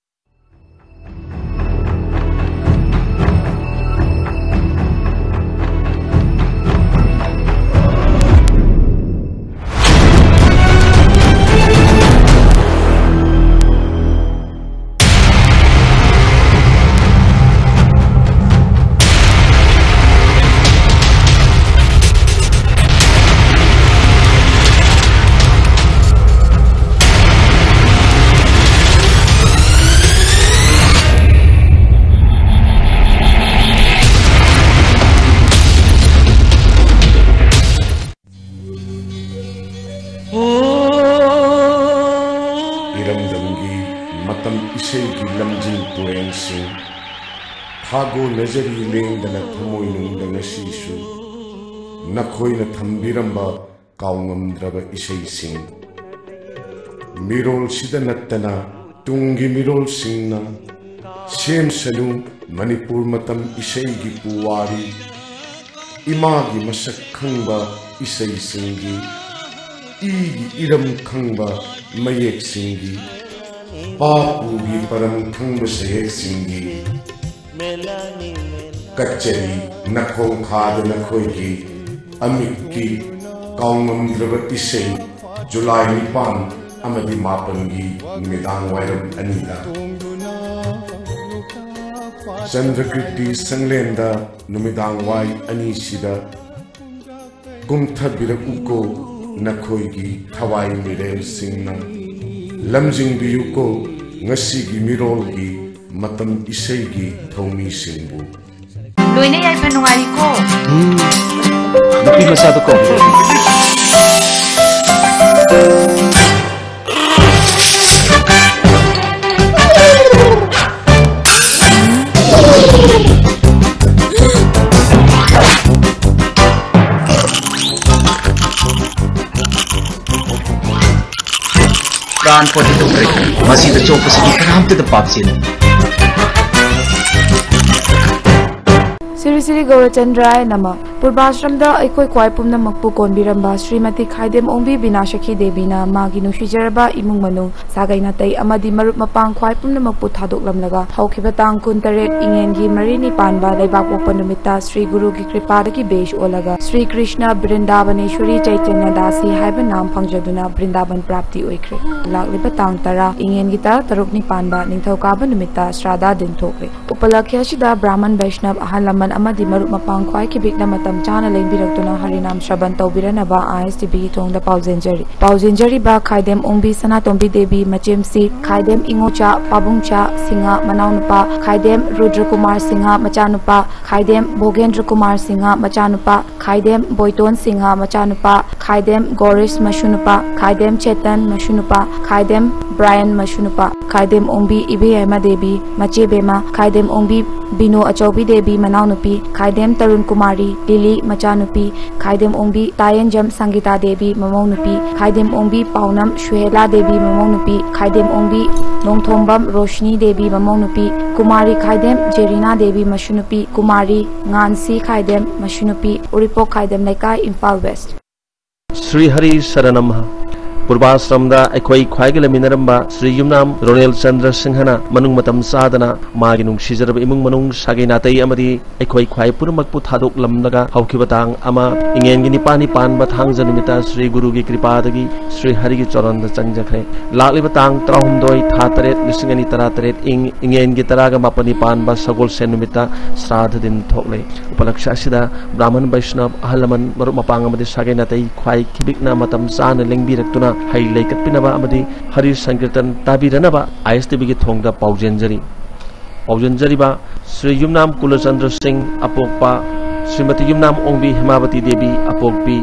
इरमदंगी मतम इसेगी लमजिंग तुरेंसिंग थागो नजरी लेंदना थमोइनुंग ngasisu nakoina thambiramba kaungamdraba isei-sing mirol sida nattana tungi mirol singna sem sanu Manipur matam isei-gi puwari imagi masak khangba isei-singgi igi iram khangba mayek-singgi papugi param khangba sayek-singgi Kachari nakhong khada nakhoigi amikki kaungamdraba isei July 9 amadi 9 gi numidang wairam anida Chandrakriti sanglenda numidang wai ani sida kumthabirak uko nakhoigi thawai mirel singna lamjing biyuko ngasi gi mirol gi matam isei gi thomi singbu Loine yai panungari ko. Napi masado ko. Pran potato break. Masih tercoba sedikit keram tu tempat sini. Siri Siri Gaurachandra Nama Purbashramda Aikoi Kwai Pumna Makpu Konbiramba Srimati Khaidem Ongbi Binashaki Devina Magi Nushijaraba Imung Manu Sagaina Tai Amadi Marup Mapang Kwai Pumna Makpu Thadok Lamlaga Haukibatang Kuntaret Ingengi Marini Panba Leibak Opanumita Sri Guru Ki Kripadaki Besh Olaga Sri Krishna Brindavaneshwari Chaitanya Dasi Haiba Nam Pangjaduna Brindavan Prapti Oikre Laklibatang Tara Ingengi Tar Tarukni Panba Ningthokaba Numita Shraddha Din Thokre Upalakya Shida Brahman Vaishnav Ahalaman amadi marup mapang khwai ki bikna matam chana lengbirakuna harinam shraban tawbiranaba ISTB thongda pauzenjari ba khaidem ongbi sanatombi devi machemsi khaidem ingocha pabungcha singa manaunupa khaidem rudrakumar singa machanupa khaidem bogendra kumar singa machanupa khaidem boiton singa machanupa khaidem goris mashunupa khaidem chetan mashunupa khaidem brian mashunupa khaidem ongbi ibeyama devi machebema khaidem ongbi bino achaubi devi manaunupi khaidem tarun kumari lili machanupi khaidem ongbi tayenjam sangita devi mamaunupi khaidem ongbi paunam shuhela devi mamaunupi khaidem ongbi nongthombam roshni devi mamaunupi kumari khaidem jerina devi mashunupi kumari ngansi khaidem mashunupi uripok khaidem laikai Imphal West Sri Hari Saranam Purbashramda Aikoi Khwaigala Minaramba Sri Yumnam Ronel Chandra Singhana Manung Matam Sadana Magi Nungsijaraba Imung Manung Saginatai Amadi Aikoi Khwai Purumakpu Thadok Lamlaga Haukibatang Ama Ingengi Nipani Panba Thangja Numita Sri Guru Gi Kripadagi Sri Hari Gi Charonda Changjakre Laklibatang Trahumdoi Thataret Lisingani Taratret Ingengi Taraga Mapani Panba Sagol Sen Numita Shraddha Din Thokle Upalaksha Sida Brahman Vaishnav Ahalaman Marup Mapang Amadi Saginatai Khwai Kibikna Matam Sana Lengbirakuna Hai Laikat Pinaba Amadi Hari Sankirtan Tabiranaba ISTB Gi Thongda Paujanjari ba Sri Yumnam Kulachandra Singh Apokpa Srimati Yumnam Ongbi Hemavati Devi Apokpi